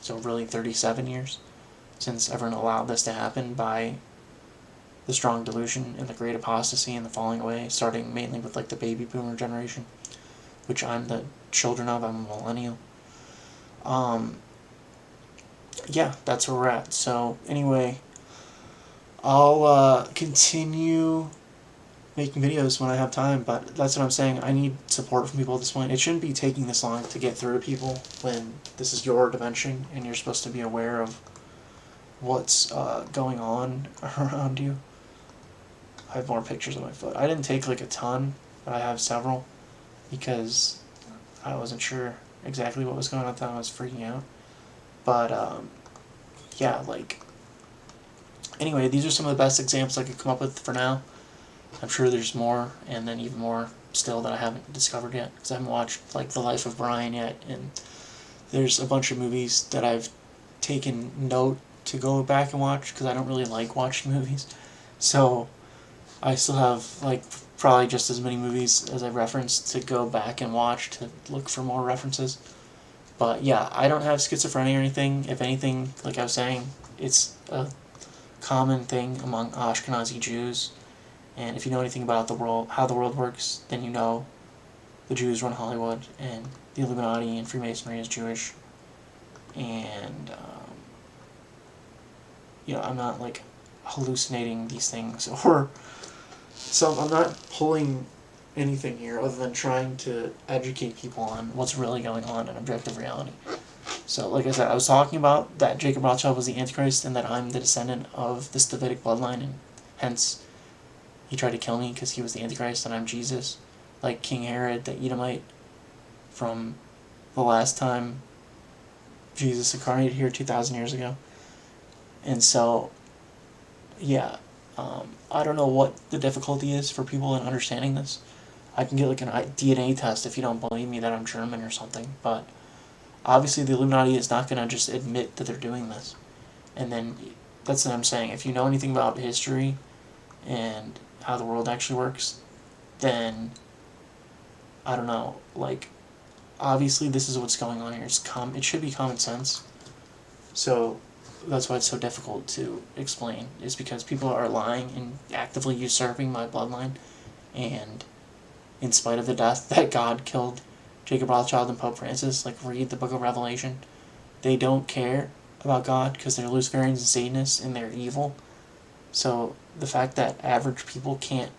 So really 37 years since everyone allowed this to happen by the strong delusion and the great apostasy and the falling away, starting mainly with the baby boomer generation, which I'm the children of. I'm a millennial. Yeah, that's where we're at. So anyway, I'll continue making videos when I have time, but that's what I'm saying. I need support from people at this point. It shouldn't be taking this long to get through to people when this is your dimension and you're supposed to be aware of what's going on around you. I have more pictures of my foot. I didn't take a ton, but I have several because I wasn't sure exactly what was going on at the time. I was freaking out. But yeah, anyway, these are some of the best examples I could come up with for now. I'm sure there's more, and then even more still that I haven't discovered yet, because I haven't watched The Life of Brian yet, and there's a bunch of movies that I've taken note to go back and watch, because I don't really like watching movies. So I still have probably just as many movies as I referenced to go back and watch to look for more references. But yeah, I don't have schizophrenia or anything. If anything, like I was saying, it's a common thing among Ashkenazi Jews. And if you know anything about the world, how the world works, then you know the Jews run Hollywood, and the Illuminati and Freemasonry is Jewish. And I'm not hallucinating these things, or so I'm not pulling anything here other than trying to educate people on what's really going on in objective reality. So, like I said, I was talking about that Jacob Rothschild was the Antichrist and that I'm the descendant of this Davidic bloodline, and hence he tried to kill me because he was the Antichrist and I'm Jesus, like King Herod, the Edomite, from the last time Jesus incarnated here 2,000 years ago. And so, yeah, I don't know what the difficulty is for people in understanding this. I can get a DNA test if you don't believe me that I'm German or something, but obviously the Illuminati is not going to just admit that they're doing this. And then, that's what I'm saying, if you know anything about history and how the world actually works, then, I don't know, obviously this is what's going on here. It should be common sense. So that's why it's so difficult to explain, is because people are lying and actively usurping my bloodline, and in spite of the death that God killed Jacob Rothschild and Pope Francis, read the book of Revelation, they don't care about God because they're Luciferians and Satanists and they're evil. So the fact that average people can't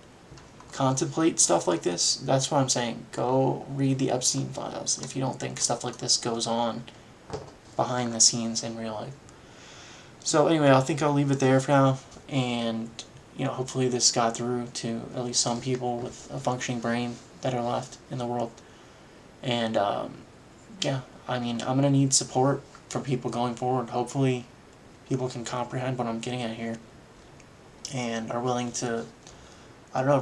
contemplate stuff like this, that's what I'm saying. Go read the Epstein files if you don't think stuff like this goes on behind the scenes in real life. So anyway, I think I'll leave it there for now, and hopefully this got through to at least some people with a functioning brain that are left in the world. And yeah, I'm gonna need support from people going forward. Hopefully people can comprehend what I'm getting at here and are willing to,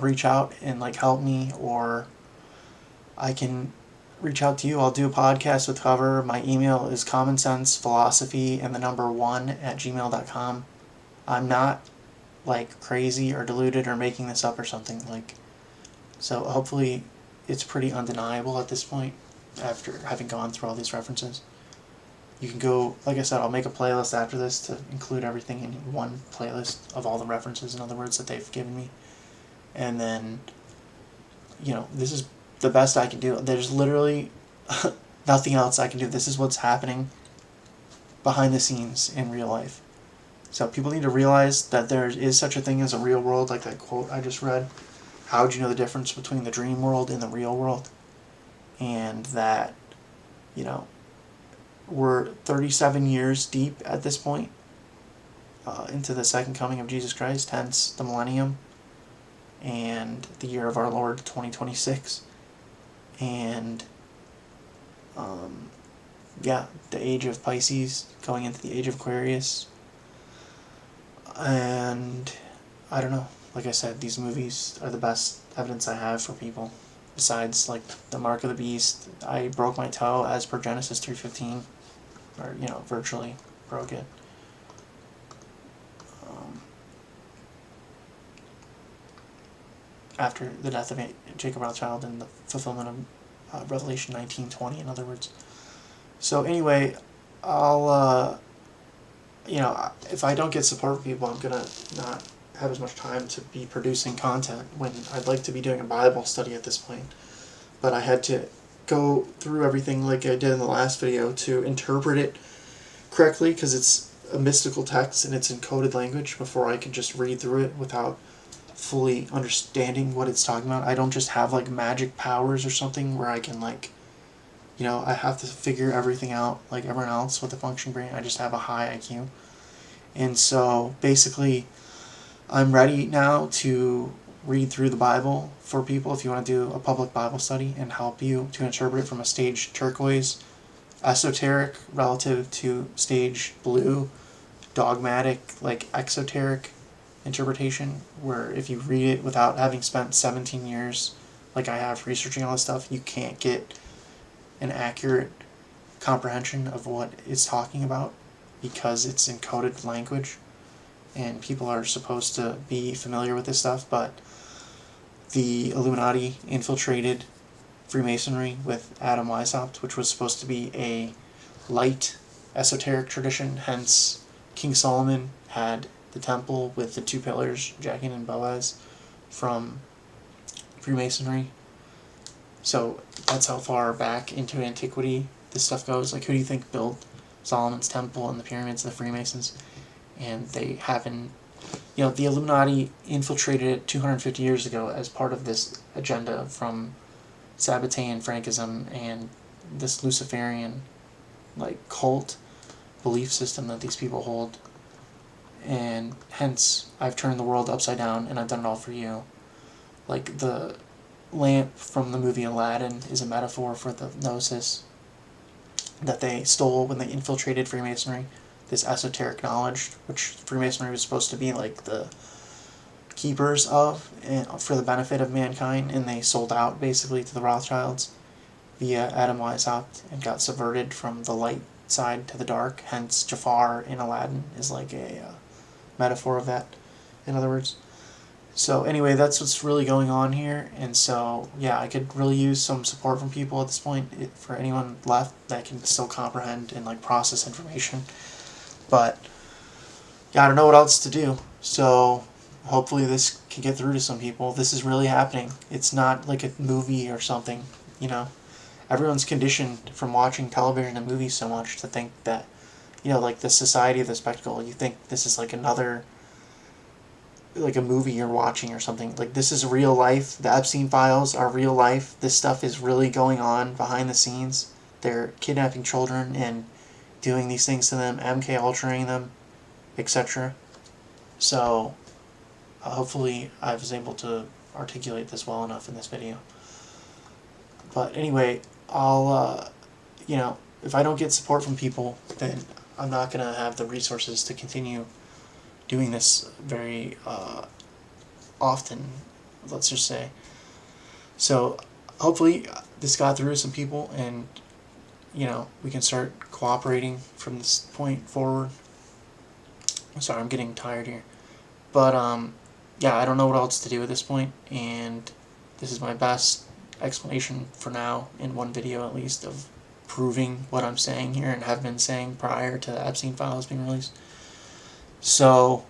reach out and help me, or I can reach out to you. I'll do a podcast with whoever. My email is commonsensephilosophy1@gmail.com. I'm not crazy or deluded or making this up or something. So hopefully it's pretty undeniable at this point after having gone through all these references. You can go, like I said, I'll make a playlist after this to include everything in one playlist of all the references, in other words, that they've given me. And then, this is the best I can do. There's literally nothing else I can do. This is what's happening behind the scenes in real life. So people need to realize that there is such a thing as a real world, like that quote I just read. How would you know the difference between the dream world and the real world? And that, we're 37 years deep at this point into the second coming of Jesus Christ, hence the millennium and the year of our Lord 2026. And the age of Pisces going into the age of Aquarius. And I don't know, like I said, these movies are the best evidence I have for people. Besides, like, the mark of the beast, I broke my toe as per Genesis 3:15, or, virtually broke it. After the death of Jacob Rothschild and the fulfillment of Revelation 19:20, in other words. So anyway, I'll, if I don't get support from people, I'm going to not have as much time to be producing content when I'd like to be doing a Bible study at this point. But I had to go through everything like I did in the last video to interpret it correctly, because it's a mystical text and it's encoded language, before I can just read through it without fully understanding what it's talking about. I don't just have like magic powers or something where I can I have to figure everything out like everyone else with a functioning brain. I just have a high IQ. And so basically I'm ready now to read through the Bible for people if you want to do a public Bible study and help you to interpret it from a stage turquoise, esoteric relative to stage blue, dogmatic, like exoteric interpretation, where if you read it without having spent 17 years like I have researching all this stuff, you can't get an accurate comprehension of what it's talking about, because it's encoded language and people are supposed to be familiar with this stuff. But the Illuminati infiltrated Freemasonry with Adam Weishaupt, which was supposed to be a light esoteric tradition. Hence King Solomon had the temple with the two pillars, Jachin and Boaz, from Freemasonry. So that's how far back into antiquity this stuff goes. Like, who do you think built Solomon's temple and the pyramids? The Freemasons. And they haven't, the Illuminati infiltrated it 250 years ago as part of this agenda from Sabbatean Frankism and this Luciferian cult belief system that these people hold. And hence I've turned the world upside down and I've done it all for you. Like, the lamp from the movie Aladdin is a metaphor for the gnosis that they stole when they infiltrated Freemasonry, this esoteric knowledge, which Freemasonry was supposed to be like the keepers of, and for the benefit of mankind, and they sold out basically to the Rothschilds via Adam Weishaupt and got subverted from the light side to the dark. Hence Jafar in Aladdin is like a metaphor of that, in other words. So anyway, that's what's really going on here. And so I could really use some support from people at this point, for anyone left that can still comprehend and process information. But I don't know what else to do. So hopefully this can get through to some people. This is really happening. It's not like a movie or something, Everyone's conditioned from watching television and movies so much to think that, like the Society of the Spectacle, you think this is like another, like a movie you're watching or something. Like, this is real life. The Epstein files are real life. This stuff is really going on behind the scenes. They're kidnapping children and doing these things to them, MK Ultraing them, etc. So hopefully I was able to articulate this well enough in this video. But anyway, I'll, if I don't get support from people, then I'm not going to have the resources to continue doing this very often, let's just say. So hopefully this got through to some people, and we can start cooperating from this point forward. Sorry, I'm getting tired here. But I don't know what else to do at this point, and this is my best explanation for now, in one video at least, of proving what I'm saying here and have been saying prior to the Epstein files being released. So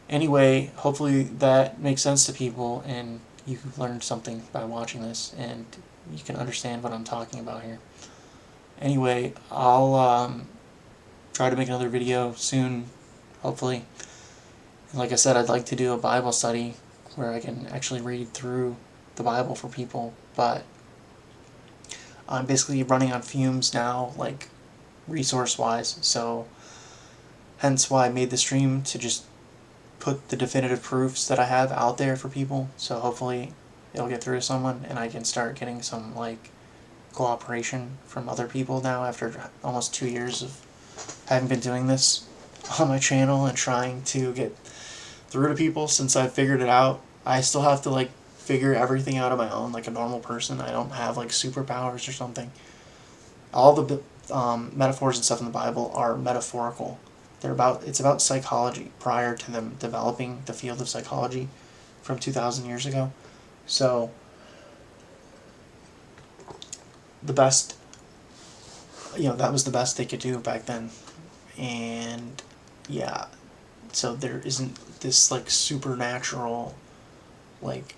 anyway, hopefully that makes sense to people and you learned something by watching this and you can understand what I'm talking about here. Anyway, I'll try to make another video soon, hopefully. And like I said, I'd like to do a Bible study where I can actually read through the Bible for people, but I'm basically running on fumes now, like resource-wise, so hence why I made the stream, to just put the definitive proofs that I have out there for people, so hopefully it'll get through to someone and I can start getting some like cooperation from other people now after almost 2 years of having been doing this on my channel and trying to get through to people. Since I figured it out, I still have to like figure everything out on my own like a normal person. I don't have like superpowers or something. All the metaphors and stuff in the Bible are metaphorical. It's about psychology prior to them developing the field of psychology from 2,000 years ago. So the best, that was the best they could do back then. And yeah, so there isn't this like supernatural like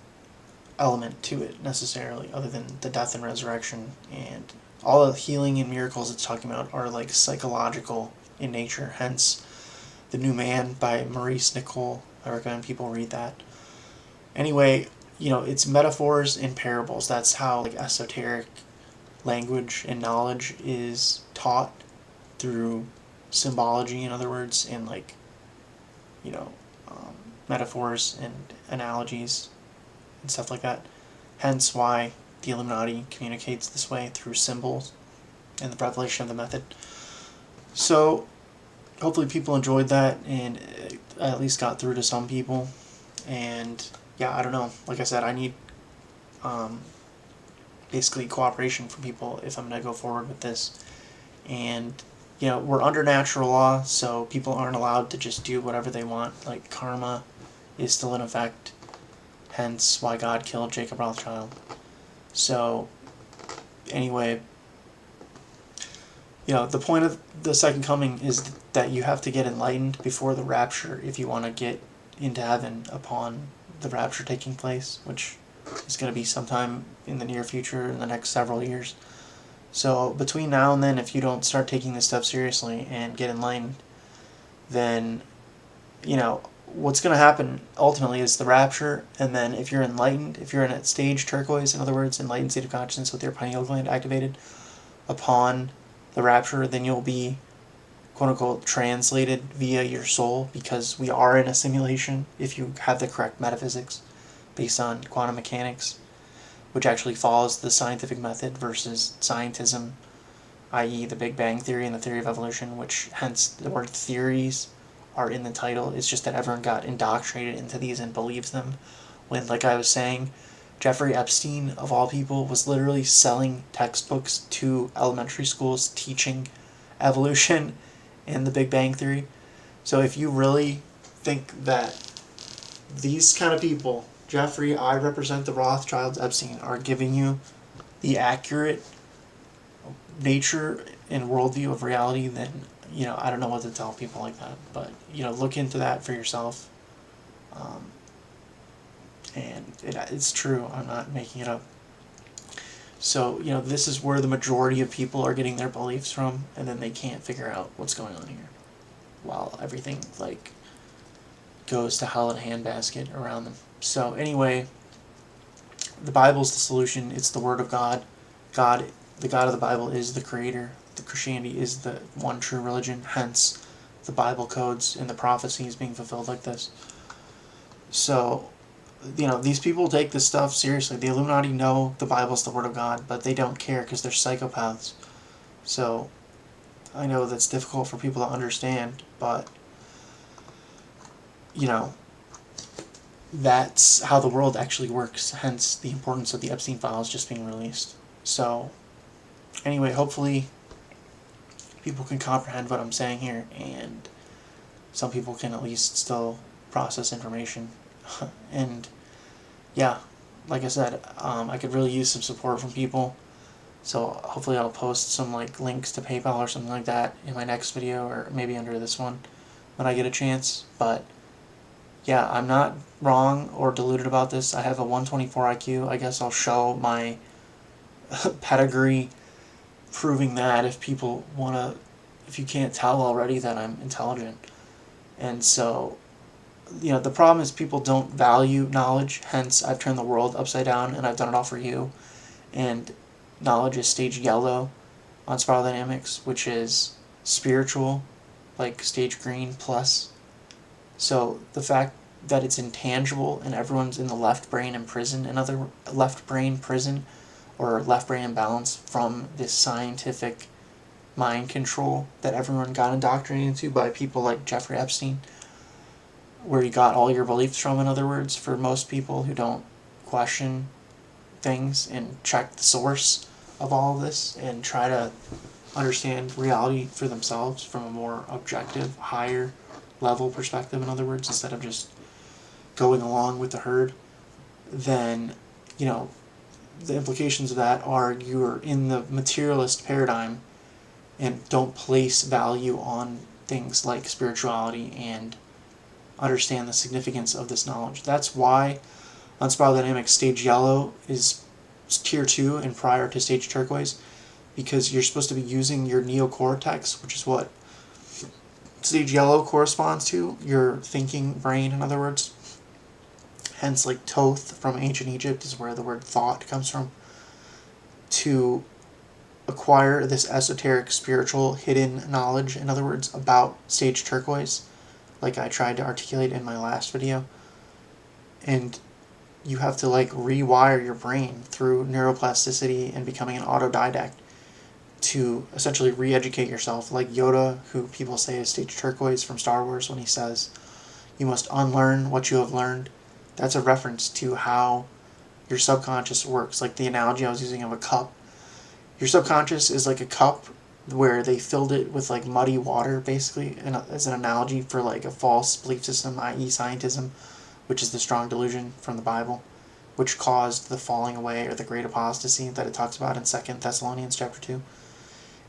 element to it necessarily, other than the death and resurrection, and all the healing and miracles it's talking about are like psychological in nature, hence The New Man by Maurice Nicoll. I recommend people read that. Anyway, it's metaphors and parables. That's how like esoteric language and knowledge is taught, through symbology, in other words, and like metaphors and analogies and stuff like that. Hence why the Illuminati communicates this way, through symbols and the revelation of the method. So hopefully people enjoyed that and I at least got through to some people. And yeah, I don't know, like I said, I need basically cooperation from people if I'm going to go forward with this. And we're under natural law, so people aren't allowed to just do whatever they want. Like, karma is still in effect, hence why God killed Jacob Rothschild. So anyway, the point of the second coming is that you have to get enlightened before the rapture if you want to get into heaven upon the rapture taking place, which is going to be sometime in the near future, in the next several years. So between now and then, if you don't start taking this stuff seriously and get enlightened, then what's going to happen ultimately is the rapture. And then if you're enlightened, if you're in a stage turquoise, in other words, enlightened state of consciousness with your pineal gland activated upon the rapture, then you'll be quote unquote translated via your soul, because we are in a simulation if you have the correct metaphysics based on quantum mechanics, which actually follows the scientific method versus scientism, i.e. the Big Bang Theory and the theory of evolution, which hence the word theories are in the title. It's just that everyone got indoctrinated into these and believes them, when, like I was saying, Jeffrey Epstein, of all people, was literally selling textbooks to elementary schools teaching evolution and the Big Bang Theory. So if you really think that these kind of people, Jeffrey, I represent the Rothschilds, Epstein, are giving you the accurate nature and worldview of reality, then, I don't know what to tell people like that. But, look into that for yourself. And it's true. I'm not making it up. So, this is where the majority of people are getting their beliefs from, and then they can't figure out what's going on here, while everything, goes to hell in a handbasket around them. So, anyway, the Bible's the solution. It's the Word of God. The God of the Bible is the Creator. The Christianity is the one true religion, hence the Bible codes and the prophecies being fulfilled like this. So, these people take this stuff seriously. The Illuminati know the Bible's the Word of God, but they don't care because they're psychopaths. So, I know that's difficult for people to understand, but, that's how the world actually works, hence the importance of the Epstein files just being released. So, anyway, hopefully people can comprehend what I'm saying here, and some people can at least still process information. And yeah, like I said, I could really use some support from people. So hopefully I'll post some like links to PayPal or something like that in my next video, or maybe under this one when I get a chance. But yeah, I'm not wrong or deluded about this. I have a 124 IQ. I guess I'll show my pedigree proving that if people want to, if you can't tell already that I'm intelligent. And so, the problem is people don't value knowledge, hence I've turned the world upside down and I've done it all for you. And knowledge is stage yellow on Spiral Dynamics, which is spiritual, like stage green plus. So the fact that it's intangible and everyone's in the left brain prison, or left brain imbalance from this scientific mind control that everyone got indoctrinated into by people like Jeffrey Epstein, where you got all your beliefs from, in other words, for most people who don't question things and check the source of all of this and try to understand reality for themselves from a more objective, higher level perspective, in other words, instead of just going along with the herd, then, the implications of that are you're in the materialist paradigm and don't place value on things like spirituality and understand the significance of this knowledge. That's why on Spiral Dynamics, stage yellow is tier 2 and prior to stage turquoise, because you're supposed to be using your neocortex, which is what stage yellow corresponds to, your thinking brain, in other words. Hence, like Thoth from ancient Egypt is where the word thought comes from, to acquire this esoteric, spiritual, hidden knowledge, in other words, about stage turquoise, like I tried to articulate in my last video. And you have to rewire your brain through neuroplasticity and becoming an autodidact to essentially re-educate yourself, like Yoda, who people say is stage turquoise from Star Wars, when he says, "You must unlearn what you have learned." That's a reference to how your subconscious works, like the analogy I was using of a cup. Your subconscious is like a cup where they filled it with muddy water, basically, and as an analogy for a false belief system, i.e. scientism, which is the strong delusion from the Bible, which caused the falling away or the great apostasy that it talks about in 2 Thessalonians chapter 2.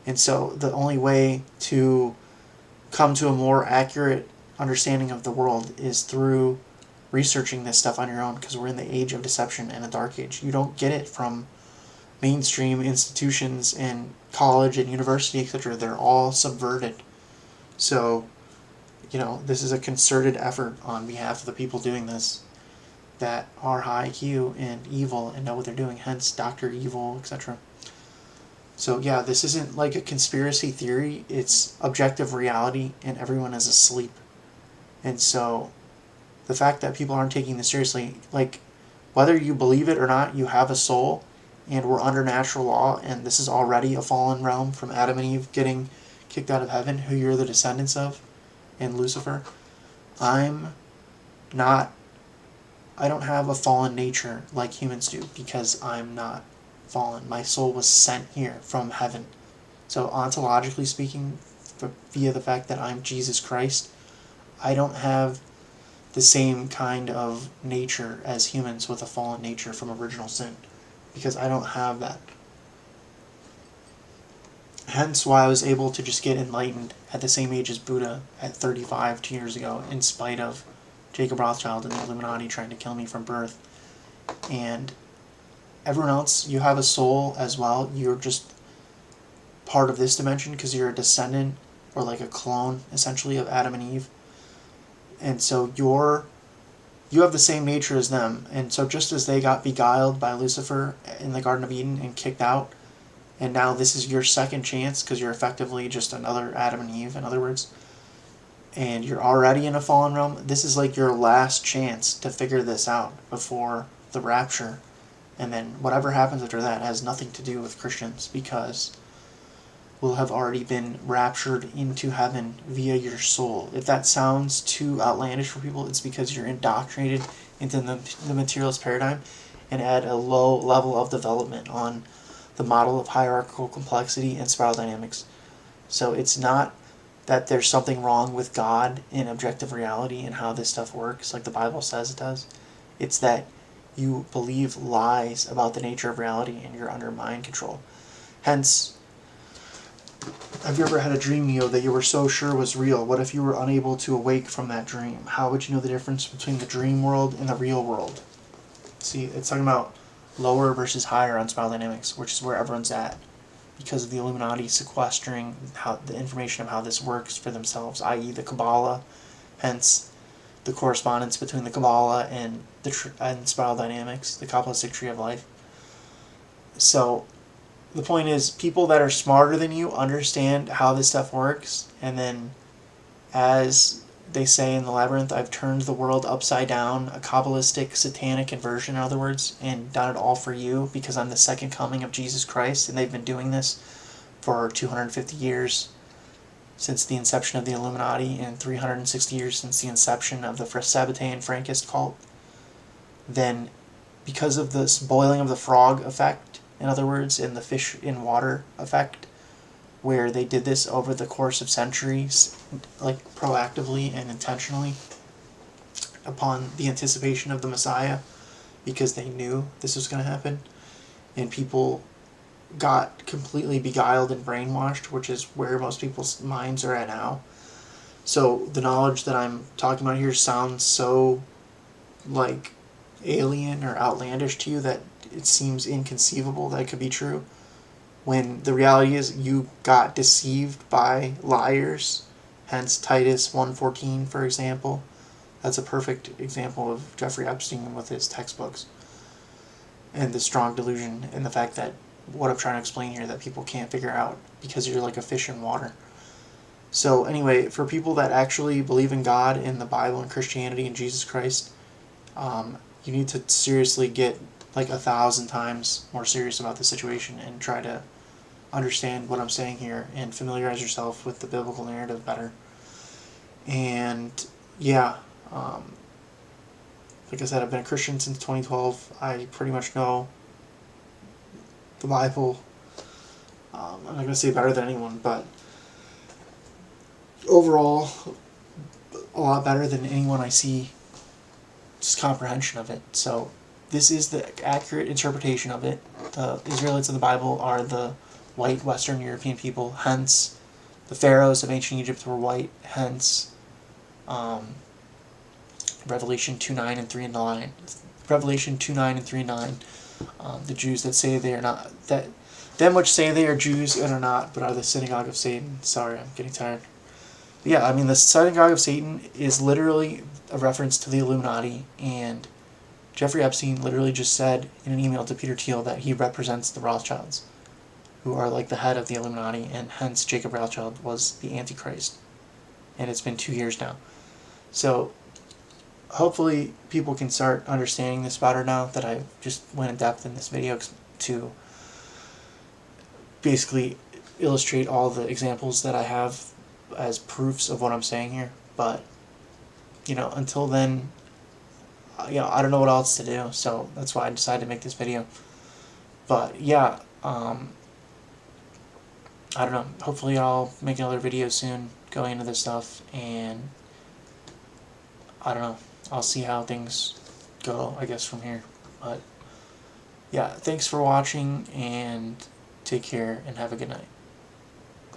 And so the only way to come to a more accurate understanding of the world is through researching this stuff on your own, because we're in the age of deception and a dark age. You don't get it from mainstream institutions and college and university, etc. They're all subverted. So, this is a concerted effort on behalf of the people doing this that are high IQ and evil and know what they're doing, hence Dr. Evil, etc. So yeah, this isn't like a conspiracy theory, it's objective reality, and everyone is asleep. And so the fact that people aren't taking this seriously, whether you believe it or not, you have a soul, and we're under natural law, and this is already a fallen realm from Adam and Eve getting kicked out of heaven, who you're the descendants of, and Lucifer. I don't have a fallen nature like humans do, because I'm not fallen. My soul was sent here from heaven. So ontologically speaking, via the fact that I'm Jesus Christ, I don't have the same kind of nature as humans with a fallen nature from original sin, because I don't have that. Hence why I was able to just get enlightened at the same age as Buddha at 35 2 years ago, in spite of Jacob Rothschild and the Illuminati trying to kill me from birth. And everyone else, you have a soul as well. You're just part of this dimension because you're a descendant, or a clone, essentially, of Adam and Eve. And so you have the same nature as them. And so just as they got beguiled by Lucifer in the Garden of Eden and kicked out, and now this is your second chance because you're effectively just another Adam and Eve, in other words, and you're already in a fallen realm, this is your last chance to figure this out before the rapture. And then whatever happens after that has nothing to do with Christians, because will have already been raptured into heaven via your soul. If that sounds too outlandish for people, it's because you're indoctrinated into the materialist paradigm and at a low level of development on the model of hierarchical complexity and spiral dynamics. So it's not that there's something wrong with God in objective reality and how this stuff works, like the Bible says it does. It's that you believe lies about the nature of reality and you're under mind control. Hence, have you ever had a dream, Neo, that you were so sure was real? What if you were unable to awake from that dream? How would you know the difference between the dream world and the real world? See, it's talking about lower versus higher on spiral dynamics, which is where everyone's at, because of the Illuminati sequestering the information of how this works for themselves, i.e. the Kabbalah, hence the correspondence between the Kabbalah and and spiral dynamics, the Kabbalistic tree of life. So the point is, people that are smarter than you understand how this stuff works, and then, as they say in the Labyrinth, I've turned the world upside down, a Kabbalistic, satanic inversion, in other words, and done it all for you because I'm the second coming of Jesus Christ, and they've been doing this for 250 years since the inception of the Illuminati, and 360 years since the inception of the Sabbatean Frankist cult. Then, because of this boiling of the frog effect, in other words, in the fish in water effect, where they did this over the course of centuries, like proactively and intentionally, upon the anticipation of the Messiah, because they knew this was going to happen, and people got completely beguiled and brainwashed, which is where most people's minds are at now. So the knowledge that I'm talking about here sounds so like alien or outlandish to you that it seems inconceivable that it could be true, when the reality is you got deceived by liars, hence Titus 1:14, for example. That's a perfect example of Jeffrey Epstein with his textbooks, and the strong delusion, and the fact that what I'm trying to explain here that people can't figure out because you're like a fish in water. So anyway, for people that actually believe in God and the Bible and Christianity and Jesus Christ, you need to seriously get like 1,000 times more serious about the situation and try to understand what I'm saying here and familiarize yourself with the biblical narrative better. And yeah, like I said, I've been a Christian since 2012. I pretty much know the Bible. I'm not going to say better than anyone, but overall, a lot better than anyone I see, just comprehension of it. So this is the accurate interpretation of it. The Israelites of the Bible are the white Western European people, hence the pharaohs of ancient Egypt were white, hence Revelation 2:9 and 3:9. Revelation 2:9 and 3:9. The Jews that say they are not, that them which say they are Jews and are not, but are the synagogue of Satan. Sorry, I'm getting tired. But yeah, I mean, the synagogue of Satan is literally a reference to the Illuminati, and Jeffrey Epstein literally just said in an email to Peter Thiel that he represents the Rothschilds, who are like the head of the Illuminati, and hence Jacob Rothschild was the Antichrist. And it's been 2 years now. So hopefully people can start understanding this better now that I just went in depth in this video to basically illustrate all the examples that I have as proofs of what I'm saying here. But, until then, I don't know what else to do, so that's why I decided to make this video. But yeah, I don't know, hopefully I'll make another video soon going into this stuff, and I don't know, I'll see how things go, I guess, from here. But yeah, thanks for watching, and take care, and have a good night.